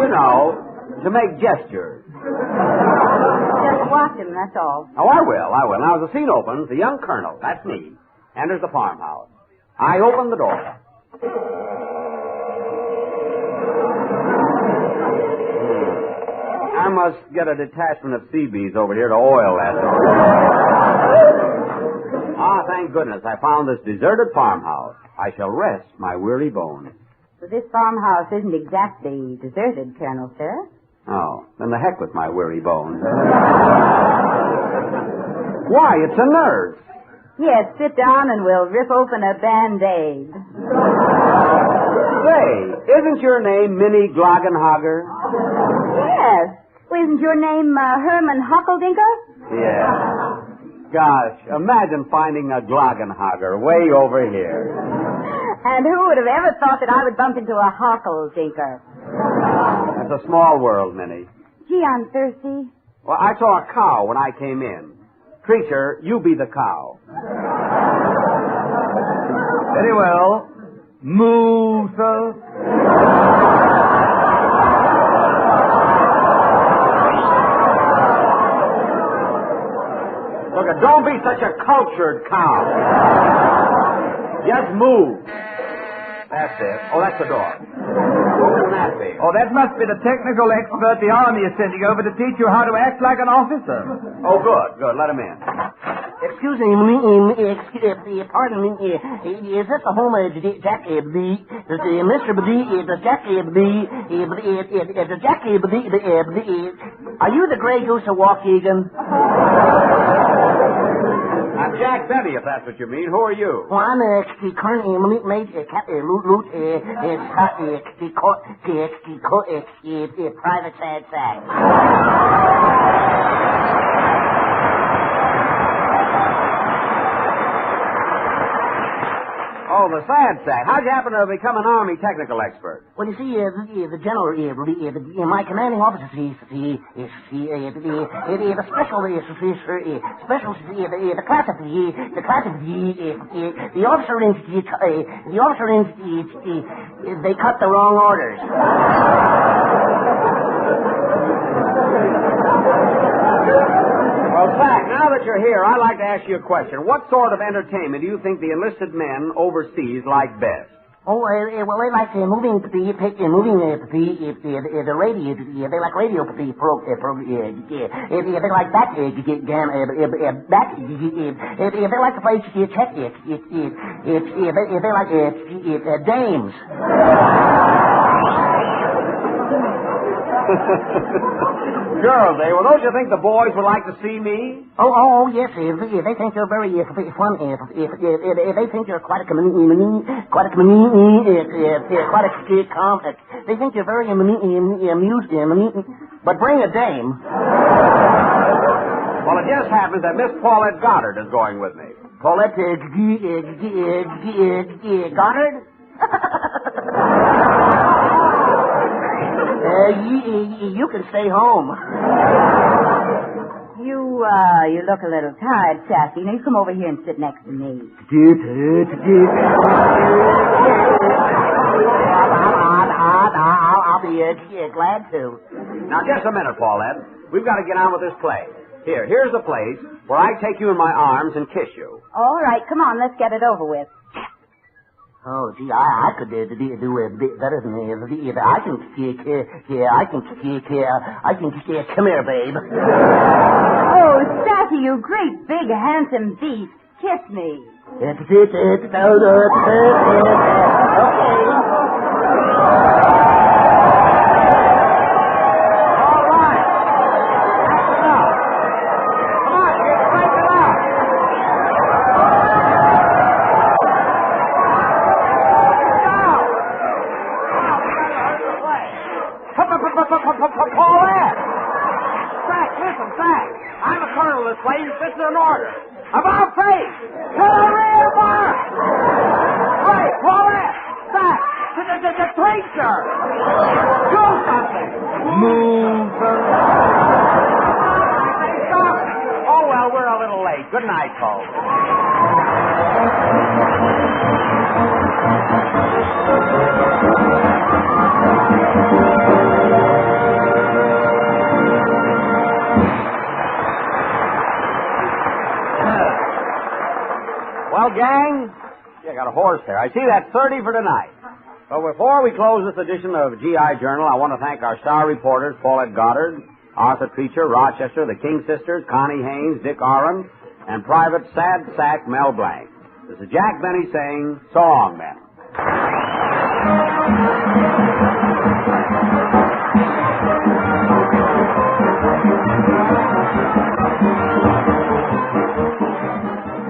You know, to make gestures. Just watch him, that's all. Oh, I will. Now, as the scene opens, the young colonel, that's me, enters the farmhouse. I open the door. I must get a detachment of sea bees over here to oil that door. Ah, thank goodness, I found this deserted farmhouse. I shall rest my weary bones. So this farmhouse isn't exactly deserted, Colonel, sir. Oh, then the heck with my weary bones. Why, it's a nurse. Yes, sit down and we'll rip open a Band-Aid. Say, isn't your name Minnie Gloggenhager? Yes. Well, isn't your name Herman Huckledinker? Yeah. Gosh, imagine finding a Gloggenhager way over here. And who would have ever thought that I would bump into a Huckledinker? It's a small world, Minnie. Gee, I'm thirsty. Well, I saw a cow when I came in. Creature, you be the cow. Very well. Moo, sir. Look, don't be such a cultured cow. Just move. That's it. Oh, that's the door. What can that be? Oh, that must be the technical expert the Army is sending over to teach you how to act like an officer. Oh, good. Let him in. Excuse me, pardon me, is this the home of Jack Mr. Jack are you the Grey Goose of Waukegan? I'm Jack Benny, if that's what you mean. Who are you? Well, I'm Colonel Private Sad Sack. Oh, the sad sack. How'd you happen to become an Army technical expert? Well, you see, the general, my commanding officer, the they cut the wrong orders. Well, Sack, now that you're here, I'd like to ask you a question. What sort of entertainment do you think the enlisted men overseas like best? Oh, well, they like moving the radio. They like radio They like that. They like to play check. They like dames. Girls, eh? Well, don't you think the boys would like to see me? Oh, yes. If they think you're very fun, if they think you're quite a comedian, they think you're very amusing, but bring a dame. Well, it just happens that Miss Paulette Goddard is going with me. Paulette Goddard? You can stay home. You look a little tired, Sassy. Now, you come over here and sit next to me. I'll be glad to. Now, just a minute, Paulette. We've got to get on with this play. Here's the place where I take you in my arms and kiss you. All right, come on, let's get it over with. Oh, gee, I could do a bit better than this. I can come here, babe. Oh, Sassy, you great, big, handsome beast. Kiss me. Okay. Paulette! Frank, listen, Frank. I'm the colonel of this place. This is an order. About face! To the rear bar! Right, Paulette! Frank! The preacher! Do something! Move. Stop! Oh, well, we're a little late. Good night, folks. Well, gang, I got a horse there. I see that's 30 for tonight. So before we close this edition of GI Journal, I want to thank our star reporters, Paulette Goddard, Arthur Treacher, Rochester, the King Sisters, Connie Haynes, Dick Oren, and Private Sad Sack Mel Blanc. This is Jack Benny saying, so long, men.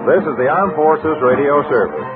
This is the Armed Forces Radio Service.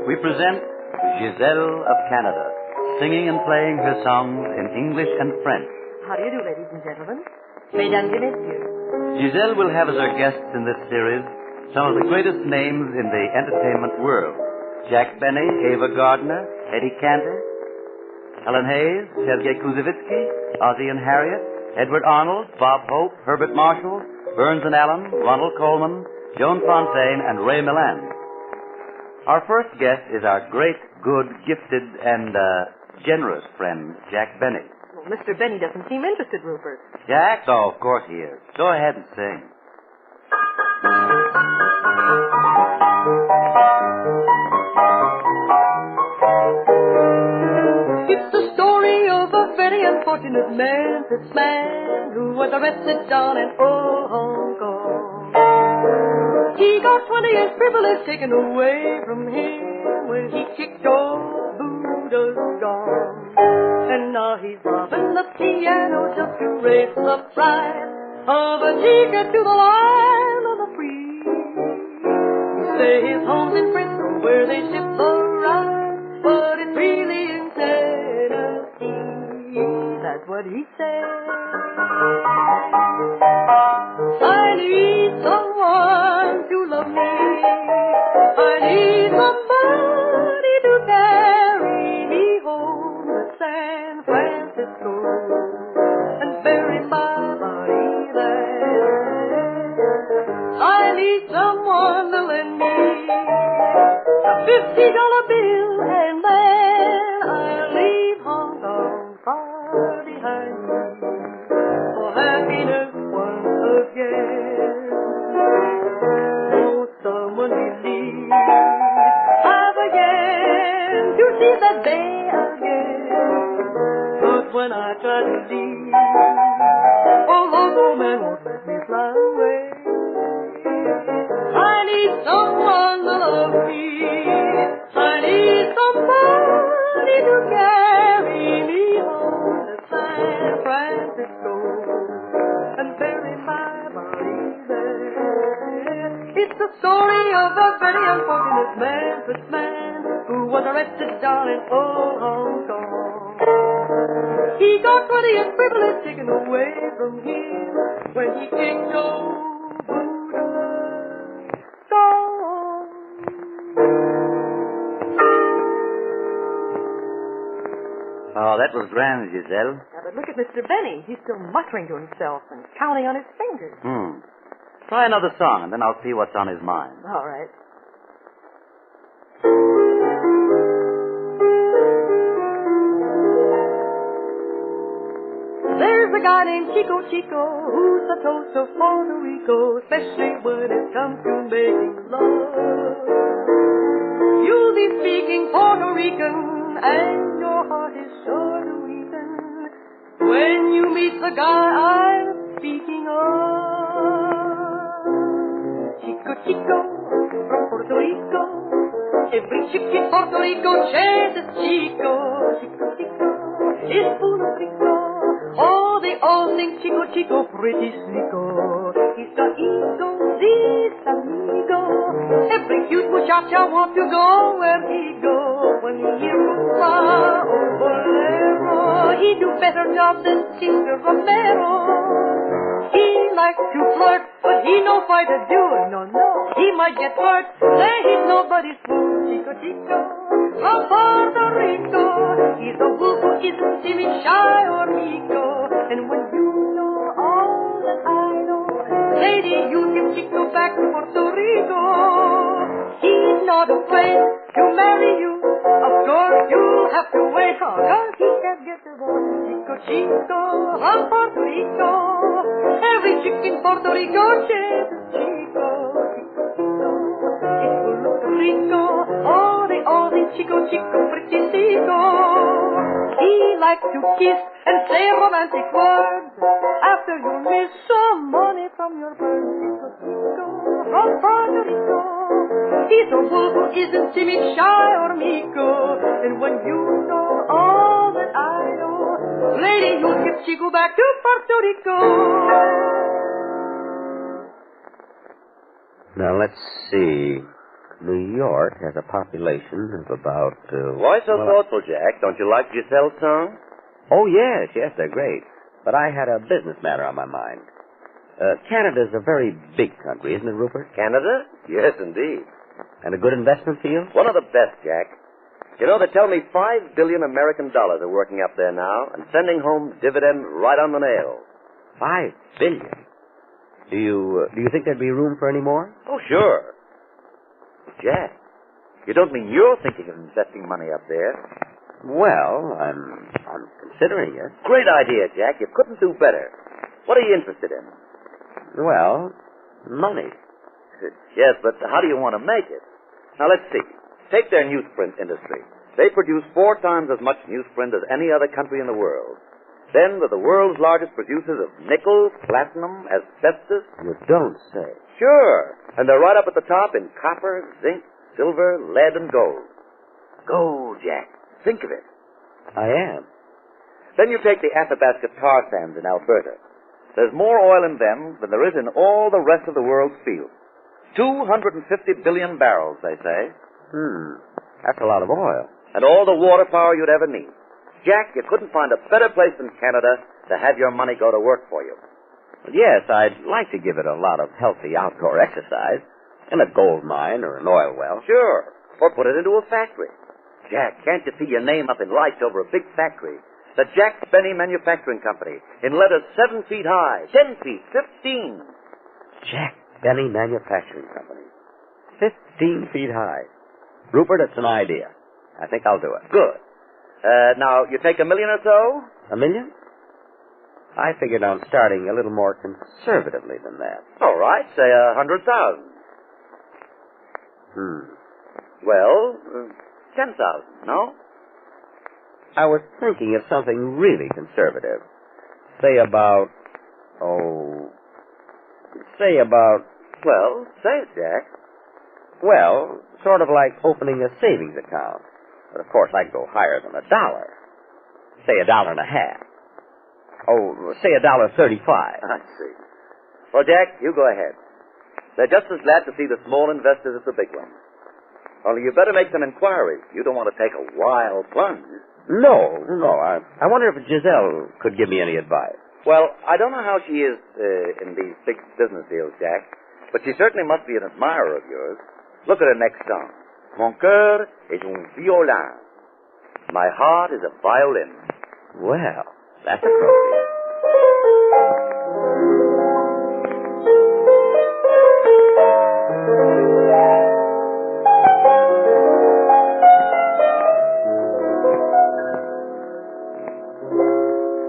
We present Gisele of Canada, singing and playing her songs in English and French. How do you do, ladies and gentlemen? Mesdames et messieurs. Gisele will have as her guests in this series some of the greatest names in the entertainment world. Jack Benny, Ava Gardner, Eddie Cantor, Helen Hayes, Sergei Kuzovitsky, Ozzie and Harriet, Edward Arnold, Bob Hope, Herbert Marshall, Burns and Allen, Ronald Coleman, Joan Fontaine, and Ray Milland. Our first guest is our great, good, gifted, and generous friend, Jack Benny. Well, Mr. Benny doesn't seem interested, Rupert. Jack? Oh, of course he is. Go ahead and sing. It's the story of a very unfortunate man, this man who was arrested down in Hong Kong. He got 20 years privilege taken away from him when he kicked old booze Buddha's gone. And now he's robbing the piano just to raise the price of a ticket to the land of the free. You say his home's in Frisco where they ship the rice, but it's really in Tennessee. That's what he said. I need someone to love me. I need somebody to carry me home to San Francisco and bury my body there. I need someone to lend me a $50 bill, and then I'll leave Hong Kong far behind me for happiness once again. Oh, someone believe I've again to see that day again. But when I try to leave, oh, local man won't let me fly away. I need someone to love me. I need somebody to carry me home to San Francisco and bury my body there. It's the story of a very unfortunate Memphis man who was arrested down in old Hong Kong. He got 20 years privilege taken away from him when he kicked old Buddha's gone. Oh, that was grand, Gisele. Now, but look at Mr. Benny. He's still muttering to himself and counting on his fingers. Try another song, and then I'll see what's on his mind. All right. There's a guy named Chico Chico who's the toast of Puerto Rico, especially when it comes to making love. You'll be speaking Puerto Rican, and your heart is sure to weaken when you meet the guy I'm speaking of. Chico Chico from Puerto Rico, every chick in Puerto Rico chases Chico. Chico Chico is full of Rico. Oh, they all think Chico Chico pretty slicko. He's got ego, this amigo. Every cute muchacha wants to go where he go. When he hears rumba or bolero, he do better job than Singer Romero. He likes to flirt, but he no fighter doer. No, no, he might get hurt. Say he's nobody's fool. Chico Chico from Puerto Rico. He's a wolf who isn't timid, shy, or meeko. And when you know all that I know, lady, you give Chico back to Puerto Rico. He's not afraid to marry you. Of course, you'll have to wait, cause he can't get divorced. Chico Chico from Puerto Rico. Every chick in Puerto Rico chases Chico. Chico Chico is full of Rico. Oh, they all think Chico Chico pretty Chico. He likes to kiss and say romantic words after you miss some money from your bird. Chico Chico from Puerto Rico. He's a wolf who isn't timid, shy, or meeko. And when you know all that I know, lady, you'll get Chico back to Puerto Rico. Now, let's see. New York has a population of about... Why so thoughtful, Jack? Don't you like Giselle's song? Oh, yes, they're great. But I had a business matter on my mind. Canada's a very big country, isn't it, Rupert? Canada? Yes, indeed. And a good investment field? One of the best, Jack. You know, they tell me $5 billion American dollars are working up there now and sending home dividend right on the nail. $5 billion? Do you think there'd be room for any more? Oh, sure. Jack, you don't mean you're thinking of investing money up there? Well, I'm considering it. Great idea, Jack. You couldn't do better. What are you interested in? Well, money. Yes, but how do you want to make it? Now, let's see. Take their newsprint industry. They produce 4 times as much newsprint as any other country in the world. Then they're the world's largest producers of nickel, platinum, asbestos. You don't say. Sure. And they're right up at the top in copper, zinc, silver, lead, and gold. Gold, Jack. Think of it. I am. Then you take the Athabasca tar sands in Alberta. There's more oil in them than there is in all the rest of the world's fields. 250 billion barrels, they say. That's a lot of oil. And all the water power you'd ever need. Jack, you couldn't find a better place than Canada to have your money go to work for you. Yes, I'd like to give it a lot of healthy outdoor exercise. In a gold mine or an oil well. Sure. Or put it into a factory. Jack, can't you see your name up in lights over a big factory? The Jack Benny Manufacturing Company, in letters 7 feet high, 10 feet, 15. Jack Benny Manufacturing Company. 15 feet high. Rupert, it's an idea. I think I'll do it. Good. Now, you take $1 million or so? $1 million? I figured on starting a little more conservatively than that. All right, say 100,000. Well, 10,000, no? I was thinking of something really conservative. Say about... Well, say it, Jack. Well, sort of like opening a savings account. But, of course, I'd go higher than $1. Say $1.50. Oh, say $1.35. I see. Well, Jack, you go ahead. They're just as glad to see the small investors as the big ones. Only you better make some inquiries. You don't want to take a wild plunge. No. I wonder if Gisele could give me any advice. Well, I don't know how she is in these big business deals, Jack, but she certainly must be an admirer of yours. Look at her next song. Mon cœur est un violon. My heart is a violin. Well, that's appropriate.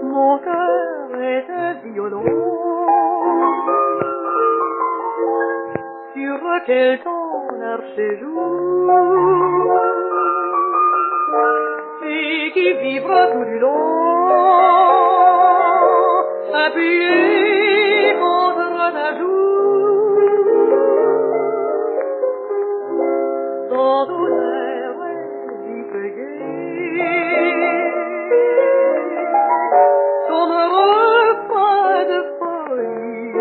Mon cœur est un violon sur lequel ton archet joue et qui vibre tout du long appuyé contre ta joue. Ton douleur est gai comme un repas de folie.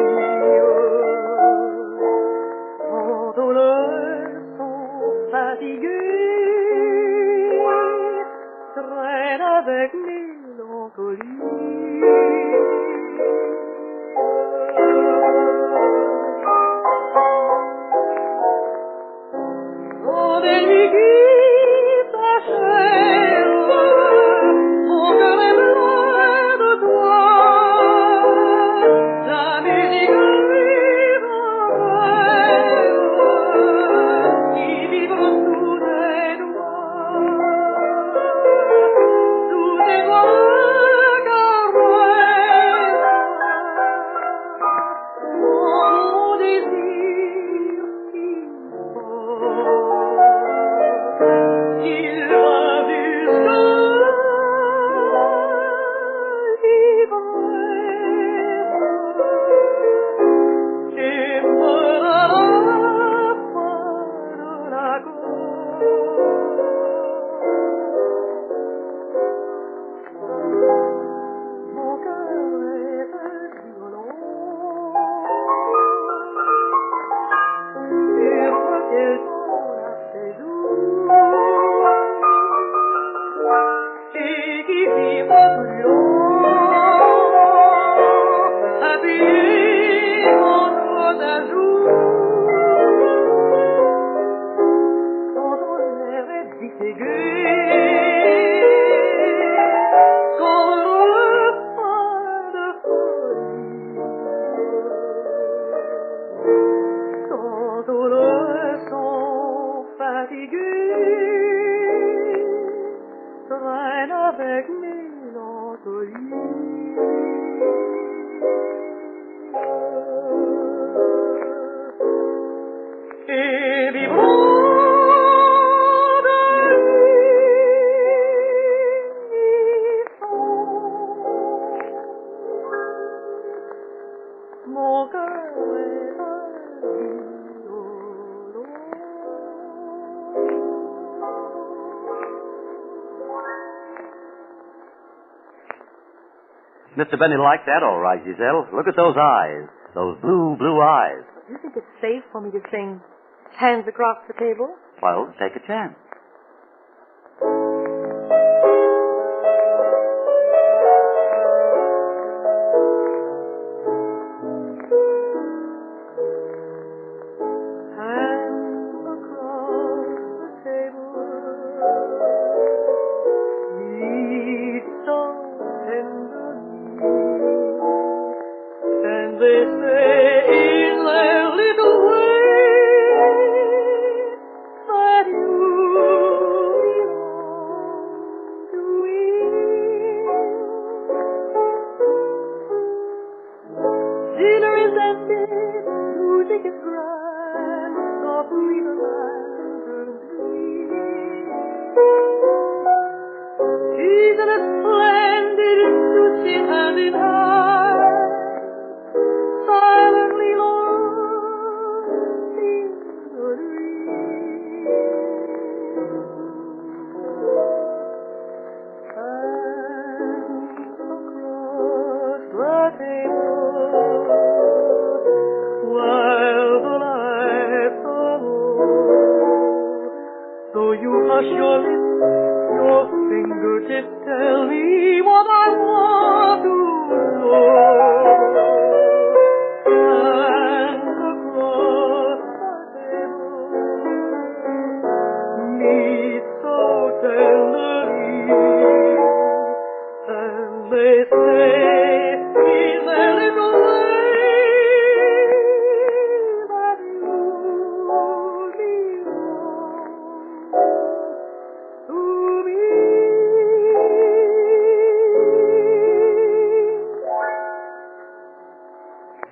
Ton douleur sont fatigués traîne avec mélancolie. Dans des nuits qui s'achèvent, mon cœur est plein de toi. La musique vive qui vibre sous tes doigts. Sous tes doigts caresses mon désir qui il va jusqu'à l'ivresse et me la fin de la mon cœur est un violon sur lequel ton archet joue et qui vibre plus long appuyé contre ta joue. Ton air est vif et gai comme un repas de folie. Ton douleur sont fatigués traîne avec mélancolie. Et vibrant de l'unisson, mon cœur est un violon. Mr. Benny liked that all right, Giselle. Look at those eyes. Those blue eyes. Do you think it's safe for me to sing Hands Across the Table? Well, take a chance.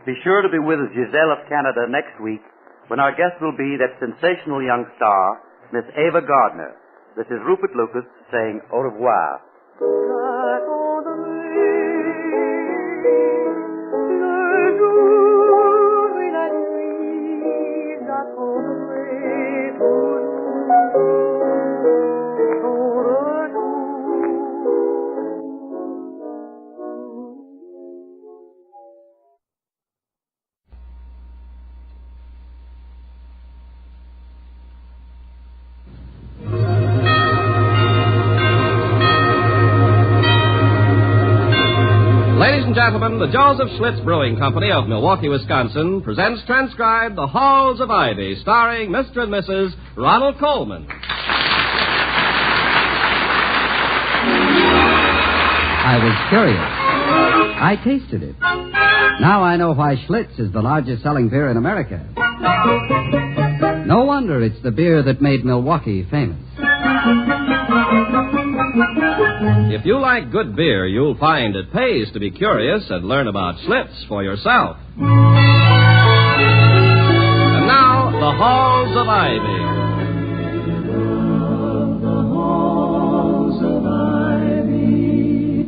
Be sure to be with Gisele of Canada next week when our guest will be that sensational young star, Miss Ava Gardner. This is Rupert Lucas saying au revoir. Gentlemen, the Joseph Schlitz Brewing Company of Milwaukee, Wisconsin presents transcribed The Halls of Ivy, starring Mr. and Mrs. Ronald Coleman. I was curious. I tasted it. Now I know why Schlitz is the largest selling beer in America. No wonder it's the beer that made Milwaukee famous. If you like good beer, you'll find it pays to be curious and learn about Schlitz for yourself. And now, the Halls of Ivy. The halls of ivy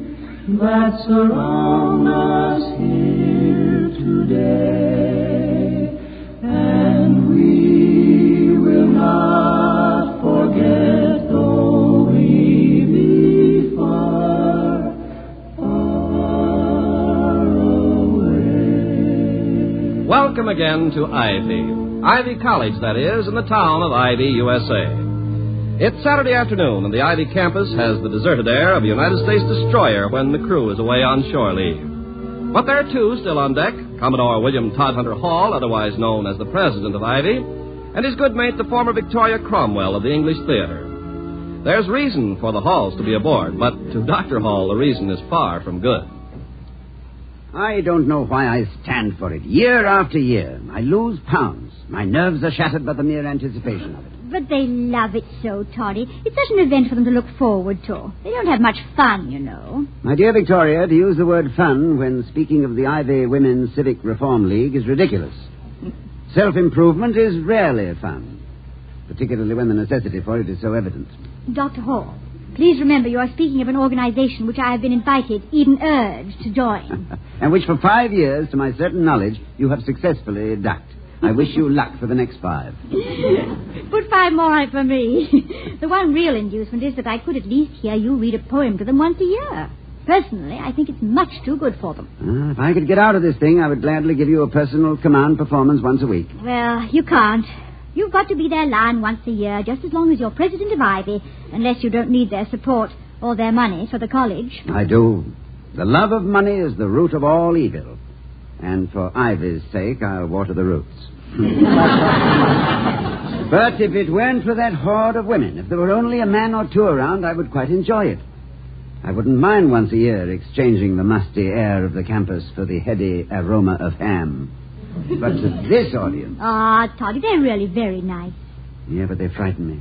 that surround us here today, and we will not forget though we be far, far away. Welcome again to Ivy. Ivy College, that is, in the town of Ivy, USA. It's Saturday afternoon, and the Ivy campus has the deserted air of a United States destroyer when the crew is away on shore leave. But there are two still on deck, Commodore William Todhunter Hall, otherwise known as the president of Ivy, and his good mate, the former Victoria Cromwell of the English Theater. There's reason for the Halls to be aboard, but to Dr. Hall, the reason is far from good. I don't know why I stand for it. Year after year, I lose pounds. My nerves are shattered by the mere anticipation of it. But they love it so, Toddy. It's such an event for them to look forward to. They don't have much fun, you know. My dear Victoria, to use the word fun when speaking of the Ivy Women's Civic Reform League is ridiculous. Self-improvement is rarely fun, particularly when the necessity for it is so evident. Dr. Hall, please remember you are speaking of an organization which I have been invited, even urged, to join. And which for 5 years, to my certain knowledge, you have successfully ducked. I wish you luck for the next 5. Put 5 more on it for me. The one real inducement is that I could at least hear you read a poem to them once a year. Personally, I think it's much too good for them. If I could get out of this thing, I would gladly give you a personal command performance once a week. Well, you can't. You've got to be their lion once a year, just as long as you're president of Ivy, unless you don't need their support or their money for the college. I do. The love of money is the root of all evil. And for Ivy's sake, I'll water the roots. But if it weren't for that horde of women, if there were only a man or two around, I would quite enjoy it. I wouldn't mind once a year exchanging the musty air of the campus for the heady aroma of ham. But to this audience... Toddy, they're really very nice. Yeah, but they frighten me.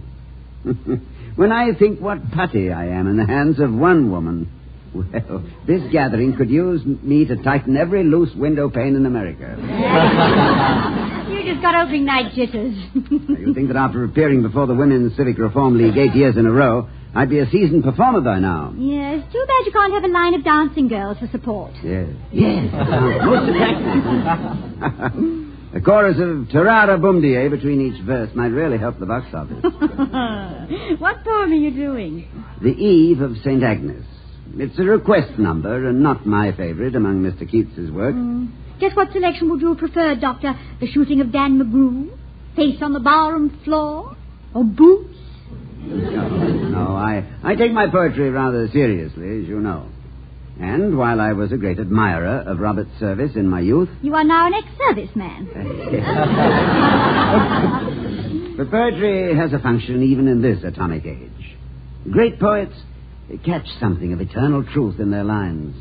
When I think what putty I am in the hands of one woman... Well, this gathering could use me to tighten every loose window pane in America. You just got opening night jitters. You think that after appearing before the Women's Civic Reform League 8 years in a row, I'd be a seasoned performer by now? Yes, too bad you can't have a line of dancing girls for support. Yes. Most attractive. A chorus of Tarara Boomdier between each verse might really help the box office. What poem are you doing? The Eve of St. Agnes. It's a request number and not my favorite among Mr. Keats's work. Just what selection would you prefer, Doctor? The shooting of Dan McGrew? Face on the barroom floor? Or Boots? No, I take my poetry rather seriously, as you know. And while I was a great admirer of Robert's service in my youth... You are now an ex-serviceman. But poetry has a function even in this atomic age. Great poets catch something of eternal truth in their lines.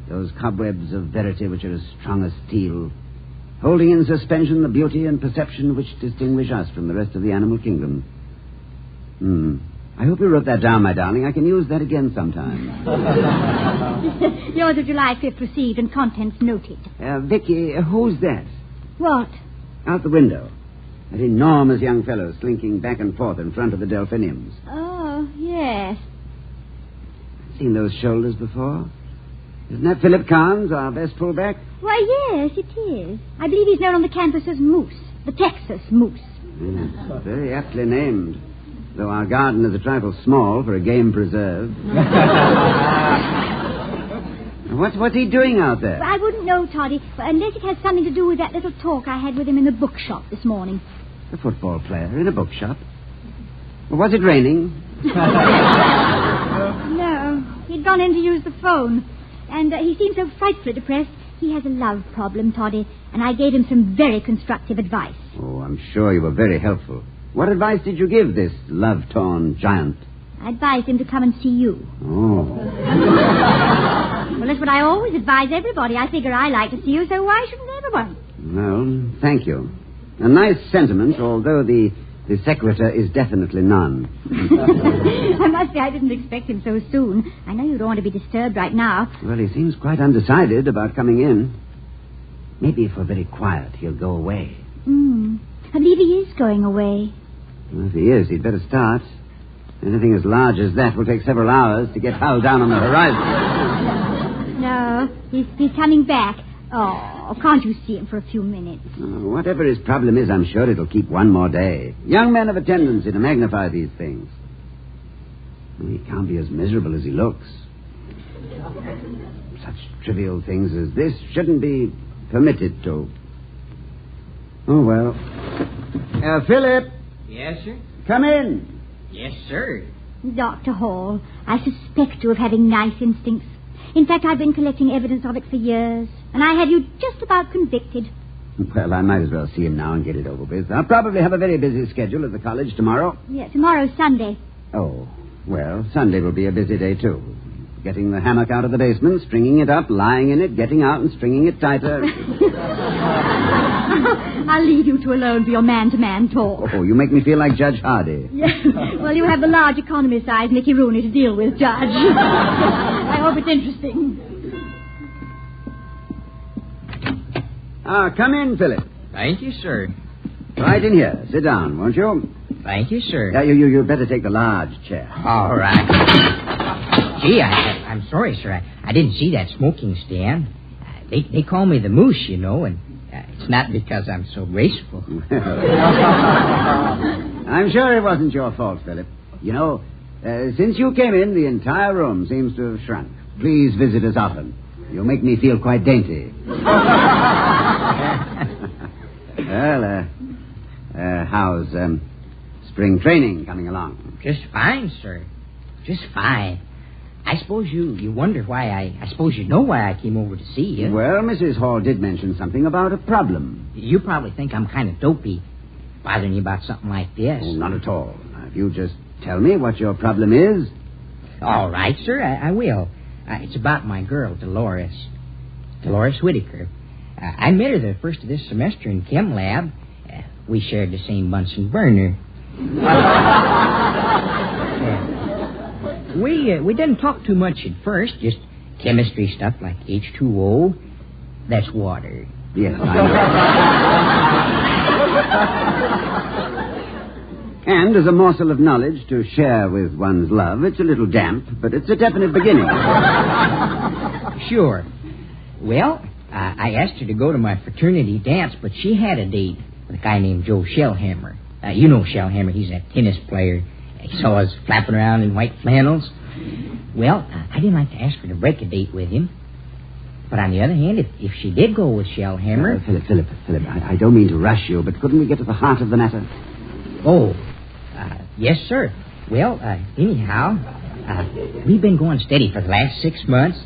Those cobwebs of verity which are as strong as steel, holding in suspension the beauty and perception which distinguish us from the rest of the animal kingdom. I hope you wrote that down, my darling. I can use that again sometime. Yours of July 5th received and contents noted. Vicky, who's that? What? Out the window. That enormous young fellow slinking back and forth in front of the delphiniums. Oh, yes. Seen those shoulders before? Isn't that Philip Carnes, our best fullback? Why, yes, it is. I believe he's known on the campus as Moose, the Texas Moose. Yes, very aptly named, though our garden is a trifle small for a game preserve. What's he doing out there? Well, I wouldn't know, Toddy, unless it has something to do with that little talk I had with him in the bookshop this morning. A football player in a bookshop? Well, was it raining? No, he'd gone in to use the phone. And he seemed so frightfully depressed. He has a love problem, Toddy, and I gave him some very constructive advice. Oh, I'm sure you were very helpful. What advice did you give this love-torn giant? I advised him to come and see you. Oh. Well, that's what I always advise everybody. I figure I like to see you, so why shouldn't everyone? Well, thank you. A nice sentiment, although the secretary is definitely none. I must say I didn't expect him so soon. I know you don't want to be disturbed right now. Well, he seems quite undecided about coming in. Maybe if we're very quiet, he'll go away. I believe he is going away. Well, if he is, he'd better start. Anything as large as that will take several hours to get hull down on the horizon. No, he's coming back. Oh, can't you see him for a few minutes? Whatever his problem is, I'm sure it'll keep one more day. Young men have a tendency to magnify these things. Well, he can't be as miserable as he looks. Such trivial things as this shouldn't be permitted to. Oh, well. Philip. Yes, sir? Come in. Yes, sir. Dr. Hall, I suspect you of having nice instincts. In fact, I've been collecting evidence of it for years, and I had you just about convicted. Well, I might as well see him now and get it over with. I'll probably have a very busy schedule at the college tomorrow. Yeah, tomorrow's Sunday. Oh, well, Sunday will be a busy day, too. Getting the hammock out of the basement, stringing it up, lying in it, getting out and stringing it tighter. I'll leave you two alone for your man-to-man talk. Oh, you make me feel like Judge Hardy. Yeah. Well, you have the large economy-sized Mickey Rooney to deal with, Judge. I hope it's interesting. Come in, Philip. Thank you, sir. Right in here. Sit down, won't you? Thank you, sir. Yeah, you'd better take the large chair. All right. Gee, I'm sorry, sir. I didn't see that smoking stand. They call me the Moose, you know, and it's not because I'm so graceful. I'm sure it wasn't your fault, Philip. You know, since you came in, the entire room seems to have shrunk. Please visit us often. You'll make me feel quite dainty. Well, how's spring training coming along? Just fine, sir. Just fine. I suppose you wonder why I suppose you know why I came over to see you. Well, Mrs. Hall did mention something about a problem. You probably think I'm kind of dopey, bothering you about something like this. Oh, not at all. Now, if you just tell me what your problem is. All right, sir, I will. It's about my girl, Dolores Whitaker. I met her the first of this semester in Chem Lab. We shared the same Bunsen burner. We didn't talk too much at first, just chemistry stuff like H2O. That's water. Yes, I know. And as a morsel of knowledge to share with one's love, it's a little damp, but it's a definite beginning. Sure. Well, I asked her to go to my fraternity dance, but she had a date with a guy named Joe Shellhammer. You know Shellhammer, he's a tennis player. He saw us flapping around in white flannels. Well, I didn't like to ask her to break a date with him. But on the other hand, if she did go with Shellhammer... Philip, I don't mean to rush you, but couldn't we get to the heart of the matter? Oh, yes, sir. Well, anyhow, we've been going steady for the last 6 months.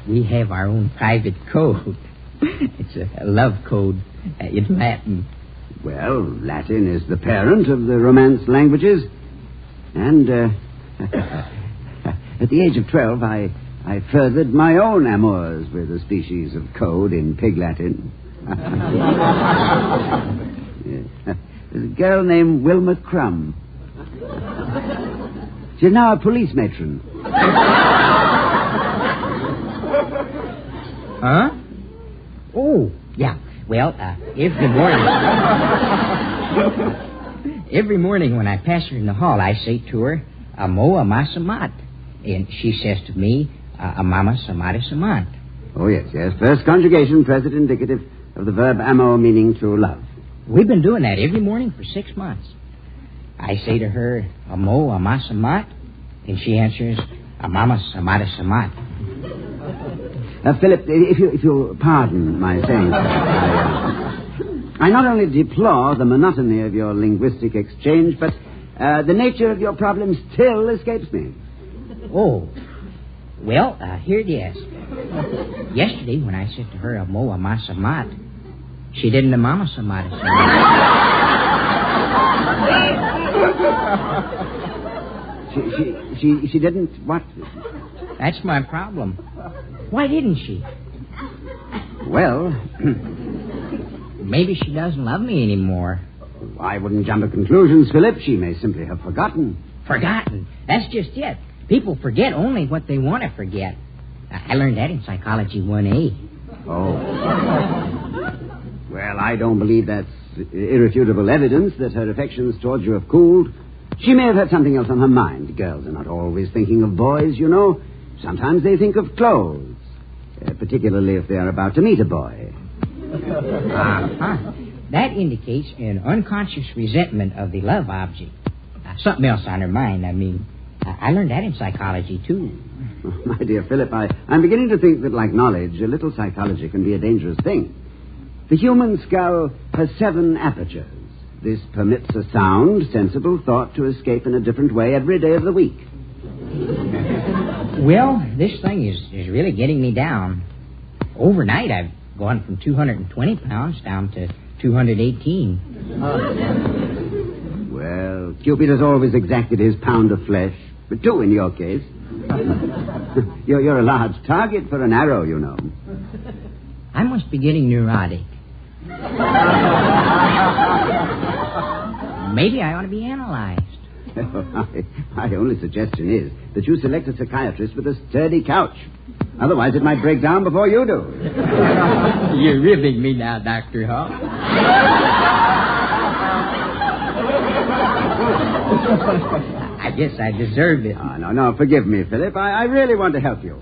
We have our own private code. It's a love code in Latin. Well, Latin is the parent of the Romance languages. And at the age of 12, I furthered my own amours with a species of code in Pig Latin. There's a girl named Wilma Crumb. She's now a police matron. Huh? Oh, yeah. Well, every morning when I pass her in the hall, I say to her, Amo amasamat. And she says to me, Amama samari samant. Oh, yes. First conjugation, present indicative of the verb amo, meaning to love. We've been doing that every morning for 6 months. I say to her, Amo amasamat, and she answers, Amama samari samat. Philip, if you'll pardon my saying so, I not only deplore the monotony of your linguistic exchange, but the nature of your problem still escapes me. Oh, well, here it is. Yesterday, when I said to her, Amo amasamat, she didn't amama samari samat. She didn't what? That's my problem. Why didn't she? Well, maybe she doesn't love me anymore. I wouldn't jump to conclusions, Philip. She may simply have forgotten. Forgotten? That's just it. People forget only what they want to forget. I learned that in Psychology 1A. Oh. Well, I don't believe that's irrefutable evidence that her affections towards you have cooled. She may have had something else on her mind. Girls are not always thinking of boys, you know. Sometimes they think of clothes, particularly if they are about to meet a boy. That indicates an unconscious resentment of the love object. Something else on her mind, I mean. I learned that in psychology, too. Oh, my dear Philip, I'm beginning to think that, like knowledge, a little psychology can be a dangerous thing. The human skull has 7 apertures. This permits a sound, sensible thought to escape in a different way every day of the week. Well, this thing is really getting me down. Overnight, I've gone from 220 pounds down to 218. Well, Cupid has always exacted his pound of flesh, but 2 in your case. You're a large target for an arrow, you know. I must be getting neurotic. Maybe I ought to be analyzed. My only suggestion is that you select a psychiatrist with a sturdy couch. Otherwise, it might break down before you do. You're ribbing me now, Dr. Hall. I guess I deserve it. Oh, no, forgive me, Philip. I really want to help you.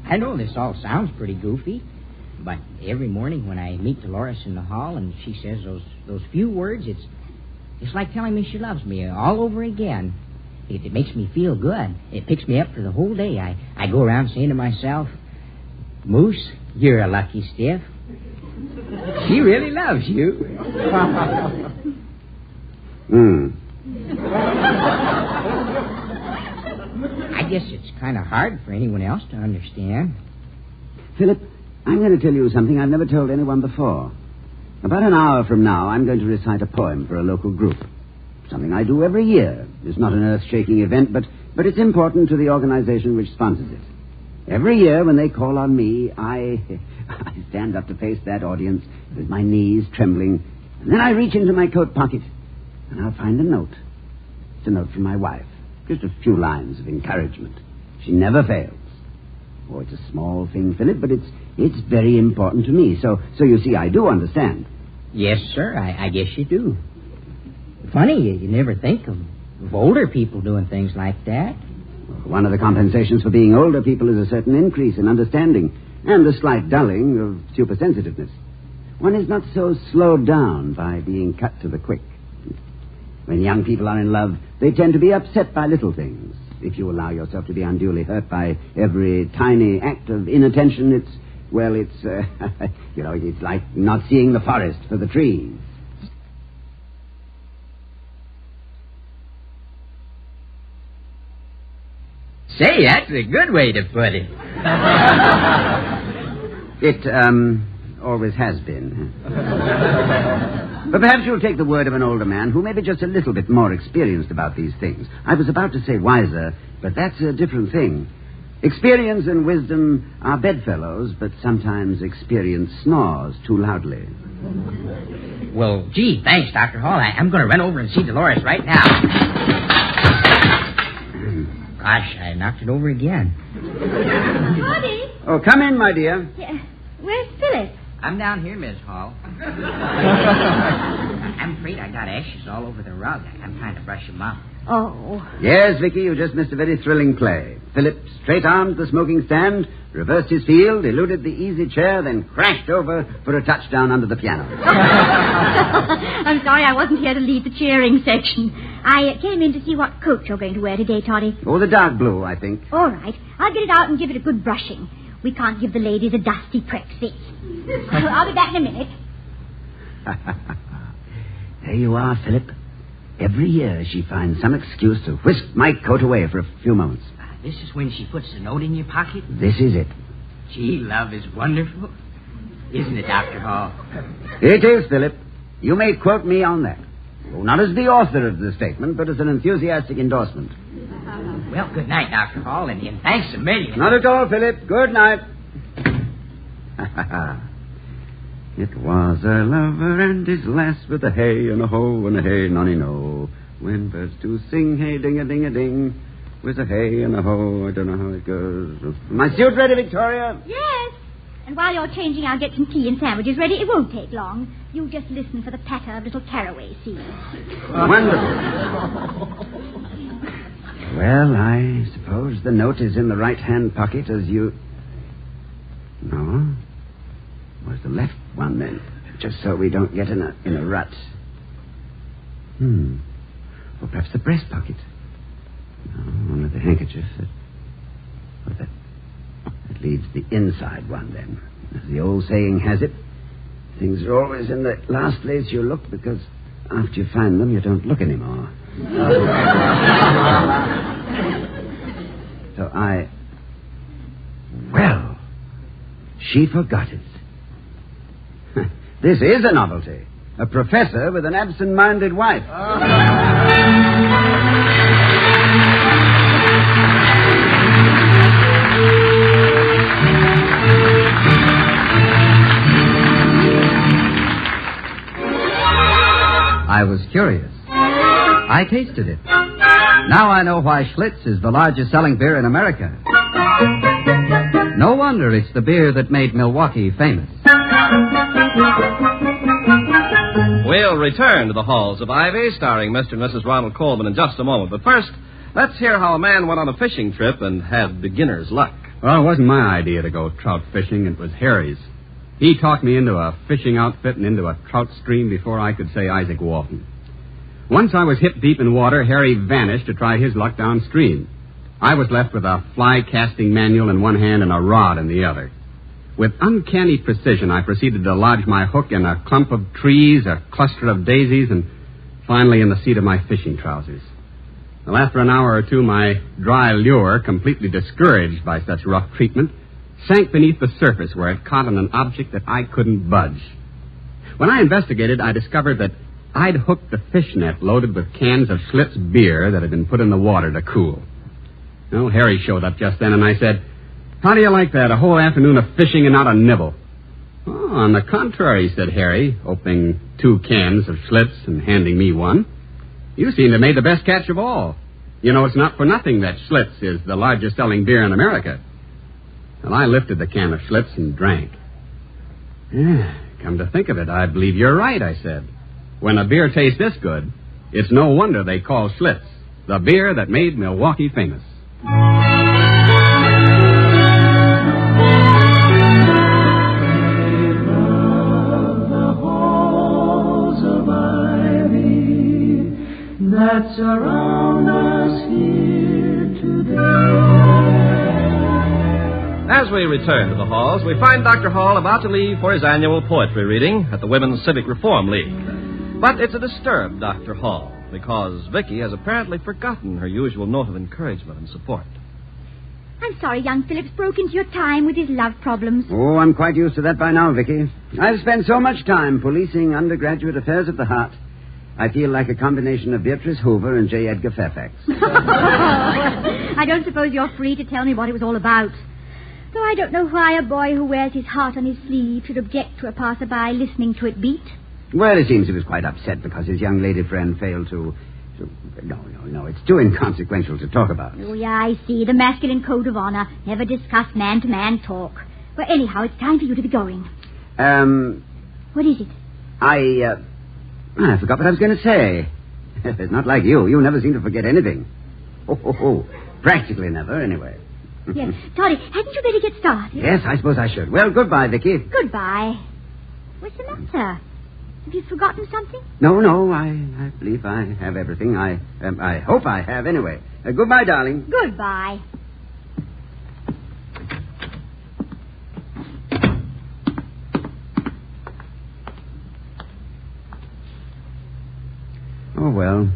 I know this all sounds pretty goofy, but every morning when I meet Dolores in the hall and she says those few words, it's like telling me she loves me all over again. It makes me feel good. It picks me up for the whole day. I go around saying to myself, Moose, you're a lucky stiff. She really loves you. I guess it's kind of hard for anyone else to understand. Philip, I'm going to tell you something I've never told anyone before. About an hour from now, I'm going to recite a poem for a local group. Something I do every year. It's not an earth-shaking event, but it's important to the organization which sponsors it. Every year when they call on me, I stand up to face that audience with my knees trembling, and then I reach into my coat pocket, and I'll find a note. It's a note from my wife. Just a few lines of encouragement. She never fails. Oh, it's a small thing, Philip, but it's very important to me. So you see, I do understand. Yes, sir, I guess you do. Funny, you never think of older people doing things like that. One of the compensations for being older people is a certain increase in understanding and a slight dulling of supersensitiveness. One is not so slowed down by being cut to the quick. When young people are in love, they tend to be upset by little things. If you allow yourself to be unduly hurt by every tiny act of inattention, it's it's like not seeing the forest for the trees. Say, that's a good way to put it. It always has been. But perhaps you'll take the word of an older man who may be just a little bit more experienced about these things. I was about to say wiser, but that's a different thing. Experience and wisdom are bedfellows, but sometimes experience snores too loudly. Well, gee, thanks, Dr. Hall. I'm going to run over and see Dolores right now. Gosh, I knocked it over again. Toddy? Oh, come in, my dear. Yeah. Where's Phyllis? I'm down here, Miss Hall. I'm afraid I got ashes all over the rug. I'm trying to brush them off. Oh. Yes, Vicky, you just missed a very thrilling play. Philip straight-armed the smoking stand, reversed his field, eluded the easy chair, then crashed over for a touchdown under the piano. I'm sorry I wasn't here to lead the cheering section. I came in to see what coat you're going to wear today, Toddy. Oh, the dark blue, I think. All right. I'll get it out and give it a good brushing. We can't give the ladies a dusty prep, see? I'll be back in a minute. There you are, Philip. Every year she finds some excuse to whisk my coat away for a few moments. This is when she puts the note in your pocket? This is it. Gee, love is wonderful. Isn't it, Dr. Hall? It is, Philip. You may quote me on that. Oh, not as the author of the statement, but as an enthusiastic endorsement. Well, good night, Dr. Hall, and thanks a million. Not at all, Philip. Good night. It was a lover and his lass with a hey and a ho and a hey nonny no. When birds do sing, hey ding-a-ding-a-ding, with a hey and a ho, I don't know how it goes. My suit ready, Victoria? Yes. And while you're changing, I'll get some tea and sandwiches ready. It won't take long. You just listen for the patter of little caraway seeds. Wonderful. Well, I suppose the note is in the right-hand pocket as you... No. Where's the left one, then? Just so we don't get in a rut. Or perhaps the breast pocket. No, one with the handkerchief. That leaves the inside one, then. As the old saying has it, things are always in the last place you look, because after you find them, you don't look anymore. So Well, she forgot it. This is a novelty. A professor with an absent-minded wife. I was curious. I tasted it. Now I know why Schlitz is the largest selling beer in America. No wonder it's the beer that made Milwaukee famous. We'll return to the halls of Ivy, starring Mr. and Mrs. Ronald Colman in just a moment. But first, let's hear how a man went on a fishing trip and had beginner's luck. Well, it wasn't my idea to go trout fishing. It was Harry's. He talked me into a fishing outfit and into a trout stream before I could say Isaac Walton. Once I was hip-deep in water, Harry vanished to try his luck downstream. I was left with a fly-casting manual in one hand and a rod in the other. With uncanny precision, I proceeded to lodge my hook in a clump of trees, a cluster of daisies, and finally in the seat of my fishing trousers. Well, after an hour or two, my dry lure, completely discouraged by such rough treatment, sank beneath the surface where it caught on an object that I couldn't budge. When I investigated, I discovered that I'd hooked the fish net loaded with cans of Schlitz beer that had been put in the water to cool. Well, Harry showed up just then, and I said, "How do you like that, a whole afternoon of fishing and not a nibble?" "Oh, on the contrary," said Harry, opening 2 cans of Schlitz and handing me one. "You seem to have made the best catch of all. You know, it's not for nothing that Schlitz is the largest selling beer in America." Well, I lifted the can of Schlitz and drank. "Come to think of it, I believe you're right," I said. "When a beer tastes this good, it's no wonder they call Schlitz the beer that made Milwaukee famous." That surround us here today. As we return to the halls, we find Dr. Hall about to leave for his annual poetry reading at the Women's Civic Reform League. But it's a disturbed Dr. Hall, because Vicky has apparently forgotten her usual note of encouragement and support. I'm sorry young Philip's broke into your time with his love problems. Oh, I'm quite used to that by now, Vicky. I've spent so much time policing undergraduate affairs of the heart. I feel like a combination of Beatrice Hoover and J. Edgar Fairfax. I don't suppose you're free to tell me what it was all about. Though I don't know why a boy who wears his heart on his sleeve should object to a passerby listening to it beat. Well, it seems he was quite upset because his young lady friend failed to... No, it's too inconsequential to talk about. Oh, yeah, I see. The masculine code of honor. Never discuss man-to-man talk. Well, anyhow, it's time for you to be going. What is it? I forgot what I was going to say. It's not like you. You never seem to forget anything. Oh. Practically never, anyway. Yes. Toddy, hadn't you better get started? Yes, I suppose I should. Well, goodbye, Vicky. Goodbye. What's the matter? Have you forgotten something? No, I believe I have everything. I hope I have, anyway. Goodbye, darling. Goodbye. Oh, well.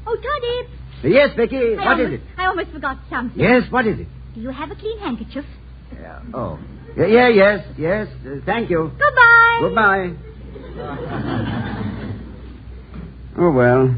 Oh, Toddy. Yes, Vicky. What is it? I almost forgot something. Yes, what is it? Do you have a clean handkerchief? Oh. Yes. Thank you. Goodbye. Oh, well.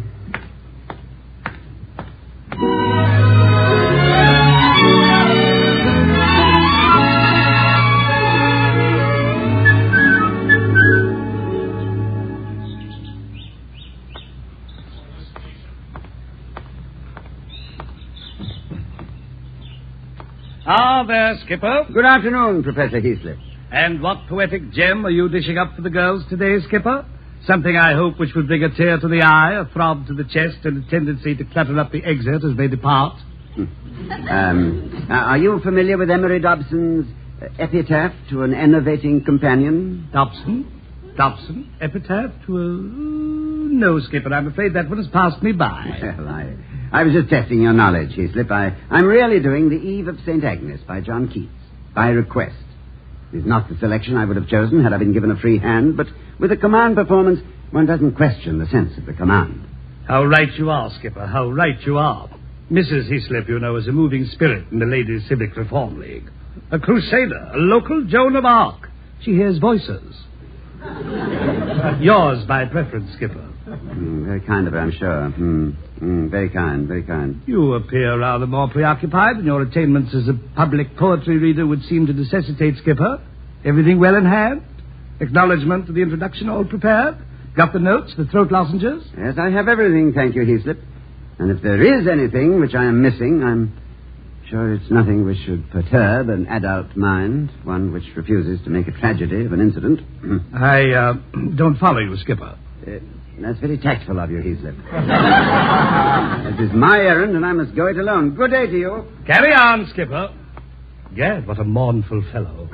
Ah, there, Skipper. Good afternoon, Professor Heaslip. And what poetic gem are you dishing up for the girls today, Skipper? Something, I hope, which will bring a tear to the eye, a throb to the chest, and a tendency to clutter up the exit as they depart. Are you familiar with Emery Dobson's epitaph to an enervating companion? Dobson? Epitaph to a... No, Skipper, I'm afraid that one has passed me by. Well, I was just testing your knowledge, Heaslip. I'm really doing The Eve of St. Agnes by John Keats, by request. It is not the selection I would have chosen had I been given a free hand, but with a command performance, one doesn't question the sense of the command. How right you are, Skipper, how right you are. Mrs. Heaslip, you know, is a moving spirit in the Ladies' Civic Reform League. A crusader, a local Joan of Arc. She hears voices. Yours by preference, Skipper. Very kind of her, I'm sure. Very kind. You appear rather more preoccupied than your attainments as a public poetry reader would seem to necessitate, Skipper. Everything well in hand? Acknowledgement of the introduction all prepared? Got the notes, the throat lozenges? Yes, I have everything, thank you, Heaslip. And if there is anything which I am missing, I'm sure it's nothing which should perturb an adult mind, one which refuses to make a tragedy of an incident. I don't follow you, Skipper. That's very tactful of you, Heaslip. This is my errand, and I must go it alone. Good day to you. Carry on, Skipper. Gad, what a mournful fellow.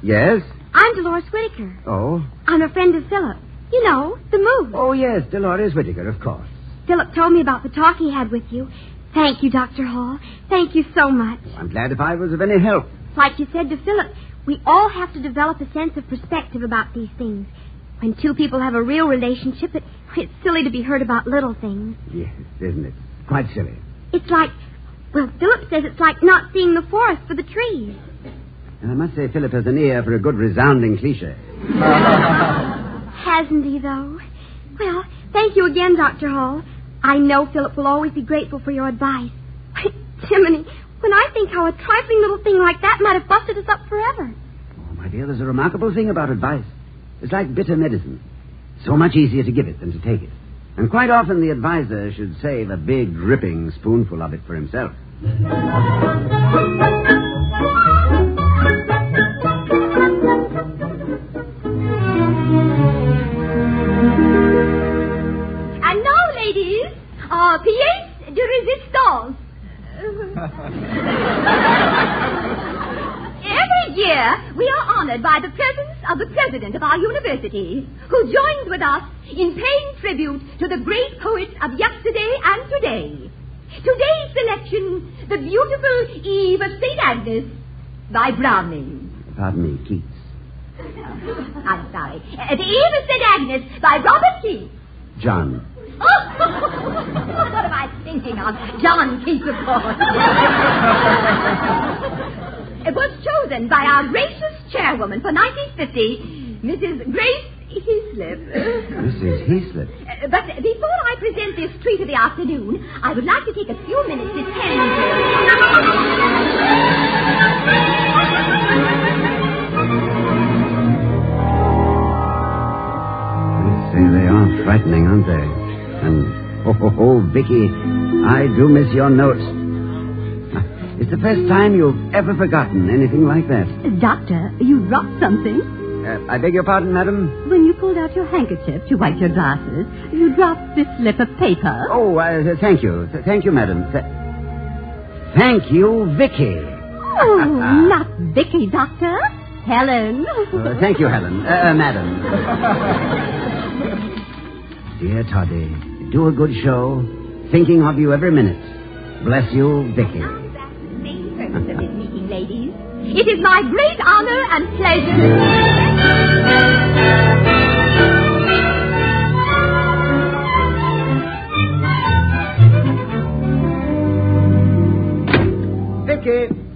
Yes? I'm Dolores Whitaker. Oh? I'm a friend of Philip. You know, the Moose. Oh, yes, Dolores Whitaker, of course. Philip told me about the talk he had with you. Thank you, Dr. Hall. Thank you so much. I'm glad if I was of any help. Like you said to Philip, we all have to develop a sense of perspective about these things. When two people have a real relationship, it's silly to be hurt about little things. Yes, isn't it? Quite silly. It's like, well, Philip says it's like not seeing the forest for the trees. And I must say Philip has an ear for a good resounding cliche. Hasn't he, though? Well, thank you again, Dr. Hall. I know Philip will always be grateful for your advice. Jiminy, when I think how a trifling little thing like that might have busted us up forever. Oh, my dear, there's a remarkable thing about advice. It's like bitter medicine. So much easier to give it than to take it. And quite often the advisor should save a big, dripping spoonful of it for himself. And now, ladies, pièce de résistance. Every year, we are honored by the presence of the president of our university, who joins with us in paying tribute to the great poets of yesterday and today. Today's selection, The Beautiful Eve of St. Agnes, by Browning. Pardon me, Keats. I'm sorry. The Eve of St. Agnes, by Robert Keats. John. What am I thinking of? John Keats, of course. It was chosen by our gracious chairwoman for 1950, Mrs. Grace Heaslip. Mrs. Heaslip? But before I present this treat of the afternoon, I would like to take a few minutes to tend to... Say, they are frightening, aren't they? And, oh, Vicky, I do miss your notes. It's the first time you've ever forgotten anything like that. Doctor, you dropped something. I beg your pardon, madam? When you pulled out your handkerchief to wipe your glasses, you dropped this slip of paper. Oh, thank you. Thank you, madam. Thank you, Vicky. Oh, not Vicky, Doctor. Helen. Thank you, Helen. Madam. Dear Toddy, do a good show. Thinking of you every minute. Bless you, Vicky. Main purpose of this meeting, ladies. It is my great honor and pleasure.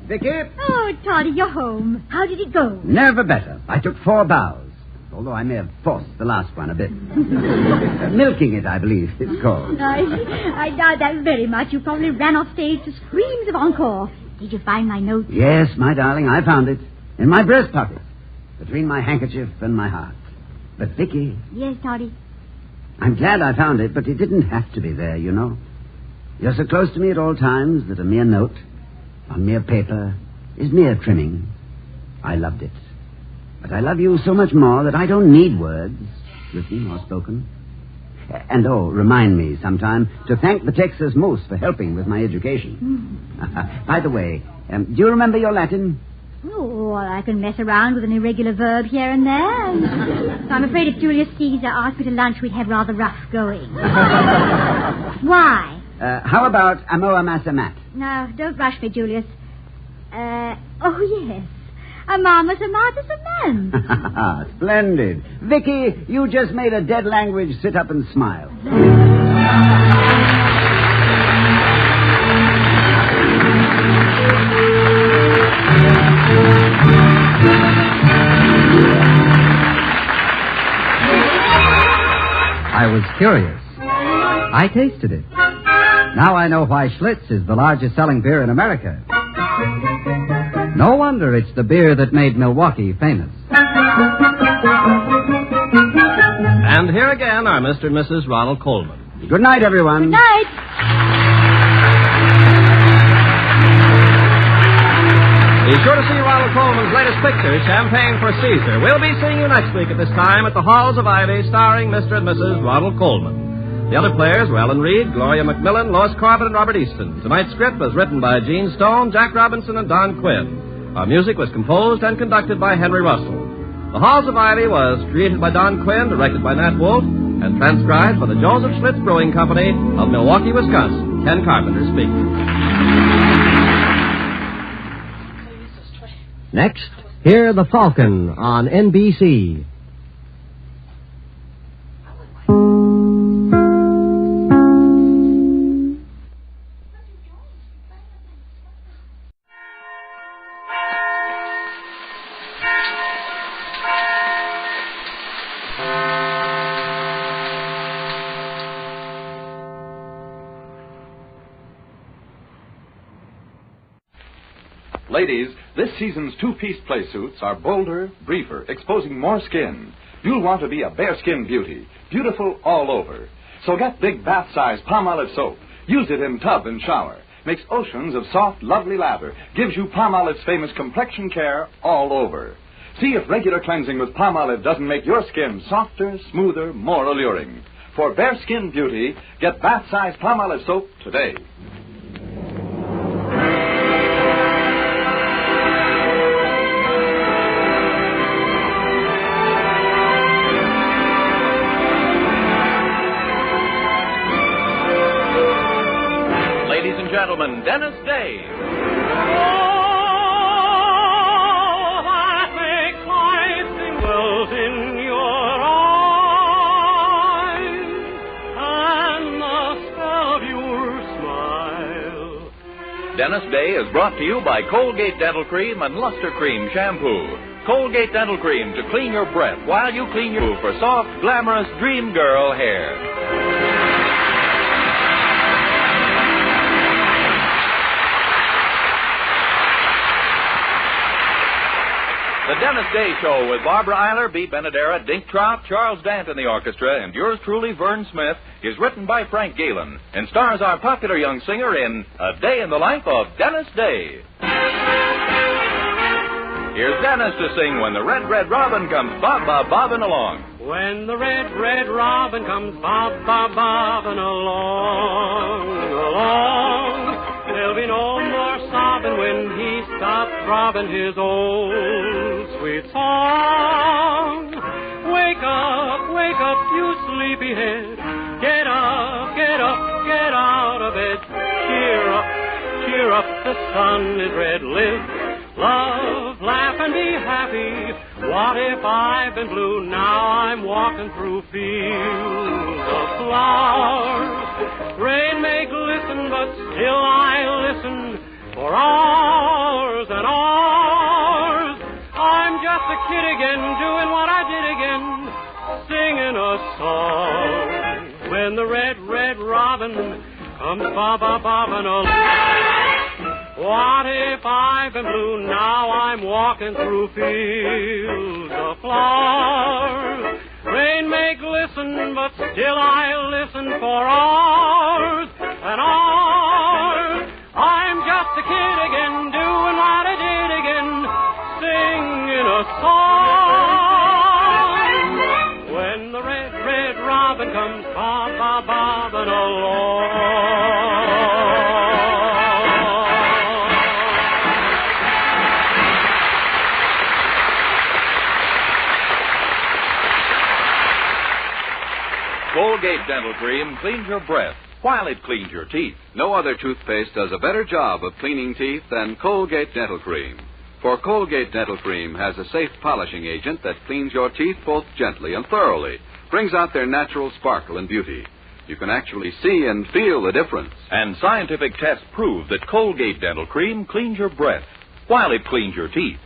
Vicky. Oh, Toddy, you're home. How did it go? Never better. I took 4 bows. Although I may have forced the last one a bit. Milking it, I believe it's called. I doubt that very much. You probably ran off stage to screams of encore. Did you find my note? Yes, my darling, I found it. In my breast pocket. Between my handkerchief and my heart. But, Vicky... Yes, Toddy? I'm glad I found it, but it didn't have to be there, you know. You're so close to me at all times that a mere note, on mere paper, is mere trimming. I loved it. But I love you so much more that I don't need words, written or spoken. And, remind me sometime to thank the Texas Moose for helping with my education. By the way, do you remember your Latin? Oh, well, I can mess around with an irregular verb here and there. I'm afraid if Julius Caesar asked me to lunch, we'd have rather rough going. Why? How about amoa masamat? No, don't rush me, Julius. Yes. A mama's a martyrs a man. Splendid. Vicky, you just made a dead language sit up and smile. I was curious. I tasted it. Now I know why Schlitz is the largest selling beer in America. No wonder it's the beer that made Milwaukee famous. And here again are Mr. and Mrs. Ronald Coleman. Good night, everyone. Good night. Be sure to see Ronald Coleman's latest picture, Champagne for Caesar. We'll be seeing you next week at this time at the Halls of Ivy, starring Mr. and Mrs. Ronald Coleman. The other players were Ellen Reed, Gloria McMillan, Lois Corbett, and Robert Easton. Tonight's script was written by Gene Stone, Jack Robinson, and Don Quinn. Our music was composed and conducted by Henry Russell. The Halls of Ivy was created by Don Quinn, directed by Nat Wolf, and transcribed by the Joseph Schlitz Brewing Company of Milwaukee, Wisconsin. Ken Carpenter speaking. Next, hear The Falcon on NBC. Ladies, this season's two-piece play suits are bolder, briefer, exposing more skin. You'll want to be a bearskin beauty, beautiful all over. So get big bath-size Palmolive soap. Use it in tub and shower. Makes oceans of soft, lovely lather. Gives you Palmolive's famous complexion care all over. See if regular cleansing with Palmolive doesn't make your skin softer, smoother, more alluring. For bearskin beauty, get bath-size Palmolive soap today. Gentlemen, Dennis Day. Oh, that makes life tingles in your eyes, and the spell of your smile. Dennis Day is brought to you by Colgate Dental Cream and Luster Cream Shampoo. Colgate Dental Cream to clean your breath while you clean your for soft, glamorous dream girl hair. The Dennis Day Show with Barbara Eiler, Bea Benadera, Dink Trout, Charles Dant in the orchestra, and yours truly, Vern Smith, is written by Frank Galen and stars our popular young singer in A Day in the Life of Dennis Day. Here's Dennis to sing When the Red, Red Robin Comes Bob-Bob-Bobbing Along. When the red, red robin comes bob-bob-bobbing along, there'll be no more sobbing when he stops throbbing his old sweet song. Wake up, you sleepyhead. Get up, get up, get out of bed. Cheer up, the sun is red lit. Love, laugh, and be happy. What if I've been blue? Now I'm walking through fields of flowers. Rain may glisten, but still I listen for hours and hours. I'm just a kid again, doing what I did again, singing a song. When the red, red robin comes bob-bob-bobbing along. What if I've been blue? Now I'm walking through fields of flowers. Rain may glisten, but still I listen for hours and hours. I'm just a kid again, doing what I did again, singing a song. When the red, red robin comes bob-bob-bobbing along. Colgate Dental Cream cleans your breath while it cleans your teeth. No other toothpaste does a better job of cleaning teeth than Colgate Dental Cream. For Colgate Dental Cream has a safe polishing agent that cleans your teeth both gently and thoroughly, brings out their natural sparkle and beauty. You can actually see and feel the difference. And scientific tests prove that Colgate Dental Cream cleans your breath while it cleans your teeth.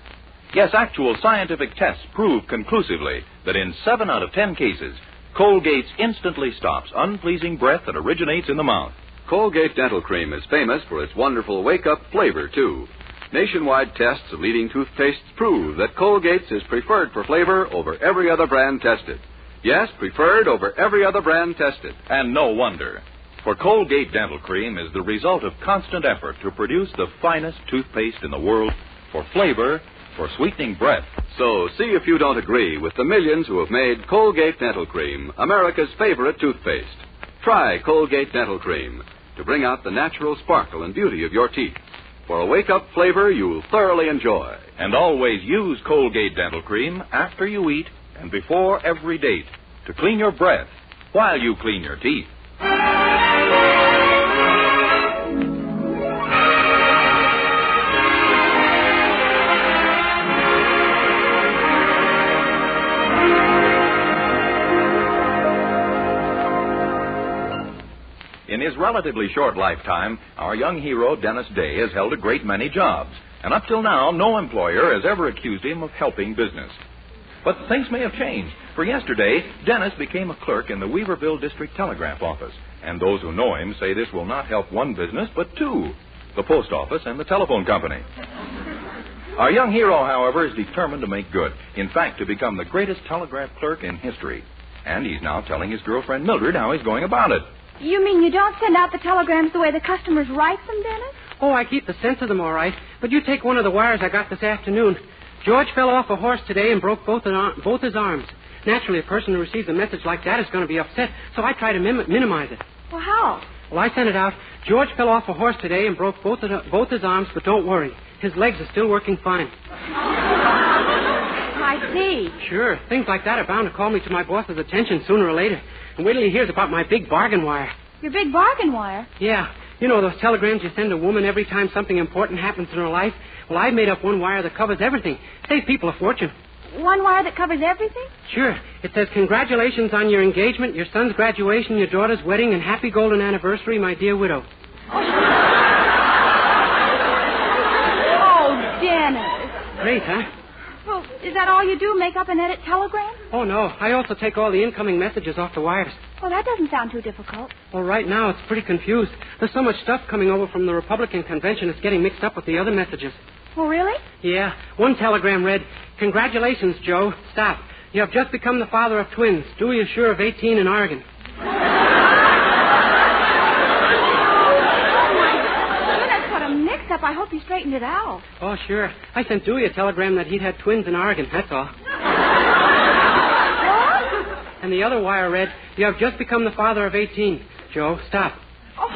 Yes, actual scientific tests prove conclusively that in 7 out of 10 cases, Colgate instantly stops unpleasing breath that originates in the mouth. Colgate Dental Cream is famous for its wonderful wake-up flavor, too. Nationwide tests of leading toothpastes prove that Colgate's is preferred for flavor over every other brand tested. Yes, preferred over every other brand tested. And no wonder. For Colgate Dental Cream is the result of constant effort to produce the finest toothpaste in the world for flavor, for sweetening breath. So see if you don't agree with the millions who have made Colgate Dental Cream America's favorite toothpaste. Try Colgate Dental Cream to bring out the natural sparkle and beauty of your teeth. for a wake-up flavor you'll thoroughly enjoy. And always use Colgate Dental Cream after you eat and before every date to clean your breath while you clean your teeth. In his relatively short lifetime, our young hero, Dennis Day, has held a great many jobs. And up till now, no employer has ever accused him of helping business. But things may have changed, for yesterday, Dennis became a clerk in the Weaverville District Telegraph Office. And those who know him say this will not help one business, but two, the post office and the telephone company. Our young hero, however, is determined to make good. In fact, to become the greatest telegraph clerk in history. And he's now telling his girlfriend Mildred how he's going about it. You mean you don't send out the telegrams the way the customers write them, Dennis? Oh, I keep the sense of them all right. But you take one of the wires I got this afternoon. George fell off a horse today and broke both his arms. Naturally, a person who receives a message like that is going to be upset, so I try to minimize it. Well, how? Well, I sent it out. George fell off a horse today and broke both his arms, but don't worry. His legs are still working fine. I see. Sure. Things like that are bound to call me to my boss's attention sooner or later. And wait till he hears about my big bargain wire. Your big bargain wire? Yeah. You know those telegrams you send a woman every time something important happens in her life? Well, I made up one wire that covers everything. Saves people a fortune. One wire that covers everything? Sure. It says, congratulations on your engagement, your son's graduation, your daughter's wedding, and happy golden anniversary, my dear widow. Oh, Dennis. Great, huh? Well, is that all you do, make up and edit telegrams? Oh, no. I also take all the incoming messages off the wires. Well, that doesn't sound too difficult. Well, right now it's pretty confused. There's so much stuff coming over from the Republican convention it's getting mixed up with the other messages. Oh, really? Yeah. One telegram read, congratulations, Joe. Stop. You have just become the father of twins. Dewey is sure of 18 in Oregon. Up. I hope you straightened it out. Oh, sure. I sent Dewey a telegram that he'd had twins in Oregon, that's all. What? And the other wire read, you have just become the father of 18. Joe, stop. Oh.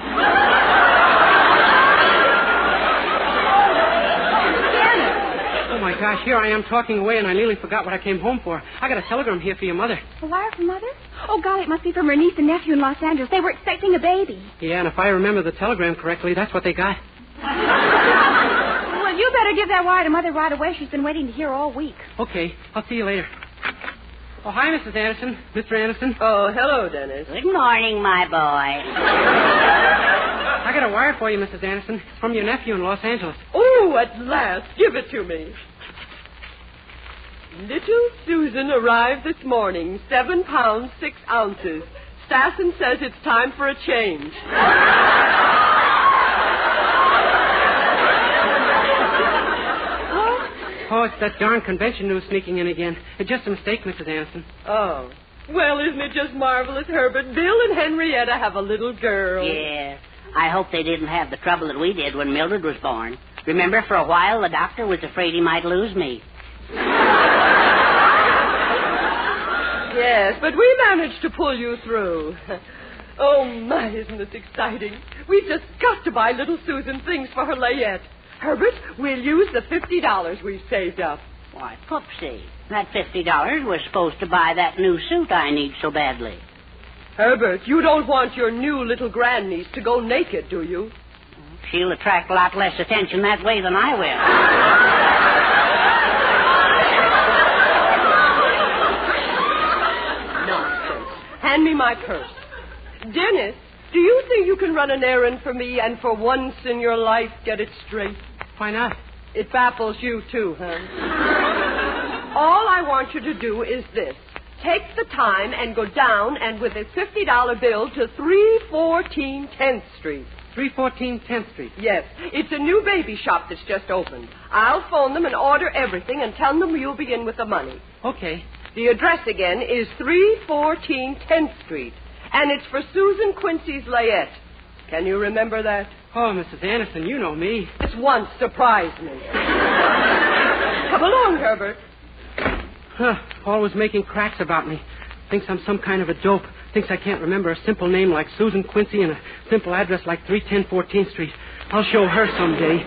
Oh, my gosh, here I am talking away and I nearly forgot what I came home for. I got a telegram here for your mother. A wire from Mother? Oh, golly, it must be from her niece and nephew in Los Angeles. They were expecting a baby. Yeah, and if I remember the telegram correctly, that's what they got. Well, you better give that wire to Mother right away. She's been waiting to hear all week. Okay. I'll see you later. Oh, hi, Mrs. Anderson. Mr. Anderson. Oh, hello, Dennis. Good morning, my boy. I got a wire for you, Mrs. Anderson. It's from your nephew in Los Angeles. Oh, at last. Give it to me. Little Susan arrived this morning, 7 pounds, 6 ounces. Stassen says it's time for a change. Oh, it's that darn convention news sneaking in again. It's just a mistake, Mrs. Anderson. Oh. Well, isn't it just marvelous, Herbert? Bill and Henrietta have a little girl. Yes. I hope they didn't have the trouble that we did when Mildred was born. Remember, for a while, the doctor was afraid he might lose me. Yes, but we managed to pull you through. Oh, my, isn't this exciting? We've just got to buy little Susan things for her layette. Herbert, we'll use the $50 we've saved up. Why, Poopsie, that $50 was supposed to buy that new suit I need so badly. Herbert, you don't want your new little grandniece to go naked, do you? She'll attract a lot less attention that way than I will. Nonsense. Hand me my purse. Dennis, do you think you can run an errand for me and for once in your life get it straight? Why not? It baffles you, too, huh? All I want you to do is this. Take the time and go down and with a $50 bill to 314 10th Street. 314 10th Street? Yes. It's a new baby shop that's just opened. I'll phone them and order everything and tell them you'll be in with the money. Okay. The address again is 314 10th Street. And it's for Susan Quincy's layette. Can you remember that? Oh, Mrs. Anderson, you know me. This once surprised me. Come along, Herbert. Huh. Always making cracks about me. Thinks I'm some kind of a dope. Thinks I can't remember a simple name like Susan Quincy and a simple address like 310 14th Street. I'll show her someday.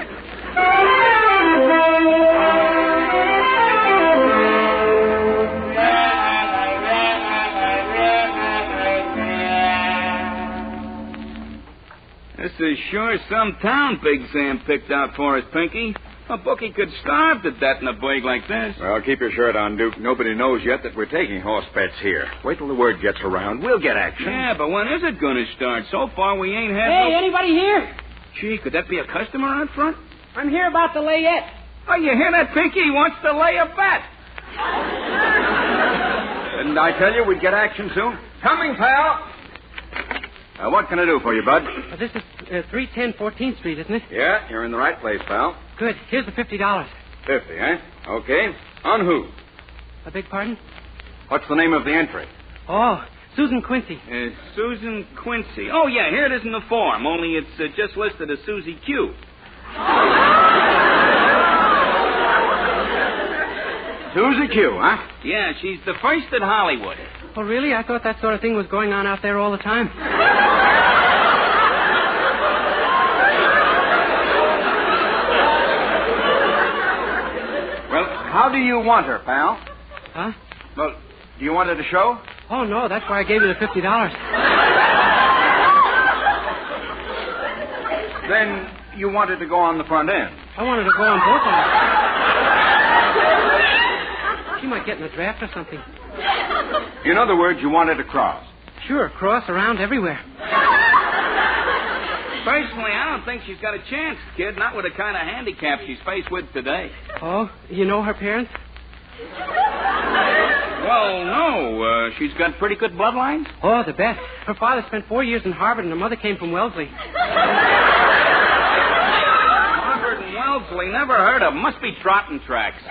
sure some town Big Sam picked out for us, Pinky. A Bookie could starve to death in a brig like this. Well, keep your shirt on, Duke. Nobody knows yet that we're taking horse bets here. Wait till the word gets around. We'll get action. Yeah, but when is it going to start? So far, we ain't had Hey, anybody here? Gee, could that be a customer out front? I'm here about the layette. Oh, you hear that, Pinky? He wants to lay a bet. Didn't I tell you we'd get action soon? Coming, pal. What can I do for you, bud? This is 310 14th Street, isn't it? Yeah, you're in the right place, pal. Good. Here's the $50. 50, eh? Okay. On who? I beg pardon? What's the name of the entry? Oh, Susan Quincy. Susan Quincy. Oh, yeah, here it is in the form, only it's just listed as Susie Q. Susie Q, huh? Yeah, she's the first at Hollywood. Oh, really? I thought that sort of thing was going on out there all the time. Well, how do you want her, pal? Huh? Well, do you want her to show? Oh, no, that's why I gave you the $50. Then you wanted to go on the front end. I wanted to go on both of them. She might get in a draft or something. In other words, you wanted to cross. Sure, cross around everywhere. Personally, I don't think she's got a chance, kid, not with the kind of handicap she's faced with today. Oh, you know her parents? Well, no. She's got pretty good bloodlines. Oh, the best. Her father spent 4 years in Harvard, and her mother came from Wellesley. Harvard and Wellesley, never heard of. Must be trotting tracks.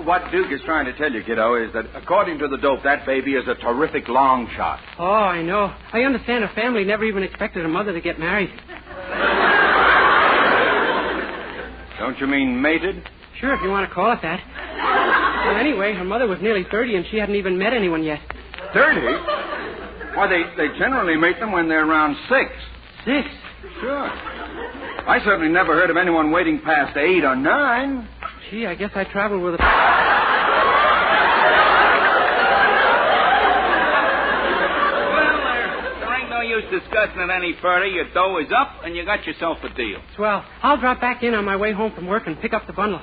What Duke is trying to tell you, kiddo, is that according to the dope, that baby is a terrific long shot. Oh, I know. I understand her family never even expected her mother to get married. Don't you mean mated? Sure, if you want to call it that. Well, anyway, her mother was nearly 30, and she hadn't even met anyone yet. 30? Why, they generally mate them when they're around 6. 6? Sure. I certainly never heard of anyone waiting past 8 or 9. Gee, I guess I traveled with a... There ain't no use discussing it any further. Your dough is up, and you got yourself a deal. Swell. I'll drop back in on my way home from work and pick up the bundle.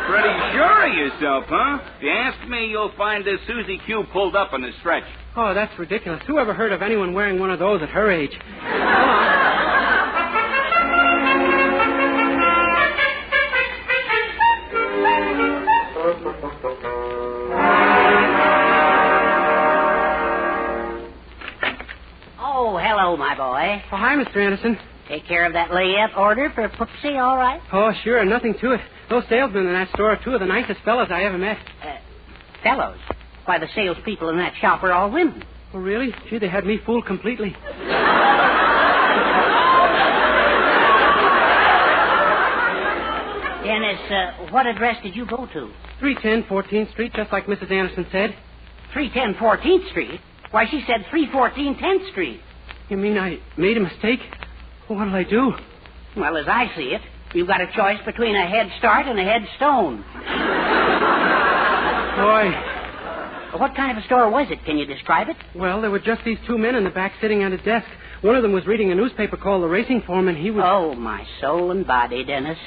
Pretty sure of yourself, huh? If you ask me, you'll find this Susie Q pulled up in the stretch. Oh, that's ridiculous. Who ever heard of anyone wearing one of those at her age? Come on. Oh, hello, my boy. Oh, hi, Mr. Anderson. Take care of that layette order for Poopsie, all right? Oh, sure, nothing to it. Those salesmen in that store are two of the nicest fellas I ever met. Fellows? Why, the salespeople in that shop are all women. Oh, really? Gee, they had me fooled completely. Dennis, what address did you go to? 310 14th Street, just like Mrs. Anderson said. 310 14th Street? Why, she said 314 10th Street. You mean I made a mistake? Well, what'll I do? Well, as I see it, you've got a choice between a head start and a headstone. Boy. What kind of a store was it? Can you describe it? Well, there were just these two men in the back sitting at a desk. One of them was reading a newspaper called The Racing Form, and he was... Oh, my soul and body, Dennis.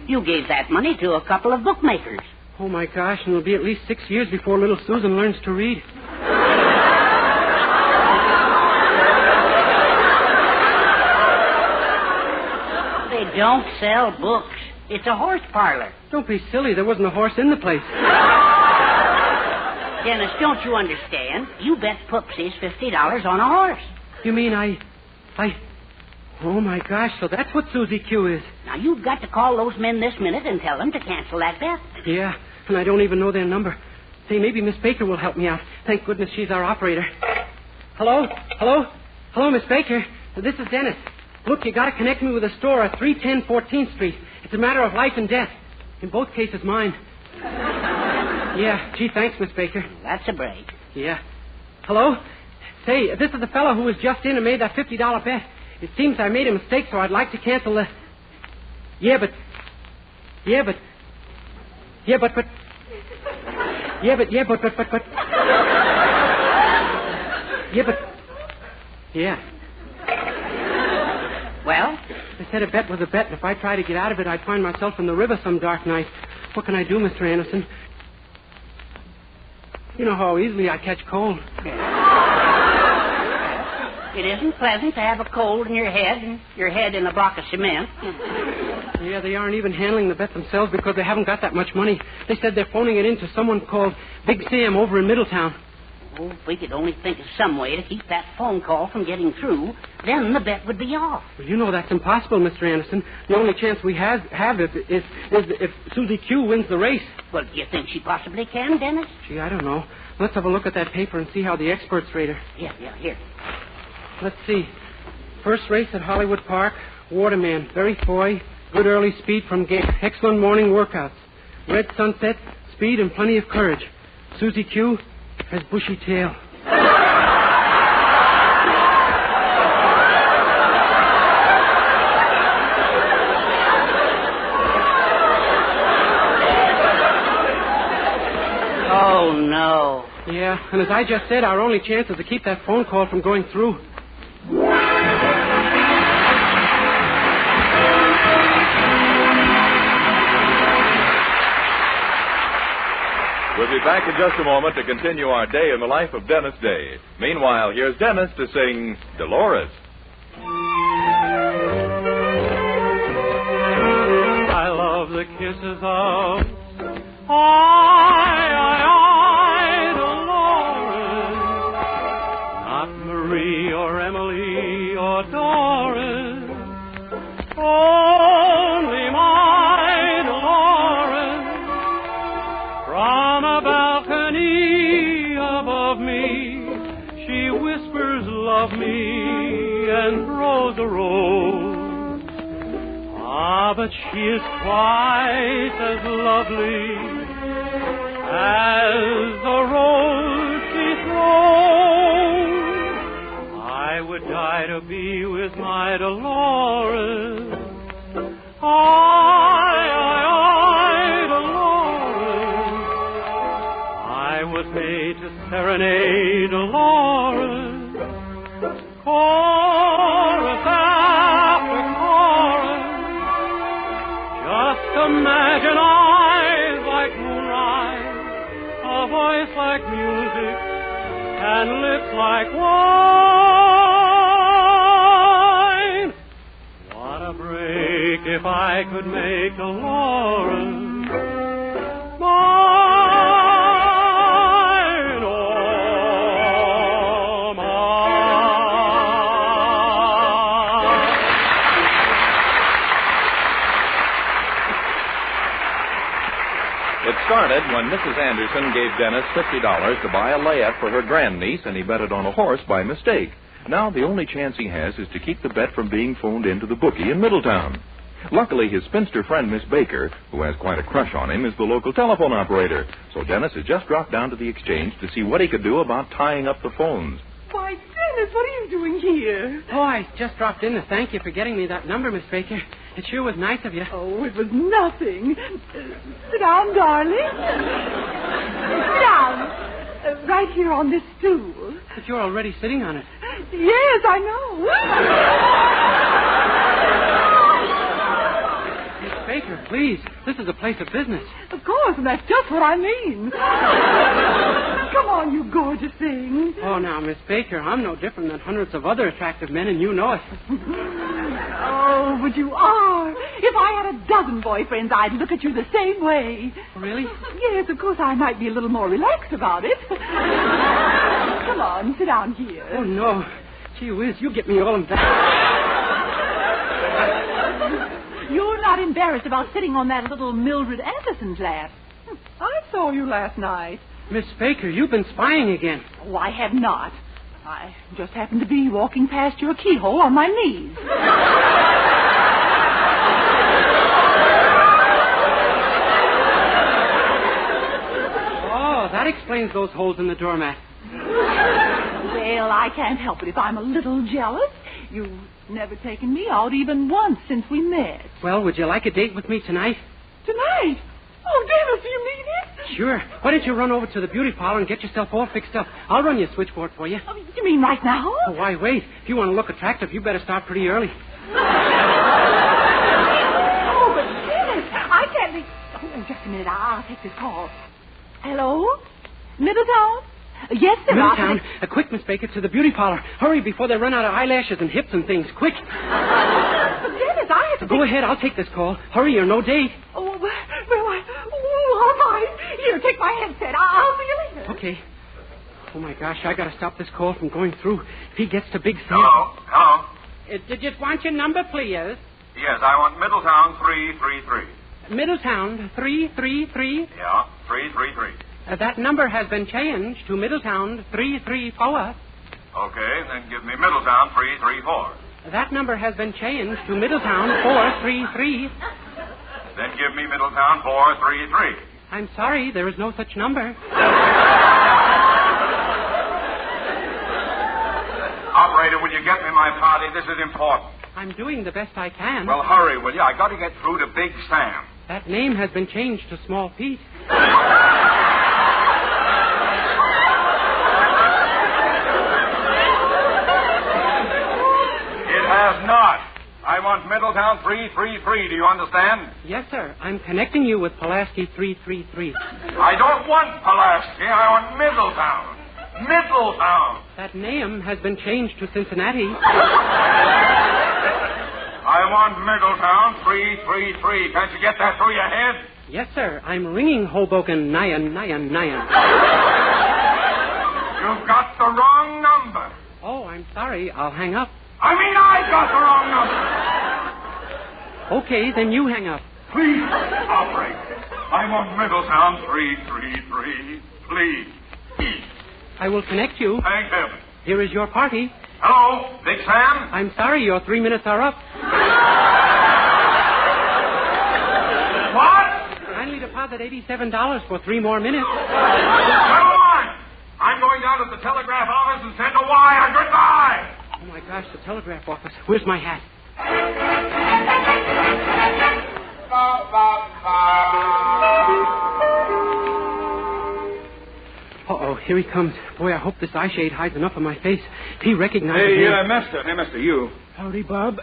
You gave that money to a couple of bookmakers. Oh, my gosh, and it'll be at least 6 years before little Susan learns to read. They don't sell books. It's a horse parlor. Don't be silly. There wasn't a horse in the place. Dennis, don't you understand? You bet Poopsie's $50 on a horse. You mean I... Oh, my gosh, so that's what Susie Q is. Now, you've got to call those men this minute and tell them to cancel that bet. Yeah, and I don't even know their number. Say, maybe Miss Baker will help me out. Thank goodness she's our operator. Hello? Hello? Hello, Miss Baker. This is Dennis. Look, you got to connect me with a store at 310 14th Street. It's a matter of life and death. In both cases, mine. Yeah, gee, thanks, Miss Baker. That's a break. Yeah. Hello? Say, this is the fellow who was just in and made that $50 bet. It seems I made a mistake, so I'd like to cancel the... Yeah, but... Yeah, but... Yeah. Well? They said a bet was a bet, and if I try to get out of it, I'd find myself in the river some dark night. What can I do, Mr. Anderson? You know how easily I catch cold. It isn't pleasant to have a cold in your head and your head in a block of cement. Yeah, they aren't even handling the bet themselves because they haven't got that much money. They said they're phoning it in to someone called Big Sam over in Middletown. Oh, if we could only think of some way to keep that phone call from getting through, then the bet would be off. Well, you know that's impossible, Mr. Anderson. The only chance we have is if Susie Q wins the race. Well, do you think she possibly can, Dennis? Gee, I don't know. Let's have a look at that paper and see how the experts rate her. Yeah, here. Let's see. First race at Hollywood Park, Waterman, very coy, good early speed from gate, excellent morning workouts. Red sunset, speed and plenty of courage. Susie Q has bushy tail. Oh, no. Yeah, and as I just said, our only chance is to keep that phone call from going through. We'll be back in just a moment to continue our day in the life of Dennis Day. Meanwhile, here's Dennis to sing Dolores. I love the kisses of Dolores. Not Marie or Emily or Doris. Only my Dolores. From a balcony above me, she whispers, love me, and throws a rose. Ah, but she is twice as lovely as the rose she throws. I would die to be with my Dolores. Dolores. I was made to serenade Dolores. Chorus after chorus. Just imagine eyes like moonrise, a voice like music, and lips like wine. What a break if I could make Dolores mine. It started when Mrs. Anderson gave Dennis $50 to buy a layette for her grandniece, and he bet it on a horse by mistake. Now the only chance he has is to keep the bet from being phoned into the bookie in Middletown. Luckily, his spinster friend, Miss Baker, who has quite a crush on him, is the local telephone operator. So Dennis has just dropped down to the exchange to see what he could do about tying up the phones. Why, Dennis, what are you doing here? Oh, I just dropped in to thank you for getting me that number, Miss Baker. It sure was nice of you. Oh, it was nothing. Sit down, darling. Sit down. Right here on this stool. But you're already sitting on it. Yes, I know. Miss Baker, please. This is a place of business. Of course, and that's just what I mean. Come on, you gorgeous thing. Oh, now, Miss Baker, I'm no different than hundreds of other attractive men, and you know it. Oh, but you are. If I had a dozen boyfriends, I'd look at you the same way. Really? Yes, of course, I might be a little more relaxed about it. Come on, sit down here. Oh, no. Gee whiz, you get me all embarrassed. You're not embarrassed about sitting on that little Mildred Anderson's lap. I saw you last night. Miss Baker, you've been spying again. Oh, I have not. I just happened to be walking past your keyhole on my knees. Oh, that explains those holes in the doormat. Well, I can't help it if I'm a little jealous. You've never taken me out even once since we met. Well, would you like a date with me tonight? Tonight? Oh, Dennis, do you mean it? Sure. Why don't you run over to the beauty parlor and get yourself all fixed up? I'll run your switchboard for you. Oh, you mean right now? Oh, why wait? If you want to look attractive, you better start pretty early. Oh, but Dennis, I can't be... Oh, just a minute. I'll take this call. Hello? Middletown? Yes, sir. Middletown, quick, Miss Baker, to the beauty parlor. Hurry before they run out of eyelashes and hips and things. Quick. But Dennis, I have to... Go ahead, I'll take this call. Hurry, you're no date. Oh, well, all right. Here, take my headset. I'll see you later. Okay. Oh, my gosh, I gotta stop this call from going through. If he gets to Big Sam... Hello? Just want your number, please. Yes, I want Middletown 333. Middletown 333? Yeah, 333. That number has been changed to Middletown 334. Okay, then give me Middletown 334. That number has been changed to Middletown 433. Then give me Middletown 433. I'm sorry, there is no such number. Operator, will you get me my party? This is important. I'm doing the best I can. Well, hurry, will you? I got to get through to Big Sam. That name has been changed to Small Pete. Has not. I want Middletown 333. Do you understand? Yes, sir. I'm connecting you with Pulaski 333. I don't want Pulaski. I want Middletown. Middletown. That name has been changed to Cincinnati. I want Middletown 333. Can't you get that through your head? Yes, sir. I'm ringing Hoboken 999. You've got the wrong number. Oh, I'm sorry. I'll hang up. I mean, I got the wrong number. Okay, then you hang up. Please, operate. I want Middletown 333. Please. I will connect you. Thank heaven. Here is your party. Hello, Big Sam? I'm sorry, your 3 minutes are up. What? Kindly deposit $87 for 3 more minutes. Never mind. I'm going down to the telegraph office and send a wire. Goodbye. Oh, my gosh, the telegraph office. Where's my hat? Uh-oh, here he comes. Boy, I hope this eye shade hides enough of my face. If he recognizes me... Hey, mister, you. Howdy, Bob.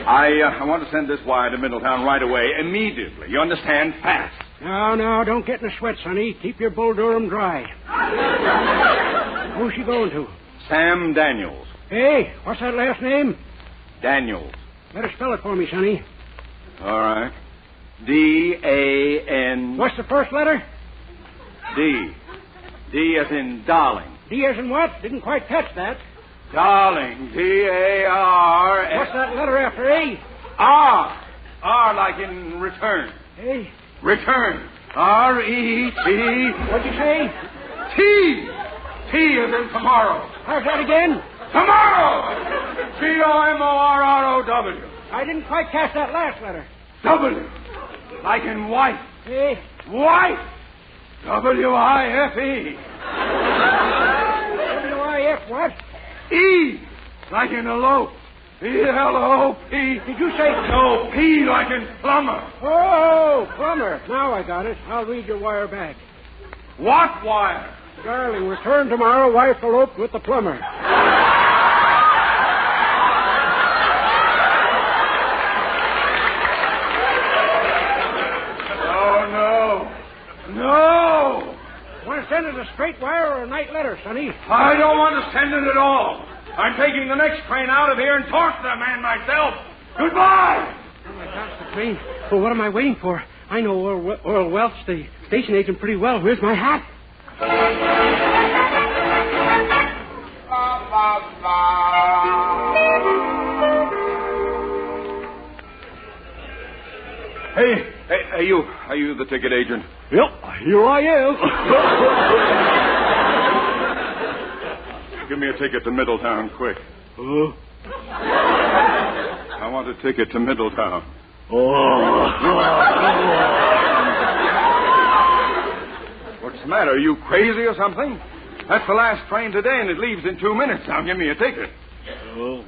I want to send this wire to Middletown right away, immediately. You understand? Fast. No, don't get in a sweat, sonny. Keep your Bull Durham dry. Who's she going to? Sam Daniels. Hey, what's that last name? Daniels. Better spell it for me, sonny. All right. D-A-N... What's the first letter? D. D as in darling. D as in what? Didn't quite catch that. Darling. D-A-R... What's that letter after A? R. R like in return. Hey? Return. R-E-T... What'd you say? T. T as in tomorrow. How's that again? Tomorrow! T-O-M-O-R-R-O-W. I didn't quite catch that last letter. W. Like in wife. Hey? Wife. W-I-F-E. W-I-F what? E. Like in elope. E-L-O-P. Did you say... No, P like in plumber. Oh, plumber. Now I got it. I'll read your wire back. What wire? Darling, return tomorrow. Wife eloped with the plumber. No! Want to send it a straight wire or a night letter, sonny? I don't want to send it at all. I'm taking the next train out of here and talk to the man myself. Goodbye! Oh, my gosh, the train. Well, what am I waiting for? I know Earl Welch, the station agent, pretty well. Where's my hat? Hey, are you the ticket agent? Yep, here I am. Give me a ticket to Middletown, quick. I want a ticket to Middletown. What's the matter? Are you crazy or something? That's the last train today, and it leaves in 2 minutes. Now, give me a ticket.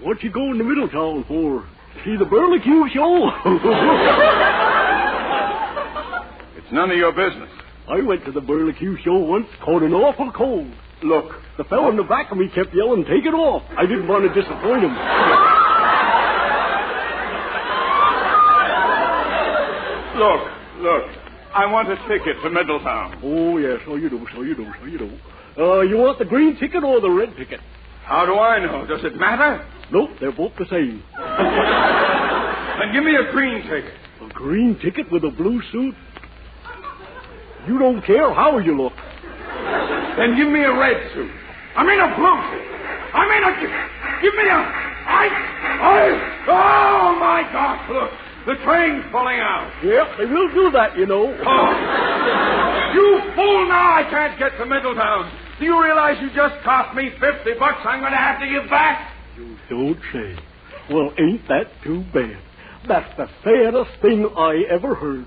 What you going to Middletown for? See the barbecue show? none of your business. I went to the barbecue show once, caught an awful cold. Look. The fellow in the back of me kept yelling, take it off. I didn't want to disappoint him. Look. I want a ticket to Middletown. Oh, yes, so you do. You want the green ticket or the red ticket? How do I know? Does it matter? Nope, they're both the same. Then give me a green ticket. A green ticket with a blue suit? You don't care how you look. Then give me a red suit. I mean a blue suit. Give me a... Oh, my gosh, look. The train's pulling out. Yep, they will do that, you know. Oh. You fool, now I can't get to Middletown. Do you realize you just cost me $50 I'm going to have to give back? You don't say. Well, ain't that too bad? That's the fairest thing I ever heard.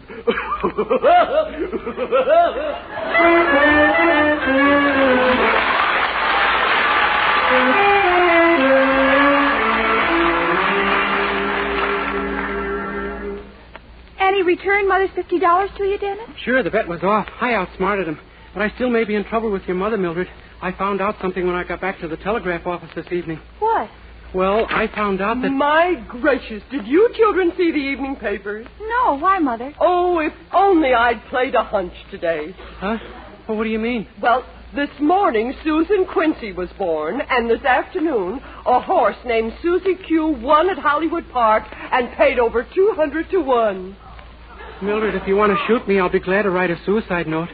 And he returned Mother's $50 to you, Dennis? Sure, the bet was off. I outsmarted him. But I still may be in trouble with your mother, Mildred. I found out something when I got back to the telegraph office this evening. What? Well, I found out that... My gracious, did you children see the evening papers? No, why, Mother? Oh, if only I'd played a hunch today. Huh? Well, what do you mean? Well, this morning Susan Quincy was born, and this afternoon a horse named Susie Q won at Hollywood Park and paid over 200 to 1. Mildred, if you want to shoot me, I'll be glad to write a suicide note.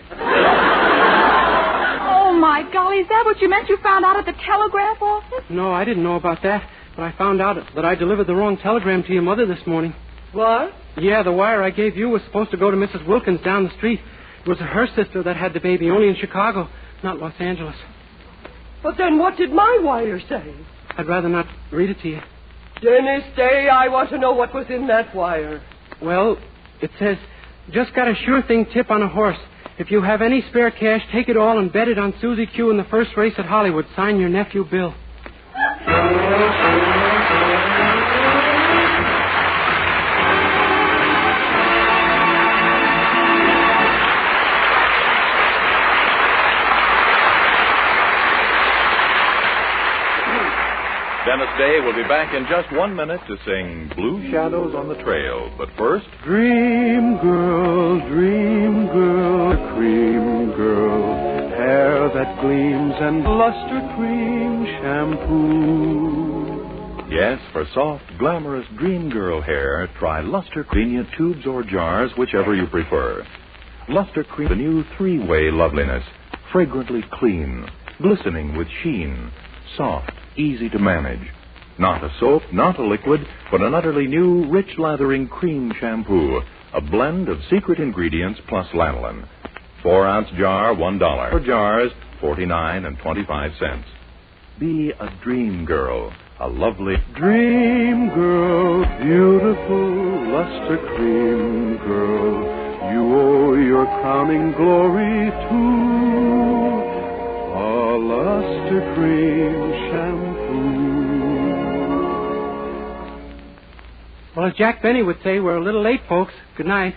Oh, my golly, is that what you meant you found out at the telegraph office? No, I didn't know about that. But I found out that I delivered the wrong telegram to your mother this morning. What? Yeah, the wire I gave you was supposed to go to Mrs. Wilkins down the street. It was her sister that had the baby, only in Chicago, not Los Angeles. But then what did my wire say? I'd rather not read it to you. Dennis Day, I want to know what was in that wire. Well, it says, just got a sure thing tip on a horse. If you have any spare cash, take it all and bet it on Susie Q in the first race at Hollywood. Sign your nephew, Bill. Dennis Day will be back in just 1 minute to sing Blue Shadows on the Trail. But first... Dream girl, cream girl, hair that gleams and luster cream shampoo. Yes, for soft, glamorous dream girl hair, try Luster Convenient tubes or jars, whichever you prefer. Luster Cream, the new three-way loveliness. Fragrantly clean, glistening with sheen, soft, easy to manage. Not a soap, not a liquid, but an utterly new, rich lathering cream shampoo. A blend of secret ingredients plus lanolin. 4-ounce jar, $1. For jars, 49 and 25 cents. Be a dream girl. A lovely dream girl, beautiful luster cream girl. You owe your crowning glory to a luster cream shampoo. Well, as Jack Benny would say, we're a little late, folks. Good night.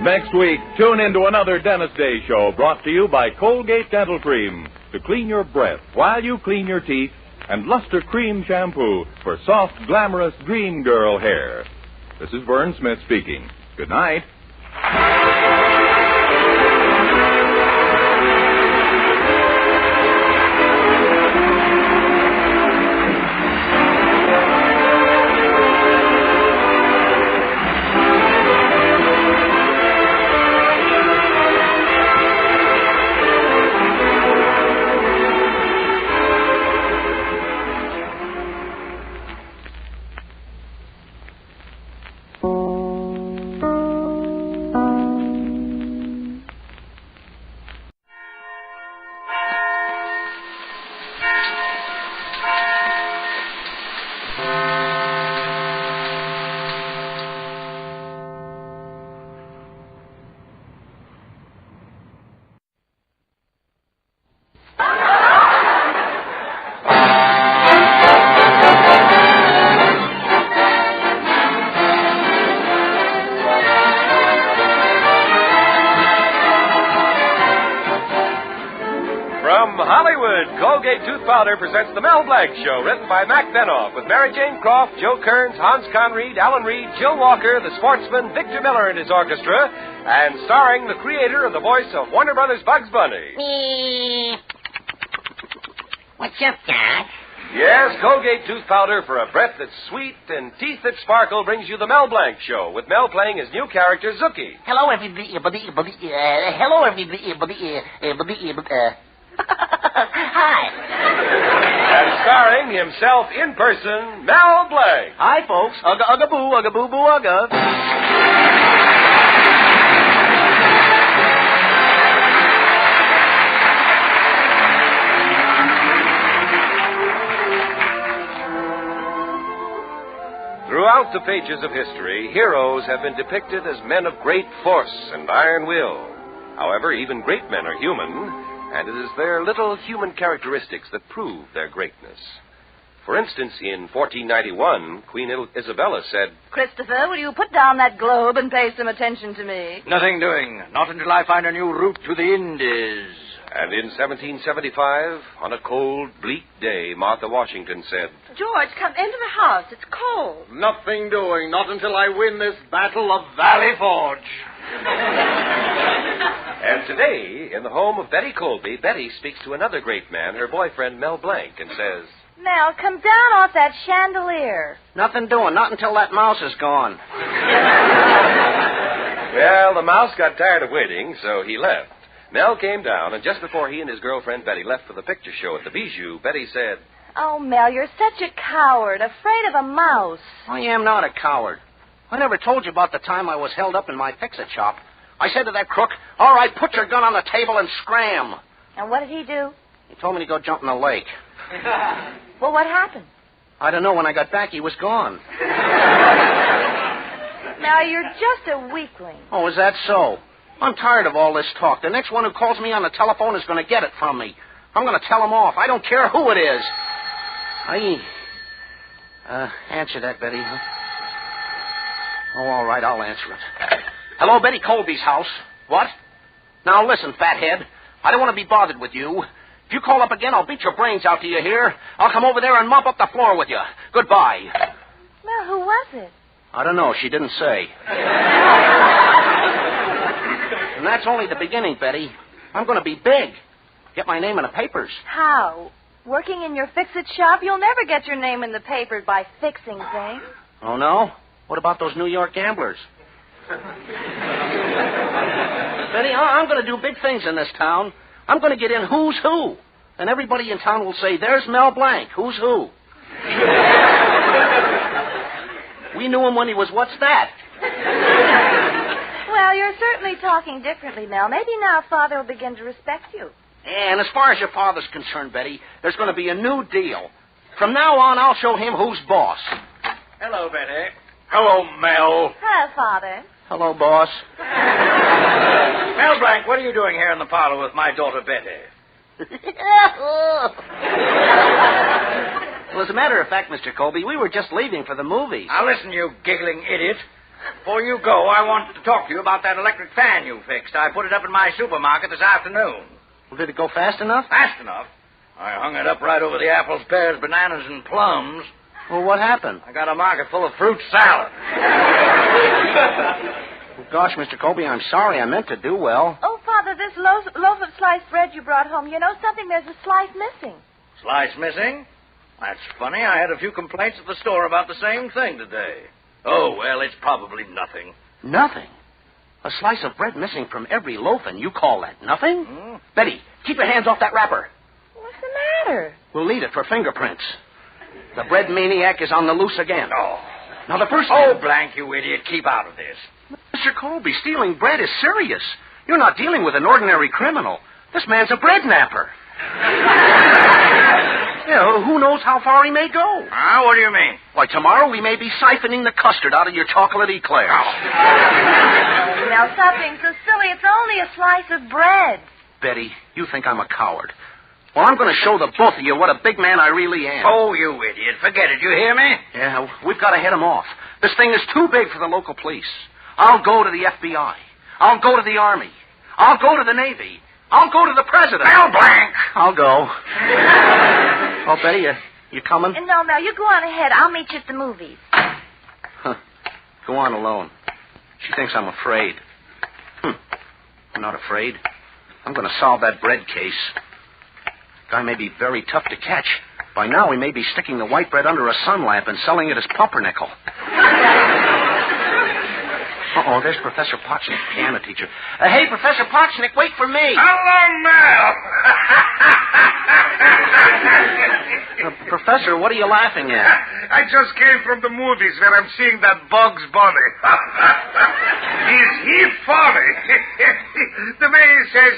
Next week, tune into another Dennis Day show brought to you by Colgate Dental Cream to clean your breath while you clean your teeth, and Luster Cream Shampoo for soft, glamorous dream girl hair. This is Vern Smith speaking. Good night. From Hollywood, Colgate Tooth Powder presents The Mel Blanc Show, written by Mac Benoff, with Mary Jane Croft, Joe Kearns, Hans Conried, Alan Reed, Jill Walker, the sportsman, Victor Miller and his orchestra, and starring the creator of the voice of Warner Brothers' Bugs Bunny. What's up, Doc? Yes, Colgate Tooth Powder for a breath that's sweet and teeth that sparkle brings you The Mel Blanc Show, with Mel playing his new character, Zookie. Hello, everybody. Hello, everybody. Hi. And starring himself in person, Mel Blanc. Hi, folks. Ugga, ugga, boo, ugga, boo, boo, ugga. Throughout the pages of history, heroes have been depicted as men of great force and iron will. However, even great men are human, and it is their little human characteristics that prove their greatness. For instance, in 1491, Queen Isabella said, Christopher, will you put down that globe and pay some attention to me? Nothing doing. Not until I find a new route to the Indies. And in 1775, on a cold, bleak day, Martha Washington said, George, come into the house. It's cold. Nothing doing. Not until I win this battle of Valley Forge. And today, in the home of Betty Colby, Betty speaks to another great man, her boyfriend, Mel Blanc, and says, Mel, come down off that chandelier. Nothing doing. Not until that mouse is gone. Well, the mouse got tired of waiting, so he left. Mel came down, and just before he and his girlfriend Betty left for the picture show at the Bijou, Betty said, Oh, Mel, you're such a coward, afraid of a mouse. I am not a coward. I never told you about the time I was held up in my fix-it shop. I said to that crook, all right, put your gun on the table and scram. And what did he do? He told me to go jump in the lake. Well, what happened? I don't know. When I got back, he was gone. Now, you're just a weakling. Oh, is that so? I'm tired of all this talk. The next one who calls me on the telephone is going to get it from me. I'm going to tell him off. I don't care who it is. Answer that, Betty. Huh? Oh, all right, I'll answer it. Hello, Betty Colby's house. What? Now, listen, fathead. I don't want to be bothered with you. If you call up again, I'll beat your brains out. Do you hear? I'll come over there and mop up the floor with you. Goodbye. Well, who was it? I don't know. She didn't say. And that's only the beginning, Betty. I'm going to be big. Get my name in the papers. How? Working in your fix-it shop? You'll never get your name in the papers by fixing things. Oh, no? What about those New York gamblers? Betty, I'm going to do big things in this town. I'm going to get in who's who. And everybody in town will say, there's Mel Blanc. Who's who? We knew him when he was what's that? Well, you're certainly talking differently, Mel. Maybe now Father will begin to respect you. And as far as your father's concerned, Betty, there's going to be a new deal. From now on, I'll show him who's boss. Hello, Betty. Hello, Mel. Hello, Father. Hello, boss. Mel Blanc, what are you doing here in the parlor with my daughter, Betty? Well, as a matter of fact, Mr. Colby, we were just leaving for the movies. Now, listen, you giggling idiot. Before you go, I want to talk to you about that electric fan you fixed. I put it up in my supermarket this afternoon. Well, did it go fast enough? Fast enough? I hung it up right over the apples, pears, bananas, and plums. Well, what happened? I got a market full of fruit salad. Well, gosh, Mr. Colby, I'm sorry. I meant to do well. Oh, Father, this loaf of sliced bread you brought home, you know something? There's a slice missing. Slice missing? That's funny. I had a few complaints at the store about the same thing today. Oh, well, it's probably nothing. Nothing? A slice of bread missing from every loaf, and you call that nothing? Betty, keep your hands off that wrapper. What's the matter? We'll need it for fingerprints. The bread maniac is on the loose again. Oh. Now, the first... Oh, Blanc, you idiot. Keep out of this. Mr. Colby, stealing bread is serious. You're not dealing with an ordinary criminal. This man's a bread napper. Yeah, who knows how far he may go? What do you mean? Why, tomorrow we may be siphoning the custard out of your chocolate eclairs. Now, stop being so silly. It's only a slice of bread. Betty, you think I'm a coward. Well, I'm going to show the both of you what a big man I really am. Oh, you idiot. Forget it. You hear me? Yeah, we've got to head him off. This thing is too big for the local police. I'll go to the FBI. I'll go to the Army. I'll go to the Navy. I'll go to the president. Mel Blanc! I'll go. Oh, Betty, you coming? No, Mel, you go on ahead. I'll meet you at the movies. Huh. Go on alone. She thinks I'm afraid. I'm not afraid. I'm going to solve that bread case. Guy may be very tough to catch. By now, he may be sticking the white bread under a sun lamp and selling it as pumpernickel. Uh-oh, there's Professor Potchnick, piano teacher. Hey, Professor Potchnick, wait for me. Hello, Mel. Professor, what are you laughing at? I just came from the movies where I'm seeing that Bugs Bunny. Is he funny? The way he says,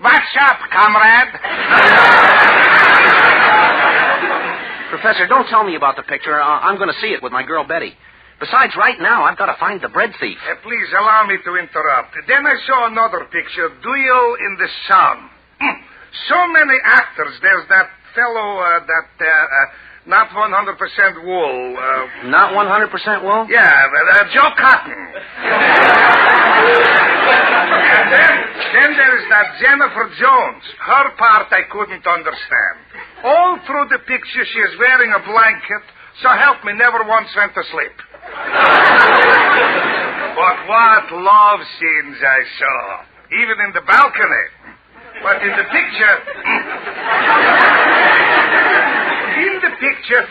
what's up, comrade? Professor, don't tell me about the picture. I'm going to see it with my girl, Betty. Besides, right now, I've got to find the bread thief. Please allow me to interrupt. Then I saw another picture, Duel in the Sun. So many actors. There's that fellow, not 100% wool. Not 100% wool? Yeah, Joe Cotton. And then there's that Jennifer Jones. Her part I couldn't understand. All through the picture, she is wearing a blanket, so help me, never once went to sleep. But what love scenes I saw, even in the balcony. But in the picture,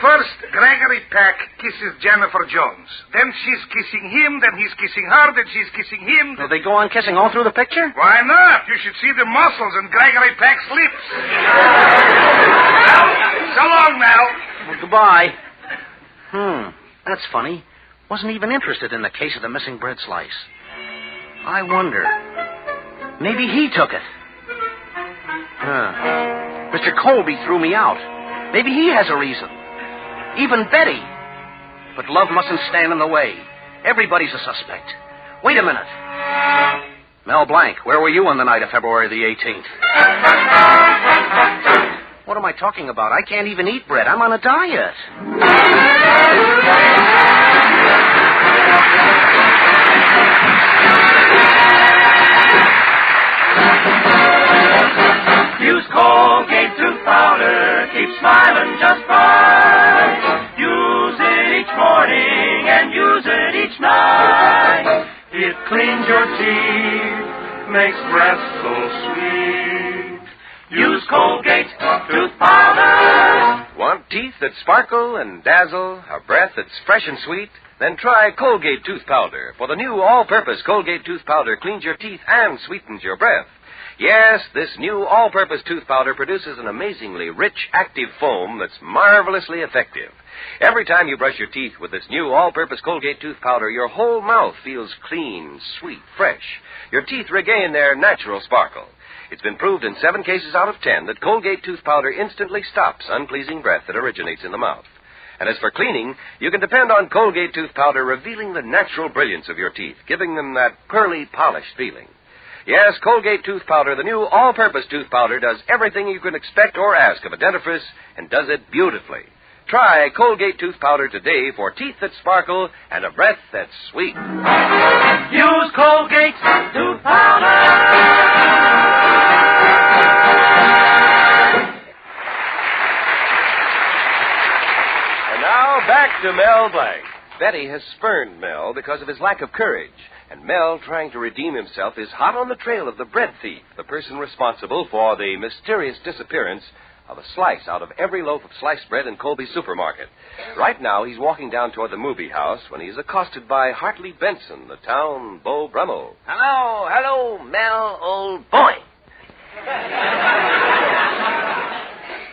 first Gregory Peck kisses Jennifer Jones. Then she's kissing him, then he's kissing her, then she's kissing him. So they go on kissing all through the picture? Why not? You should see the muscles in Gregory Peck's lips. Well, so long, Mel. Well, goodbye. That's funny. Wasn't even interested in the case of the missing bread slice. I wonder. Maybe he took it. Mr. Colby threw me out. Maybe he has a reason. Even Betty. But love mustn't stand in the way. Everybody's a suspect. Wait a minute. Mel Blanc, where were you on the night of February the 18th? What am I talking about? I can't even eat bread. I'm on a diet. Use Colgate tooth powder, keep smiling just fine. Use it each morning and use it each night. It cleans your teeth, makes breath so sweet. Use Colgate tooth powder. Want teeth that sparkle and dazzle, a breath that's fresh and sweet? Then try Colgate tooth powder. For the new all-purpose Colgate tooth powder cleans your teeth and sweetens your breath. Yes, this new all-purpose tooth powder produces an amazingly rich, active foam that's marvelously effective. Every time you brush your teeth with this new all-purpose Colgate tooth powder, your whole mouth feels clean, sweet, fresh. Your teeth regain their natural sparkle. It's been proved in 7 cases out of 10 that Colgate tooth powder instantly stops unpleasing breath that originates in the mouth. And as for cleaning, you can depend on Colgate tooth powder revealing the natural brilliance of your teeth, giving them that pearly, polished feeling. Yes, Colgate tooth powder, the new all-purpose tooth powder, does everything you can expect or ask of a dentifrice and does it beautifully. Try Colgate tooth powder today for teeth that sparkle and a breath that's sweet. Use Colgate tooth powder. And now back to Mel Blanc. Betty has spurned Mel because of his lack of courage. And Mel, trying to redeem himself, is hot on the trail of the bread thief, the person responsible for the mysterious disappearance of a slice out of every loaf of sliced bread in Colby's supermarket. Right now, he's walking down toward the movie house when he's accosted by Hartley Benson, the town Beau Brummel. Hello, Mel, old boy.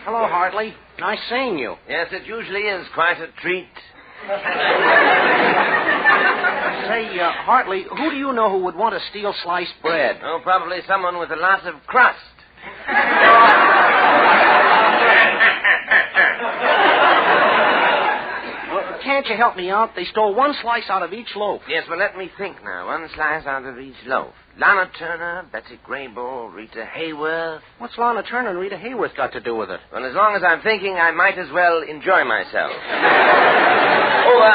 Hello, Hartley. Nice seeing you. Yes, it usually is quite a treat. Say, Hartley, who do you know who would want to steal sliced bread? Oh, probably someone with a lot of crust. Well, can't you help me out? They stole 1 slice out of each loaf. Yes, well, let me think now. 1 slice out of each loaf. Lana Turner, Betsy Grable, Rita Hayworth. What's Lana Turner and Rita Hayworth got to do with it? Well, as long as I'm thinking, I might as well enjoy myself.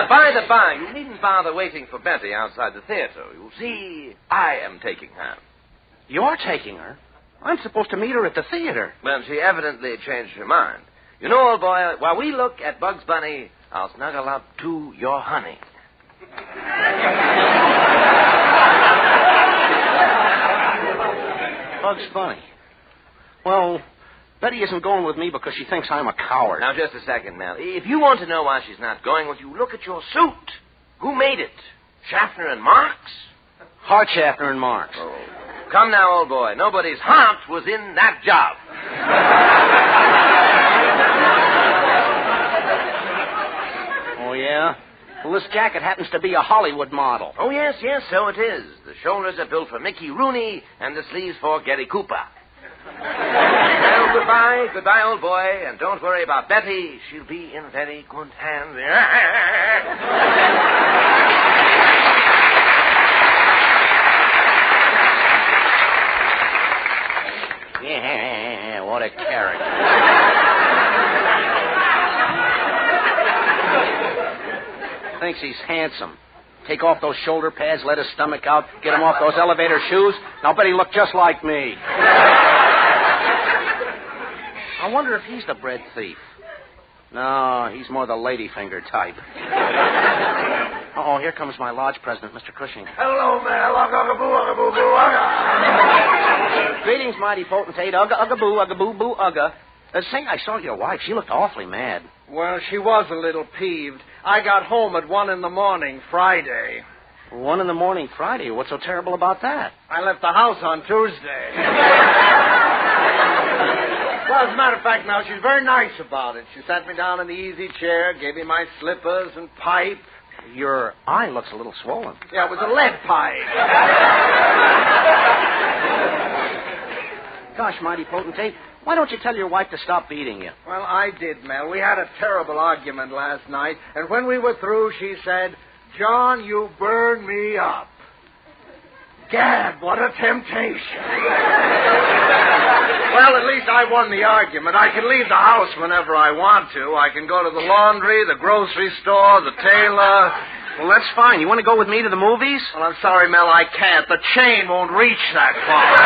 By the by, you needn't bother waiting for Betty outside the theater. You'll see, I am taking her. You're taking her? I'm supposed to meet her at the theater. Well, she evidently changed her mind. You know, old boy, while we look at Bugs Bunny, I'll snuggle up to your honey. Bugs Bunny. Well, Betty isn't going with me because she thinks I'm a coward. Now, just a second, Mel. If you want to know why she's not going with you, look at your suit. Who made it? Schaffner and Marx? Hart, Schaffner, and Marx. Oh. Come now, old boy. Nobody's heart was in that job. Oh, yeah? Well, this jacket happens to be a Hollywood model. Oh, yes, so it is. The shoulders are built for Mickey Rooney and the sleeves for Gary Cooper. Well, goodbye, old boy, and don't worry about Betty. She'll be in very good hands. Yeah, what a character. Thinks he's handsome. Take off those shoulder pads, let his stomach out, get him off those elevator shoes. Now, bet he look just like me. I wonder if he's the bread thief. No, he's more the ladyfinger type. Uh-oh, here comes my lodge president, Mr. Cushing. Hello, Mel. Greetings, mighty potentate. Ugga-boo, ugga-boo-boo, ugga. Say, I saw your wife. She looked awfully mad. Well, she was a little peeved. I got home at 1 a.m, Friday. 1 a.m, Friday? What's so terrible about that? I left the house on Tuesday. Well, as a matter of fact, now, she's very nice about it. She sat me down in the easy chair, gave me my slippers and pipe. Your eye looks a little swollen. Yeah, it was a lead pipe. Gosh, mighty potentate, why don't you tell your wife to stop beating you? Well, I did, Mel. We had a terrible argument last night, and when we were through, she said, "John, you burn me up." Gad, what a temptation. Well, at least I won the argument. I can leave the house whenever I want to. I can go to the laundry, the grocery store, the tailor. Well, that's fine. You want to go with me to the movies? Well, I'm sorry, Mel, I can't. The chain won't reach that far.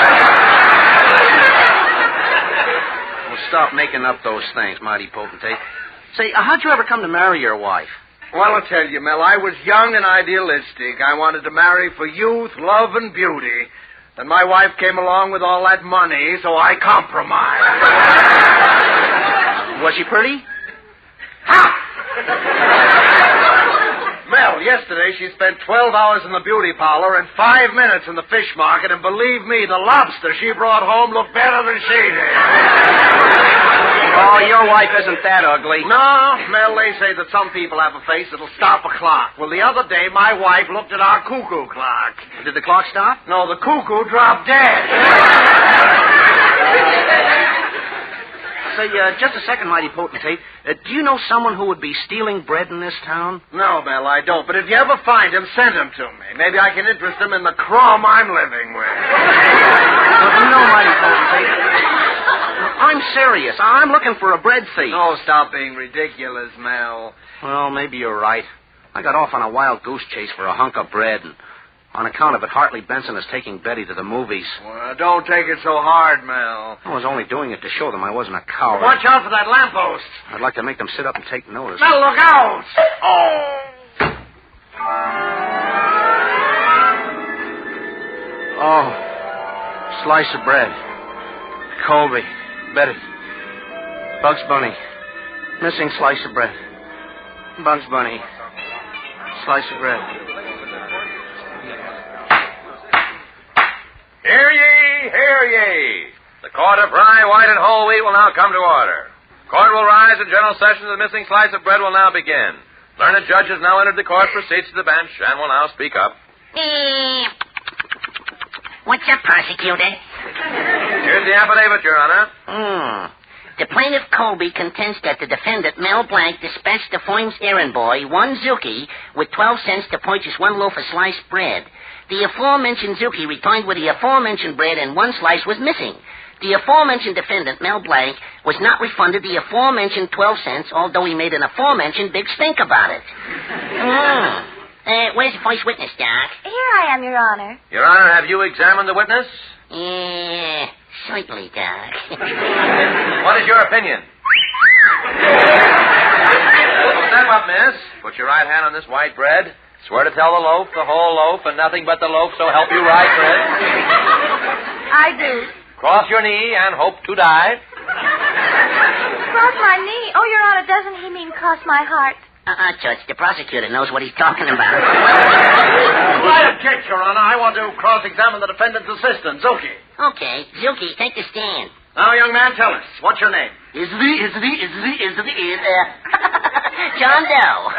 Well, stop making up those things, mighty potentate. Say, how'd you ever come to marry your wife? Well, I'll tell you, Mel, I was young and idealistic. I wanted to marry for youth, love, and beauty. Then my wife came along with all that money, so I compromised. Was she pretty? Ha! Mel, yesterday she spent 12 hours in the beauty parlor and 5 minutes in the fish market, and believe me, the lobster she brought home looked better than she did. Oh, your wife isn't that ugly. No, Mel, they say that some people have a face that'll stop a clock. Well, the other day, my wife looked at our cuckoo clock. Did the clock stop? No, the cuckoo dropped dead. Say, just a second, mighty potentate. Do you know someone who would be stealing bread in this town? No, Mel, I don't. But if you ever find him, send him to me. Maybe I can interest him in the crumb I'm living with. No, mighty potentate. I'm serious. I'm looking for a bread thief. Oh, stop being ridiculous, Mel. Well, maybe you're right. I got off on a wild goose chase for a hunk of bread, and on account of it, Hartley Benson is taking Betty to the movies. Well, don't take it so hard, Mel. I was only doing it to show them I wasn't a coward. Watch out for that lamppost. I'd like to make them sit up and take notice. Mel, look out! Oh, slice of bread. Colby. Betty. Bugs Bunny. Missing slice of bread. Bugs Bunny. Slice of bread. Hear ye, hear ye. The court of rye, white, and whole wheat will now come to order. Court will rise and general session of the missing slice of bread will now begin. Learned judges now entered the court, proceeds to the bench, and will now speak up. What's up, prosecutor? Here's the affidavit, Your Honor. The plaintiff Colby contends that the defendant, Mel Blanc, dispatched the firm's errand boy, one Zuki, with 12 cents to purchase one loaf of sliced bread. The aforementioned Zuki returned with the aforementioned bread and one slice was missing. The aforementioned defendant, Mel Blanc, was not refunded the aforementioned 12 cents, although he made an aforementioned big stink about it. Where's the first witness, Doc? Here I am, Your Honor. Your Honor, have you examined the witness? Yeah, certainly, Doc. What is your opinion? Step up, miss. Put your right hand on this white bread. Swear to tell the loaf, the whole loaf, and nothing but the loaf, so help you right, bread. I do. Cross your knee and hope to die. Cross my knee? Oh, Your Honor, doesn't he mean cross my heart? Judge, the prosecutor knows what he's talking about. I object, Your Honor. I want to cross-examine the defendant's assistant, Zuki. Okay, Zuki, take the stand. Now, young man, tell us. What's your name? John Doe.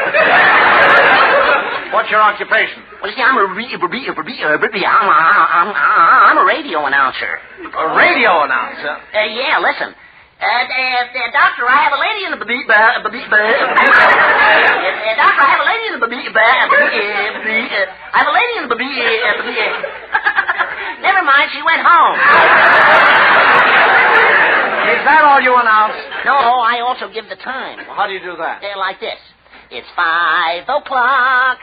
What's your occupation? Well, you see, I'm a radio announcer. A radio announcer? Yeah, listen. Doctor, I have a lady in the Doctor, I have a lady in the I have a lady in the Never mind, she went home. Is that all you announce? No, I also give the time. Well, how do you do that? Like this. It's 5 o'clock.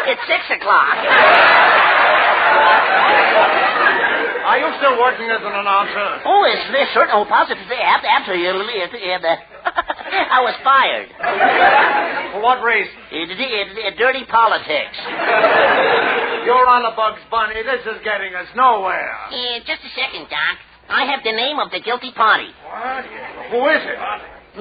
It's 6 o'clock. Are you still working as an announcer? Oh, it's this certain. Oh, positively. Absolutely. I was fired. For what reason? Dirty politics. You're on a Bugs Bunny. This is getting us nowhere. Just a second, Doc. I have the name of the guilty party. What? Who is it?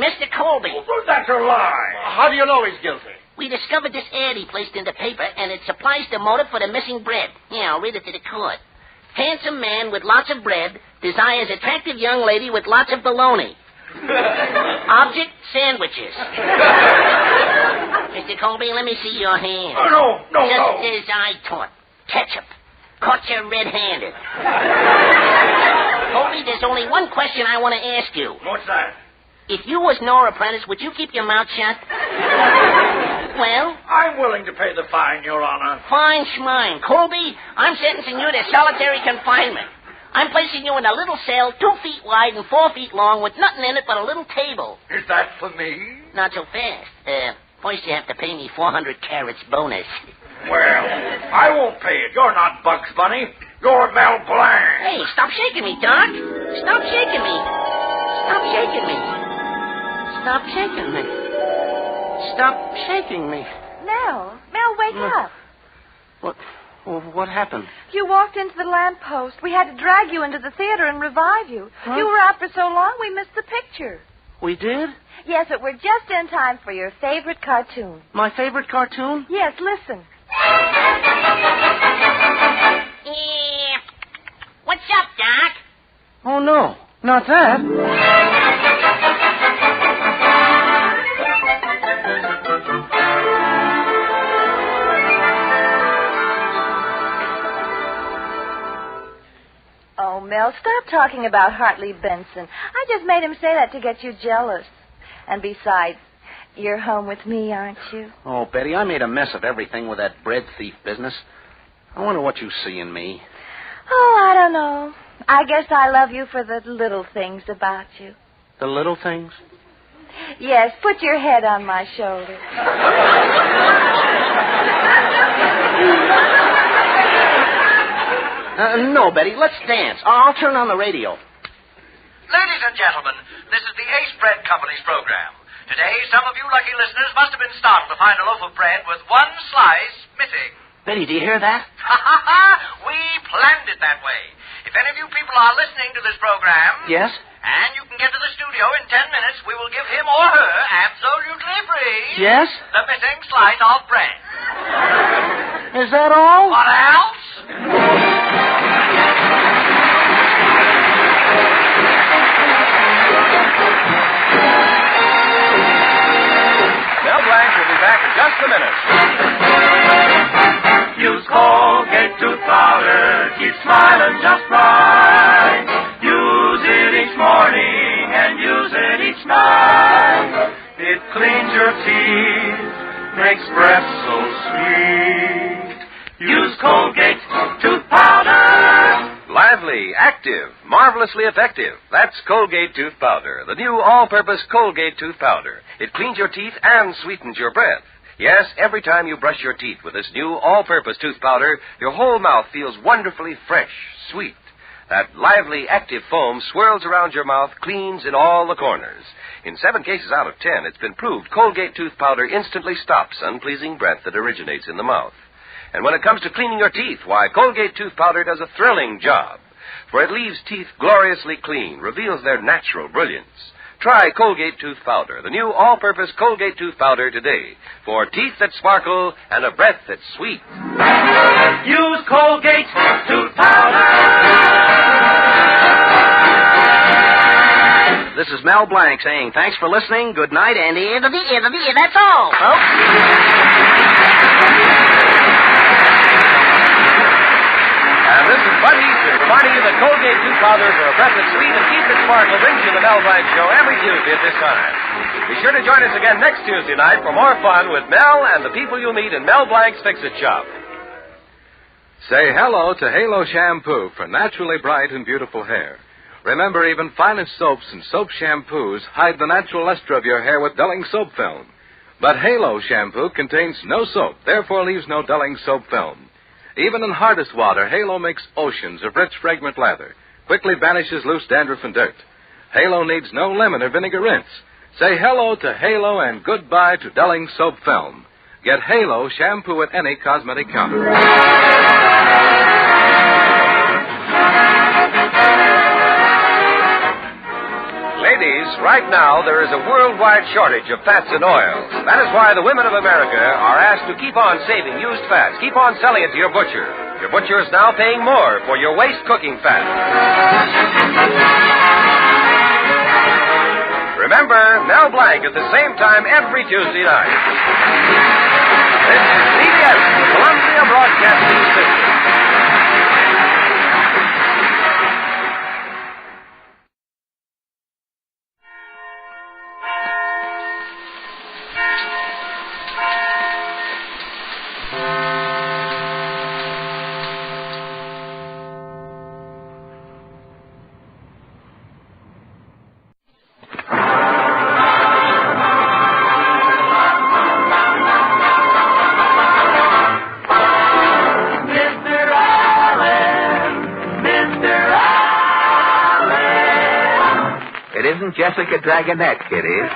Mr. Colby. That's a lie. How do you know he's guilty? We discovered this ad he placed in the paper, and it supplies the motive for the missing bread. Yeah, I'll read it to the court. Handsome man with lots of bread desires attractive young lady with lots of bologna. Object, sandwiches. Mr. Colby, let me see your hand. No. Just as I taught. Ketchup. Caught you red-handed. Colby, there's only one question I want to ask you. What's that? If you was Nora Prentice, would you keep your mouth shut? Well? I'm willing to pay the fine, Your Honor. Fine schmine. Colby, I'm sentencing you to solitary confinement. I'm placing you in a little cell 2 feet wide and 4 feet long with nothing in it but a little table. Is that for me? Not so fast. First you have to pay me 400 carats bonus. Well, I won't pay it. You're not Bugs Bunny. You're Mel Blanc. Hey, stop shaking me, Doc. Stop shaking me. Stop shaking me. Stop shaking me. Stop shaking me. Mel, wake up. What happened? You walked into the lamppost. We had to drag you into the theater and revive you. Huh? You were out for so long, we missed the picture. We did? Yes, but we're just in time for your favorite cartoon. My favorite cartoon? Yes, listen. What's up, Doc? Oh, no. Not that. Oh, Mel, stop talking about Hartley Benson. I just made him say that to get you jealous. And besides, you're home with me, aren't you? Oh, Betty, I made a mess of everything with that bread thief business. I wonder what you see in me. Oh, I don't know. I guess I love you for the little things about you. The little things? Yes, put your head on my shoulder. No, Betty, let's dance. I'll turn on the radio. Ladies and gentlemen, this is the Ace Bread Company's program. Today, some of you lucky listeners must have been startled to find a loaf of bread with one slice missing. Betty, do you hear that? We planned it that way. If any of you people are listening to this program... Yes? And you can get to the studio in 10 minutes, we will give him or her, absolutely free... Yes? ...the missing slice of bread. Is that all? What else? Mel Blanc will be back in just a minute. Use Colgate tooth powder, keep smiling just right. Use it each morning and use it each night. It cleans your teeth, makes breath so sweet. Use Colgate tooth powder. Last lively, active, marvelously effective. That's Colgate Tooth Powder, the new all-purpose Colgate Tooth Powder. It cleans your teeth and sweetens your breath. Yes, every time you brush your teeth with this new all-purpose tooth powder, your whole mouth feels wonderfully fresh, sweet. That lively, active foam swirls around your mouth, cleans in all the corners. In 7 cases out of 10, it's been proved Colgate Tooth Powder instantly stops unpleasing breath that originates in the mouth. And when it comes to cleaning your teeth, why, Colgate Tooth Powder does a thrilling job. For it leaves teeth gloriously clean, reveals their natural brilliance. Try Colgate Tooth Powder, the new all-purpose Colgate Tooth Powder today, for teeth that sparkle and a breath that's sweet. Use Colgate Tooth Powder. This is Mel Blanc saying thanks for listening, good night, and that's all, folks. And this is Bud East reminding you that Colgate Tooth Powder for a breath that's sweet and teeth that sparkle brings you the Mel Blanc Show every Tuesday at this time. Be sure to join us again next Tuesday night for more fun with Mel and the people you'll meet in Mel Blanc's Fix-It Shop. Say hello to Halo Shampoo for naturally bright and beautiful hair. Remember, even finest soaps and soap shampoos hide the natural luster of your hair with dulling soap film. But Halo Shampoo contains no soap, therefore leaves no dulling soap film. Even in hardest water, Halo makes oceans of rich, fragrant lather, quickly banishes loose dandruff and dirt. Halo needs no lemon or vinegar rinse. Say hello to Halo and goodbye to dulling soap film. Get Halo Shampoo at any cosmetic counter. Ladies, right now there is a worldwide shortage of fats and oils. That is why the women of America are asked to keep on saving used fats. Keep on selling it to your butcher. Your butcher is now paying more for your waste cooking fat. Remember, Mel Blanc at the same time every Tuesday night. This is CBS, the Columbia Broadcasting System. It isn't Jessica Dragonette, it is.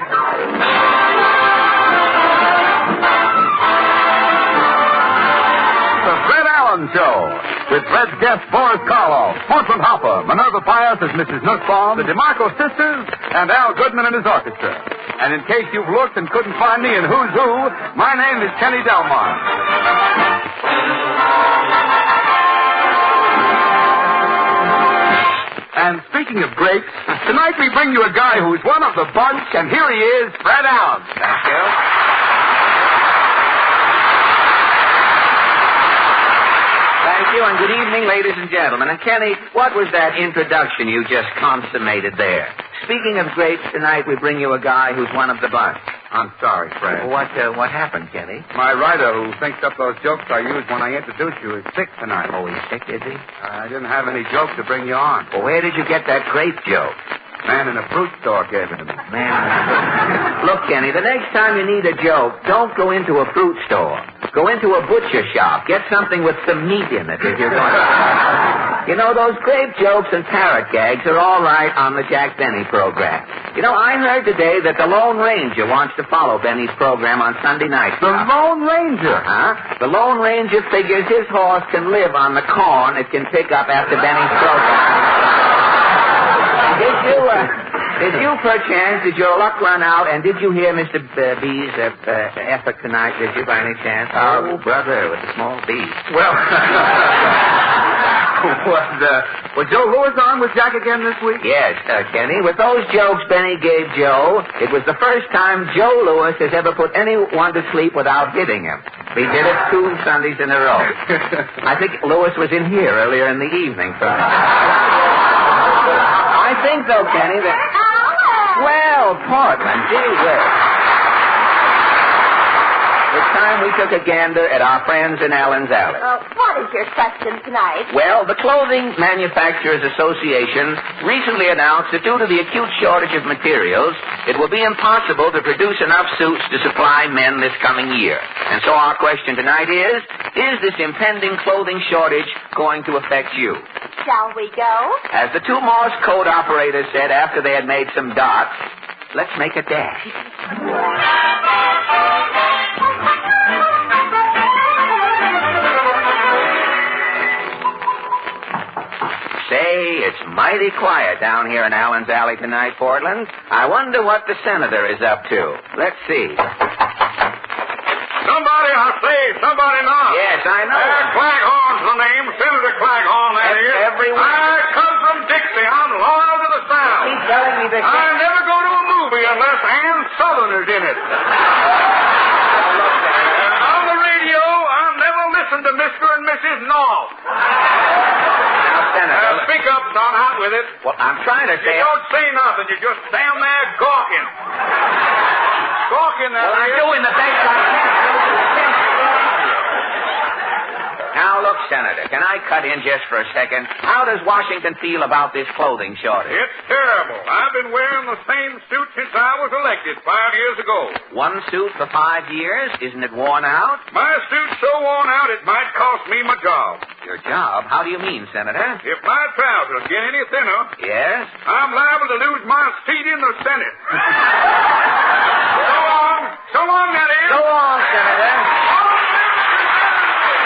The Fred Allen Show, with Fred's guests Boris Karloff, Portland Hopper, Minerva Pius as Mrs. Nussbaum, the DeMarco sisters, and Al Goodman and his orchestra. And in case you've looked and couldn't find me in Who's Who, my name is Kenny Delmar. And speaking of grapes, tonight we bring you a guy who's one of the bunch, and here he is, Fred Allen. Thank you. Thank you, and good evening, ladies and gentlemen. And Kenny, what was that introduction you just consummated there? Speaking of grapes, tonight we bring you a guy who's one of the bunch. I'm sorry, Fred. What happened, Kenny? My writer who thinks up those jokes I used when I introduced you is sick tonight. Oh, he's sick, is he? I didn't have any joke to bring you on. Well, where did you get that grape joke? Man in a fruit store gave it to me. Man. Look, Kenny, the next time you need a joke, don't go into a fruit store. Go into a butcher shop. Get something with some meat in it if you're going to... You know, those grape jokes and parrot gags are all right on the Jack Benny program. You know, I heard today that the Lone Ranger wants to follow Benny's program on Sunday night. The Lone Ranger? Uh-huh. The Lone Ranger figures his horse can live on the corn it can pick up after Benny's program. Did you, perchance, did your luck run out, and did you hear Mr. B's effort tonight, did you, by any chance? Oh, brother, with the small B. Well, was Joe Lewis on with Jack again this week? Yes, Kenny. With those jokes Benny gave Joe, it was the first time Joe Lewis has ever put anyone to sleep without hitting him. He did it 2 Sundays in a row. I think Lewis was in here earlier in the evening. I think, though, Kenny, that... Well, Portland, gee whiz. It's time we took a gander at our friends in Allen's Alley. What What is your question tonight? Well, the Clothing Manufacturers Association recently announced that due to the acute shortage of materials, it will be impossible to produce enough suits to supply men this coming year. And so our question tonight is this impending clothing shortage going to affect you? Shall we go? As the two Morse code operators said after they had made some dots, let's make a dash. Say, it's mighty quiet down here in Allen's Alley tonight, Portland. I wonder what the senator is up to. Let's see. Somebody, I say, somebody knock. Yes, I know. Claghorn's the name. Senator Claghorn, that is. Everyone. I come from Dixie. I'm loyal to the South. He's telling me that... I never go to a movie unless Ann Southerner's in it. On the radio, I'll never listen to Mr. and Mrs. North. Senator. Speak up, son, out with it. Well, I'm trying to say... You don't say nothing. You just stand there gawking. Gawking, that Well, I'm is. doing the best I can. Now, look, Senator, can I cut in just for a second? How does Washington feel about this clothing shortage? It's terrible. I've been wearing the same suit since I was elected 5 years ago. One suit for 5 years? Isn't it worn out? My suit's so worn out it might cost me my job. Your job? How do you mean, Senator? If my trousers get any thinner, Yes? I'm liable to lose my seat in the Senate. So long, that is. Go on, Senator.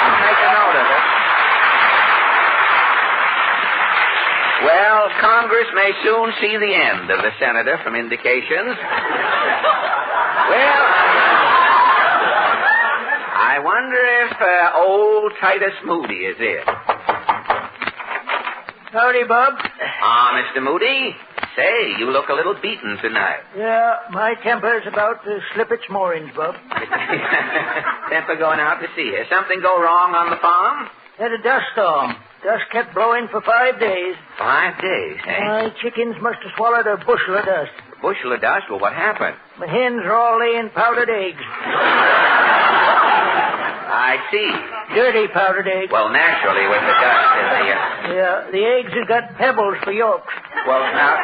I'll make a note of it. Well, Congress may soon see the end of the senator from indications. Well, I wonder if old Titus Moody is it. Howdy, Bub. Mr. Moody. Say, you look a little beaten tonight. Yeah, my temper's about to slip its moorings, Bub. Temper going out to sea. Has something go wrong on the farm? Had a dust storm. Dust kept blowing for 5 days. 5 days, eh? My chickens must have swallowed a bushel of dust. A bushel of dust? Well, what happened? My hens are all laying powdered eggs. I see. Dirty powdered eggs. Well, naturally, with the dust in the... Yeah, the eggs have got pebbles for yolks. Well, now...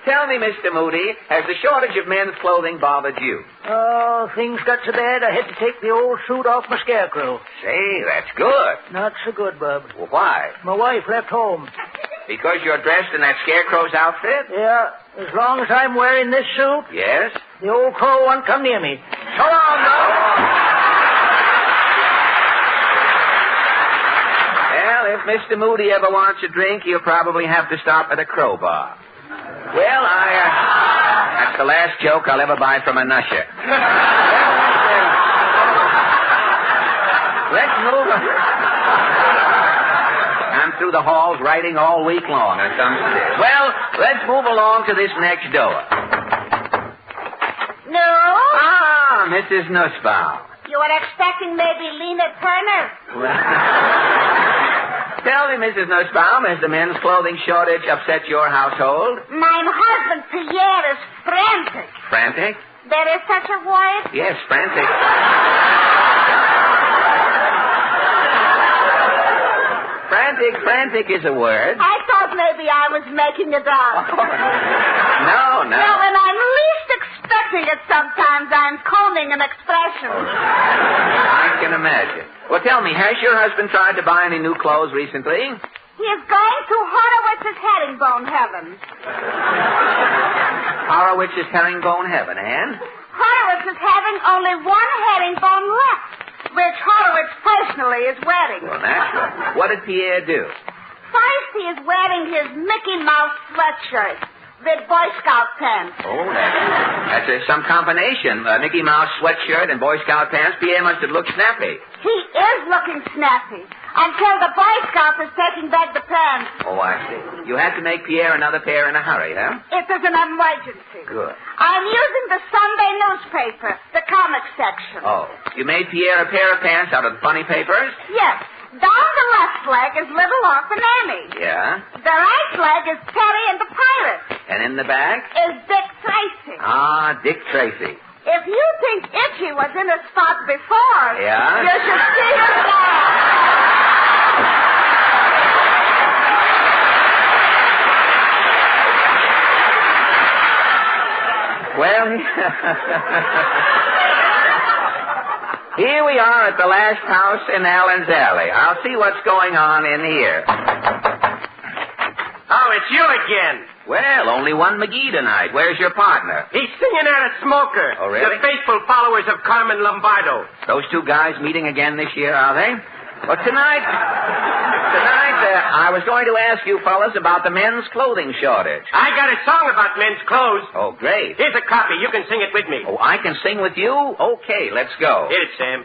Tell me, Mr. Moody, has the shortage of men's clothing bothered you? Oh, things got so bad I had to take the old suit off my scarecrow. Say, that's good. Not so good, Bub. Well, why? My wife left home. Because you're dressed in that scarecrow's outfit? Yeah, as long as I'm wearing this suit, Yes? the old crow won't come near me. So long, Bub. Well, if Mr. Moody ever wants a drink, he'll probably have to stop at a crowbar. Well, that's the last joke I'll ever buy from a nusher. Let's move on. I'm through the halls writing all week long or something. Well, let's move along to this next door. No? Mrs. Nussbaum. You were expecting maybe Lena Turner? Tell me, Mrs. Nussbaum, has the men's clothing shortage upset your household? My husband, Pierre, is frantic. Frantic? There is such a word? Yes, frantic. Frantic is a word. I thought maybe I was making it up. No. Well, when I'm least expecting it sometimes, I'm coning an expression. I can imagine. Well, tell me, has your husband tried to buy any new clothes recently? He is going to Horowitz's herringbone heaven. Horowitz's herringbone heaven, and? Horowitz is having only one herringbone left, which Horowitz personally is wearing. Well, naturally. What did Pierre do? First, he is wearing his Mickey Mouse sweatshirt with Boy Scout pants. Oh, that's some combination. Mickey Mouse sweatshirt and Boy Scout pants. Pierre must have looked snappy. He is looking snappy until the Boy Scout is taking back the pants. Oh, I see. You had to make Pierre another pair in a hurry, huh? It is an emergency. Good. I'm using the Sunday newspaper, the comic section. Oh, you made Pierre a pair of pants out of the funny papers? Yes. Down the left leg is Little Orphan Annie. Yeah. The right leg is Terry and the Pirates. And in the back? Is Dick Tracy. Dick Tracy. If you think Itchy was in a spot before, Yeah? you should see him now. Well, here we are at the last house in Allen's Alley. I'll see what's going on in here. Oh, it's you again. Well, only one McGee tonight. Where's your partner? He's singing at a smoker. Oh, really? The faithful followers of Carmen Lombardo. Those two guys meeting again this year, are they? Well, tonight, I was going to ask you fellas about the men's clothing shortage. I got a song about men's clothes. Oh, great. Here's a copy. You can sing it with me. Oh, I can sing with you? Okay, let's go. Hit it, Sam.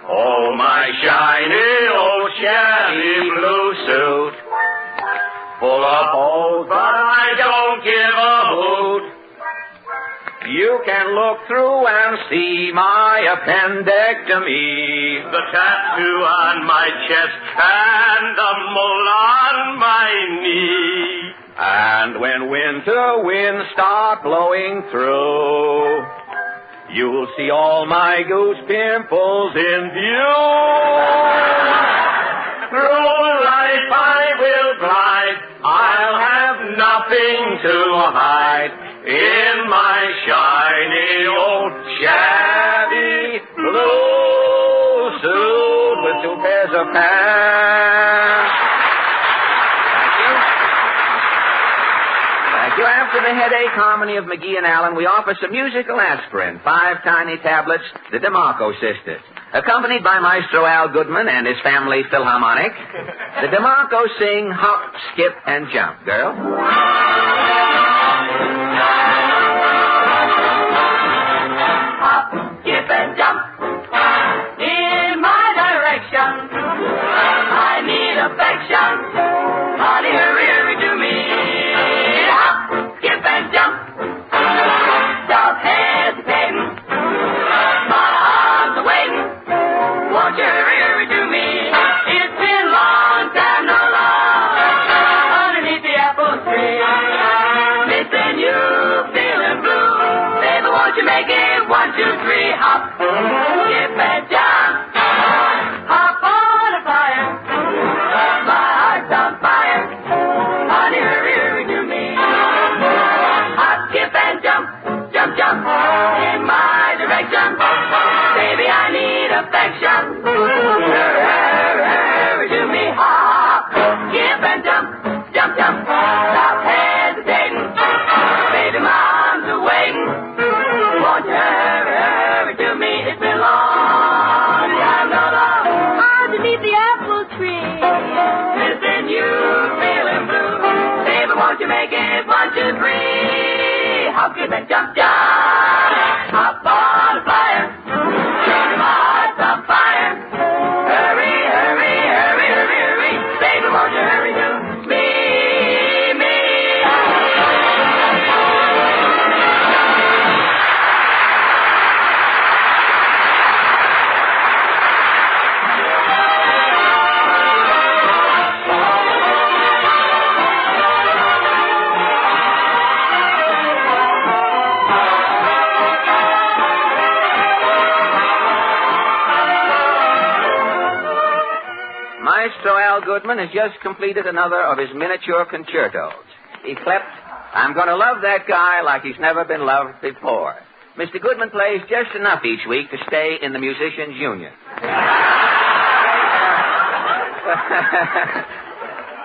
Oh, my shiny old shabby blue suit, full of holes, but I don't give a hoot. You can look through and see my appendectomy, the tattoo on my chest and the mole on my knee. and when winter winds start blowing through, you'll see all my goose pimples in view. Through life I will glide, I'll have nothing to hide in my shiny old shabby blue suit with 2 pairs of pants. Thank you. After the headache harmony of McGee and Allen, we offer some musical aspirin, 5 tiny tablets, the DeMarco sisters. Accompanied by Maestro Al Goodman and his family Philharmonic, the DeMarco sing Hop, Skip, and Jump. Girl? Hop, skip, and jump in my direction. I need affection. Honey, hurry to me. Hop, skip, and jump. Stop hesitating. My arms are waiting. Won't you hurry to me? It's been a long time, no love, underneath the apple tree. Missing you, feeling blue. Baby, won't you make it 1, 2, 3, hop, skip, and jump. Hop on a fire. My heart's on fire. Honey, hurry to me. Hop, skip, and jump, jump, jump in my direction. Baby, I need affection. Hurry to me. Hop, skip, and jump, jump, jump. Stop hesitating. Baby, my arms are waiting. Won't you hurry to me? It's been a long time, no love, underneath the apple tree. Missing you, feeling blue. Baby, won't you make it 1, 2, 3? Hop, skip, and jump, jump. Hop on a fire. My heart's on fire. Hurry, hurry, hurry, hurry, hurry. Baby, won't you hurry to me? Maestro Al Goodman has just completed another of his miniature concertos. He clept, I'm going to love that guy like he's never been loved before. Mr. Goodman plays just enough each week to stay in the Musicians' Union.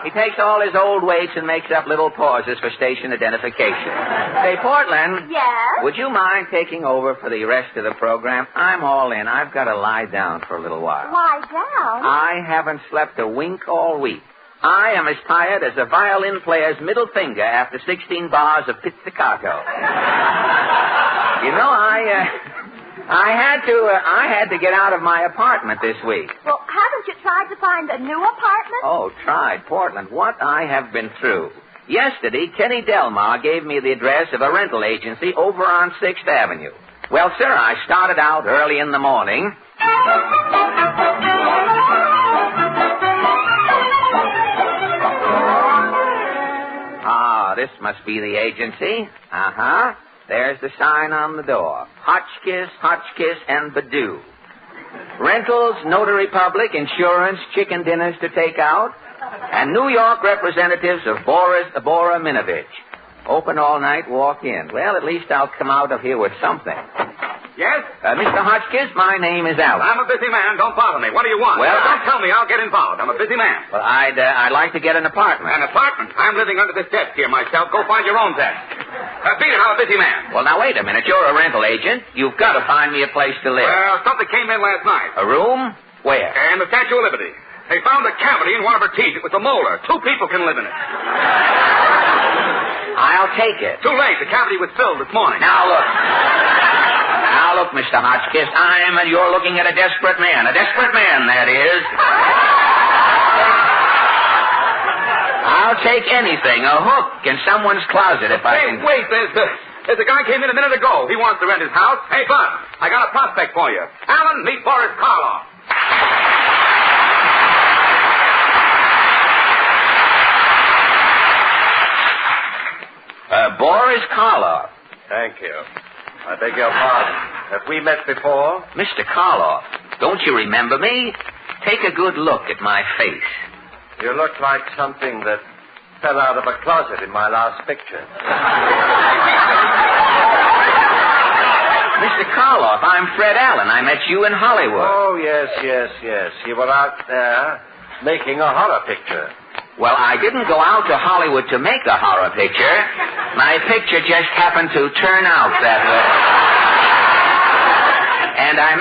He takes all his old weights and makes up little pauses for station identification. Say, Portland. Yes? Would you mind taking over for the rest of the program? I'm all in. I've got to lie down for a little while. Lie down? I haven't slept a wink all week. I am as tired as a violin player's middle finger after 16 bars of pizzicato. You know, I had to get out of my apartment this week. Well, haven't you tried to find a new apartment? Oh, tried, Portland. What I have been through. Yesterday, Kenny Delmar gave me the address of a rental agency over on 6th Avenue. Well, sir, I started out early in the morning. Ah, this must be the agency. Uh-huh. There's the sign on the door. Hotchkiss, and Badoo. Rentals, notary public, insurance, chicken dinners to take out, and New York representatives of Boris Minovich. Open all night, walk in. Well, at least I'll come out of here with something. Yes? Mr. Hotchkiss, my name is Alan. I'm a busy man. Don't bother me. What do you want? Well, don't tell me. I'll get involved. I'm a busy man. Well, I'd like to get an apartment. An apartment? I'm living under this desk here myself. Go find your own desk. Beat it, I'm a busy man. Well, now, wait a minute. You're a rental agent. You've got to find me a place to live. Well, something came in last night. A room? Where? And the Statue of Liberty. They found a cavity in one of her teeth. It was a molar. 2 people can live in it. I'll take it. Too late. The cavity was filled this morning. Now, look, Mr. Hotchkiss, you're looking at a desperate man. A desperate man, that is. I'll take anything. A hook in someone's closet if I can... Wait, there's a guy came in a minute ago. He wants to rent his house. Hey, Bud, I got a prospect for you. Alan, meet Boris Karloff. Boris Karloff. Thank you. I beg your pardon. Have we met before? Mr. Karloff, don't you remember me? Take a good look at my face. You look like something that fell out of a closet in my last picture. Mr. Karloff, I'm Fred Allen. I met you in Hollywood. Oh, yes. You were out there making a horror picture. Well, I didn't go out to Hollywood to make a horror picture. My picture just happened to turn out that way. And I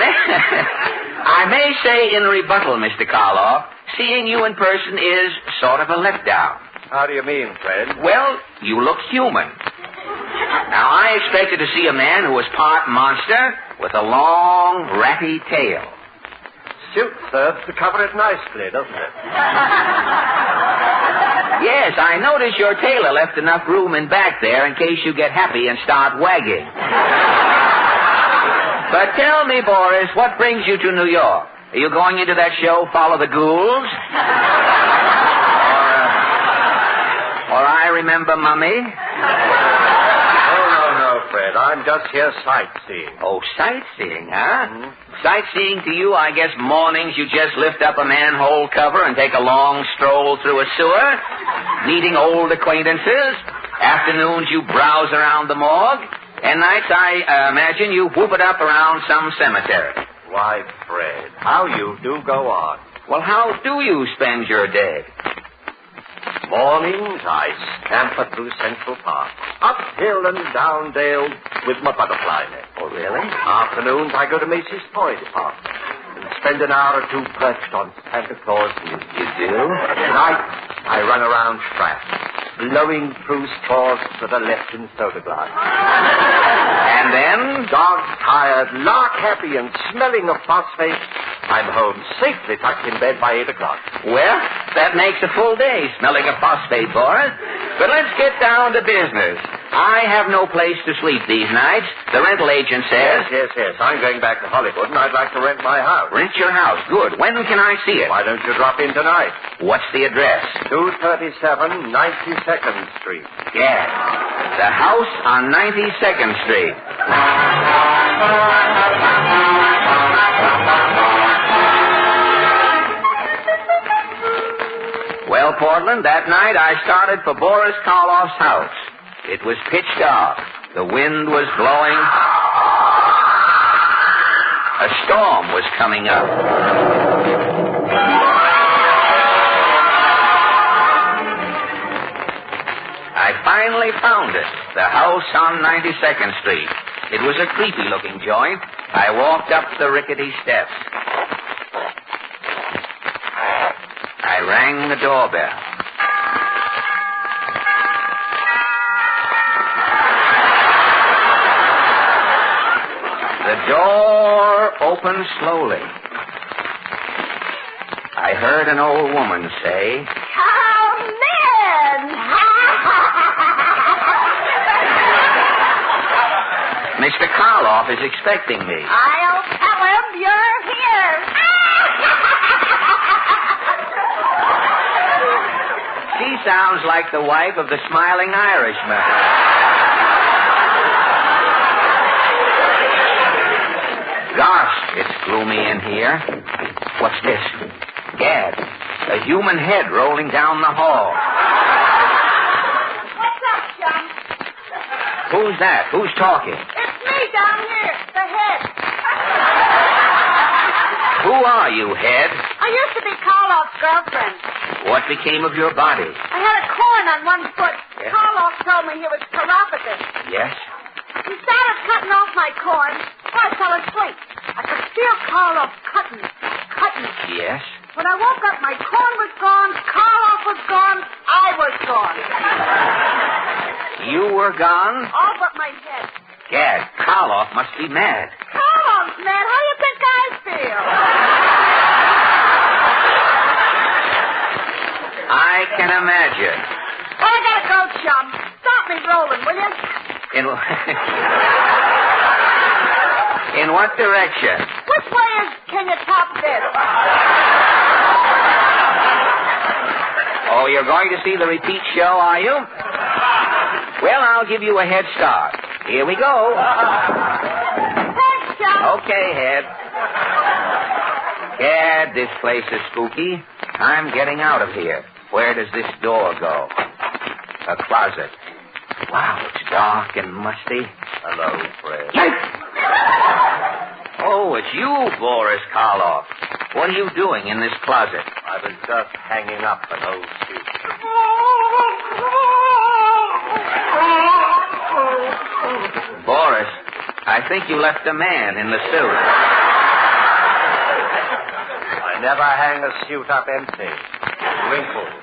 may say in rebuttal, Mr. Karloff, seeing you in person is sort of a letdown. How do you mean, Fred? Well, you look human. Now, I expected to see a man who was part monster with a long, ratty tail. Suit serves to cover it nicely, doesn't it? Yes, I noticed your tailor left enough room in back there in case you get happy and start wagging. But tell me, Boris, what brings you to New York? Are you going into that show, Follow the Ghouls? Or I Remember Mummy? No, Fred. I'm just here sightseeing. Oh, sightseeing, huh? Mm-hmm. Sightseeing to you, I guess mornings you just lift up a manhole cover and take a long stroll through a sewer, meeting old acquaintances. Afternoons you browse around the morgue. And nights, I imagine, you whoop it up around some cemetery. Why, Fred, how you do go on. Well, how do you spend your day? Mornings, I scamper through Central Park, up hill and down dale with my butterfly net. Oh, really? Afternoons, I go to Macy's Toy Department and spend an hour or two perched on Santa Claus. You do? Nights, I run around Stratton, blowing through straws that are left in soda glass. And then? Dog tired, lark happy, and smelling of phosphate, I'm home safely tucked in bed by 8 o'clock. Well, that makes a full day smelling of phosphate, Boris. But let's get down to business. I have no place to sleep these nights. The rental agent says... Yes. I'm going back to Hollywood, and I'd like to rent my house. Rent your house? Good. When can I see it? Why don't you drop in tonight? What's the address? 237 92nd Street. Yes. The house on 92nd Street. Well, Portland, that night I started for Boris Karloff's house. It was pitch dark. The wind was blowing. A storm was coming up. I finally found it. The house on 92nd Street. It was a creepy-looking joint. I walked up the rickety steps. I rang the doorbell. The door opened slowly. I heard an old woman say, Come in! Mr. Karloff is expecting me. I'll tell him you're here. She sounds like the wife of the smiling Irishman. gloomy in here. What's this? Gad, a human head rolling down the hall. What's up, chum? Who's that? Who's talking? It's me down here, the head. Who are you, Head? I used to be Karloff's girlfriend. What became of your body? I had a corn on one foot. Yeah. Karloff told me he was chirophagus. Yes? He started cutting off my corn, so I fell asleep. I could feel Karloff cutting. Yes? When I woke up, my corn was gone, Karloff was gone, I was gone. You were gone? All but my head. Gad, Karloff must be mad. Karloff's mad. How do you think I feel? I can imagine. Well, I gotta go, chum. Stop me rolling, will you? In what direction? Which way is can you top this? Oh, you're going to see the repeat show, are you? Well, I'll give you a head start. Here we go. Thanks, chum. Okay, Head. Gad, this place is spooky. I'm getting out of here. Where does this door go? A closet. Wow, it's dark and musty. Hello, Fred. Oh, it's you, Boris Karloff. What are you doing in this closet? I was just hanging up an old suit. Boris, I think you left a man in the suit. I never hang a suit up empty. Wrinkles.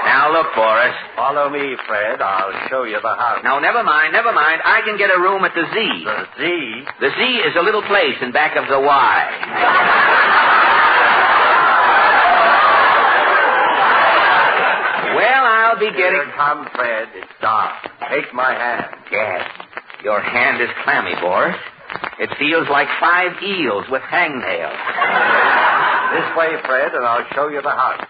Now, look, Boris. Follow me, Fred. I'll show you the house. No, never mind. I can get a room at the Z. The Z? The Z is a little place in back of the Y. Well, I'll be getting... Here, come, Fred. It's dark. Take my hand. Yes. Your hand is clammy, Boris. It feels like 5 eels with hangnails. This way, Fred, and I'll show you the house.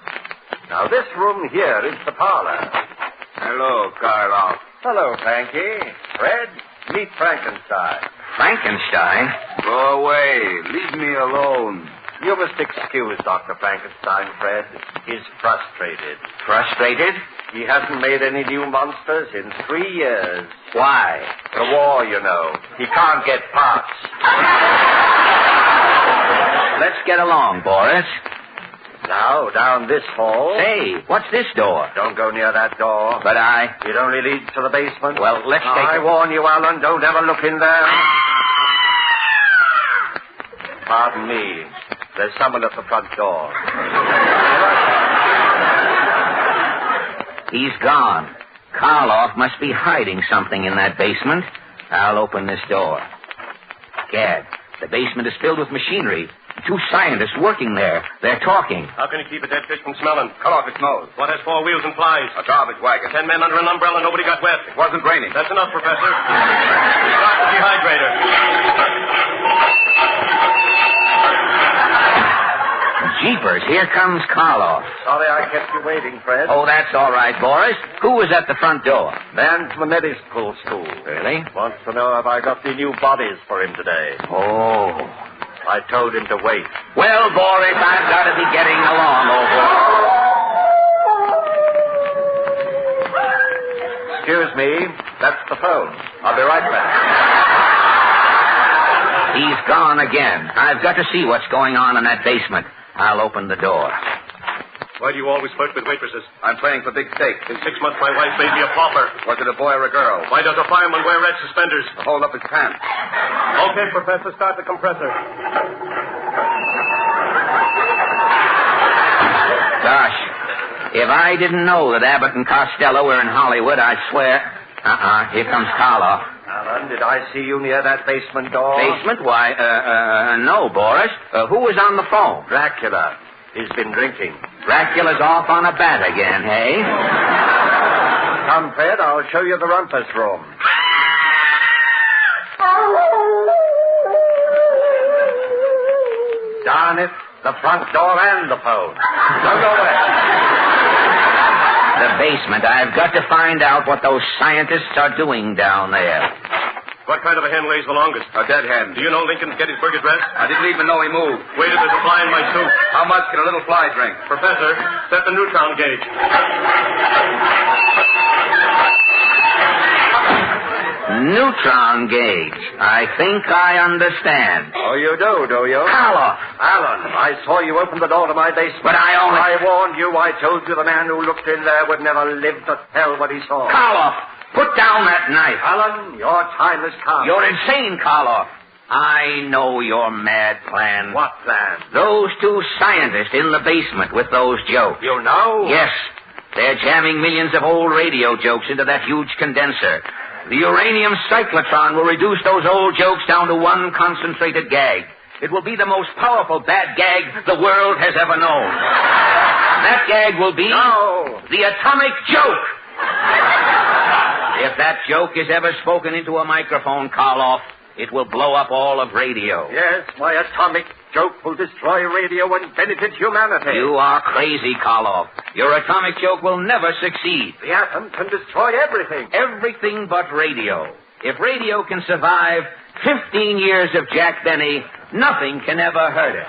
Now, this room here is the parlor. Hello, Karloff. Hello, Frankie. Fred, meet Frankenstein. Frankenstein? Go away. Leave me alone. You must excuse Dr. Frankenstein, Fred. He's frustrated. Frustrated? He hasn't made any new monsters in 3 years. Why? The war, you know. He can't get parts. Let's get along, Boris. Now, down this hall. Say, what's this door? Don't go near that door. But It only leads to the basement. Well, let's take I warn you, Alan, don't ever look in there. Pardon me. There's someone at the front door. He's gone. Karloff must be hiding something in that basement. I'll open this door. Gad, the basement is filled with machinery. 2 scientists working there. They're talking. How can you keep a dead fish from smelling? Cut off its nose. What has 4 wheels and flies? A garbage wagon. 10 men under an umbrella, nobody got wet. It wasn't raining. That's enough, Professor. Start the dehydrator. Jeepers, here comes Karloff. Sorry I kept you waiting, Fred. Oh, that's all right, Boris. Who was at the front door? Man from the medical school. Really? Wants to know if I got the new bodies for him today. Oh. I told him to wait. Well, Boris, I've got to be getting along over. Excuse me. That's the phone. I'll be right back. He's gone again. I've got to see what's going on in that basement. I'll open the door. Why do you always flirt with waitresses? I'm playing for big stakes. In 6 months, my wife made me a pauper. Was it a boy or a girl? Why does a fireman wear red suspenders? To hold up his pants. Okay, Professor, start the compressor. Gosh, if I didn't know that Abbott and Costello were in Hollywood, I'd swear... Here comes Karloff. Alan, did I see you near that basement door? Basement? Why, no, Boris. Who was on the phone? Dracula. He's been drinking. Dracula's off on a bat again, hey? Come, Fred, I'll show you the rumpus room. Darn it, the front door and the phone. Don't go away. The basement. I've got to find out what those scientists are doing down there. What kind of a hen lays the longest? A dead hen. Do you know Lincoln's Gettysburg Address? I didn't even know he moved. Wait till there's a fly in my suit. How much can a little fly drink? Professor, set the neutron gauge. Neutron gauge. I think I understand. Oh, you do you? Karloff. Alan, I saw you open the door to my basement. But I warned you. I told you the man who looked in there would never live to tell what he saw. Karloff, put down that knife. Alan, your time has come. You're insane, Karloff. I know your mad plan. What plan? Those two scientists in the basement with those jokes. You know? Yes. They're jamming millions of old radio jokes into that huge condenser. The uranium cyclotron will reduce those old jokes down to one concentrated gag. It will be the most powerful bad gag the world has ever known. That gag will be the atomic joke. If that joke is ever spoken into a microphone, Karloff, it will blow up all of radio. Yes, my atomic joke will destroy radio and benefit humanity. You are crazy, Karloff. Your atomic joke will never succeed. The atom can destroy everything. Everything but radio. If radio can survive 15 years of Jack Benny, nothing can ever hurt it.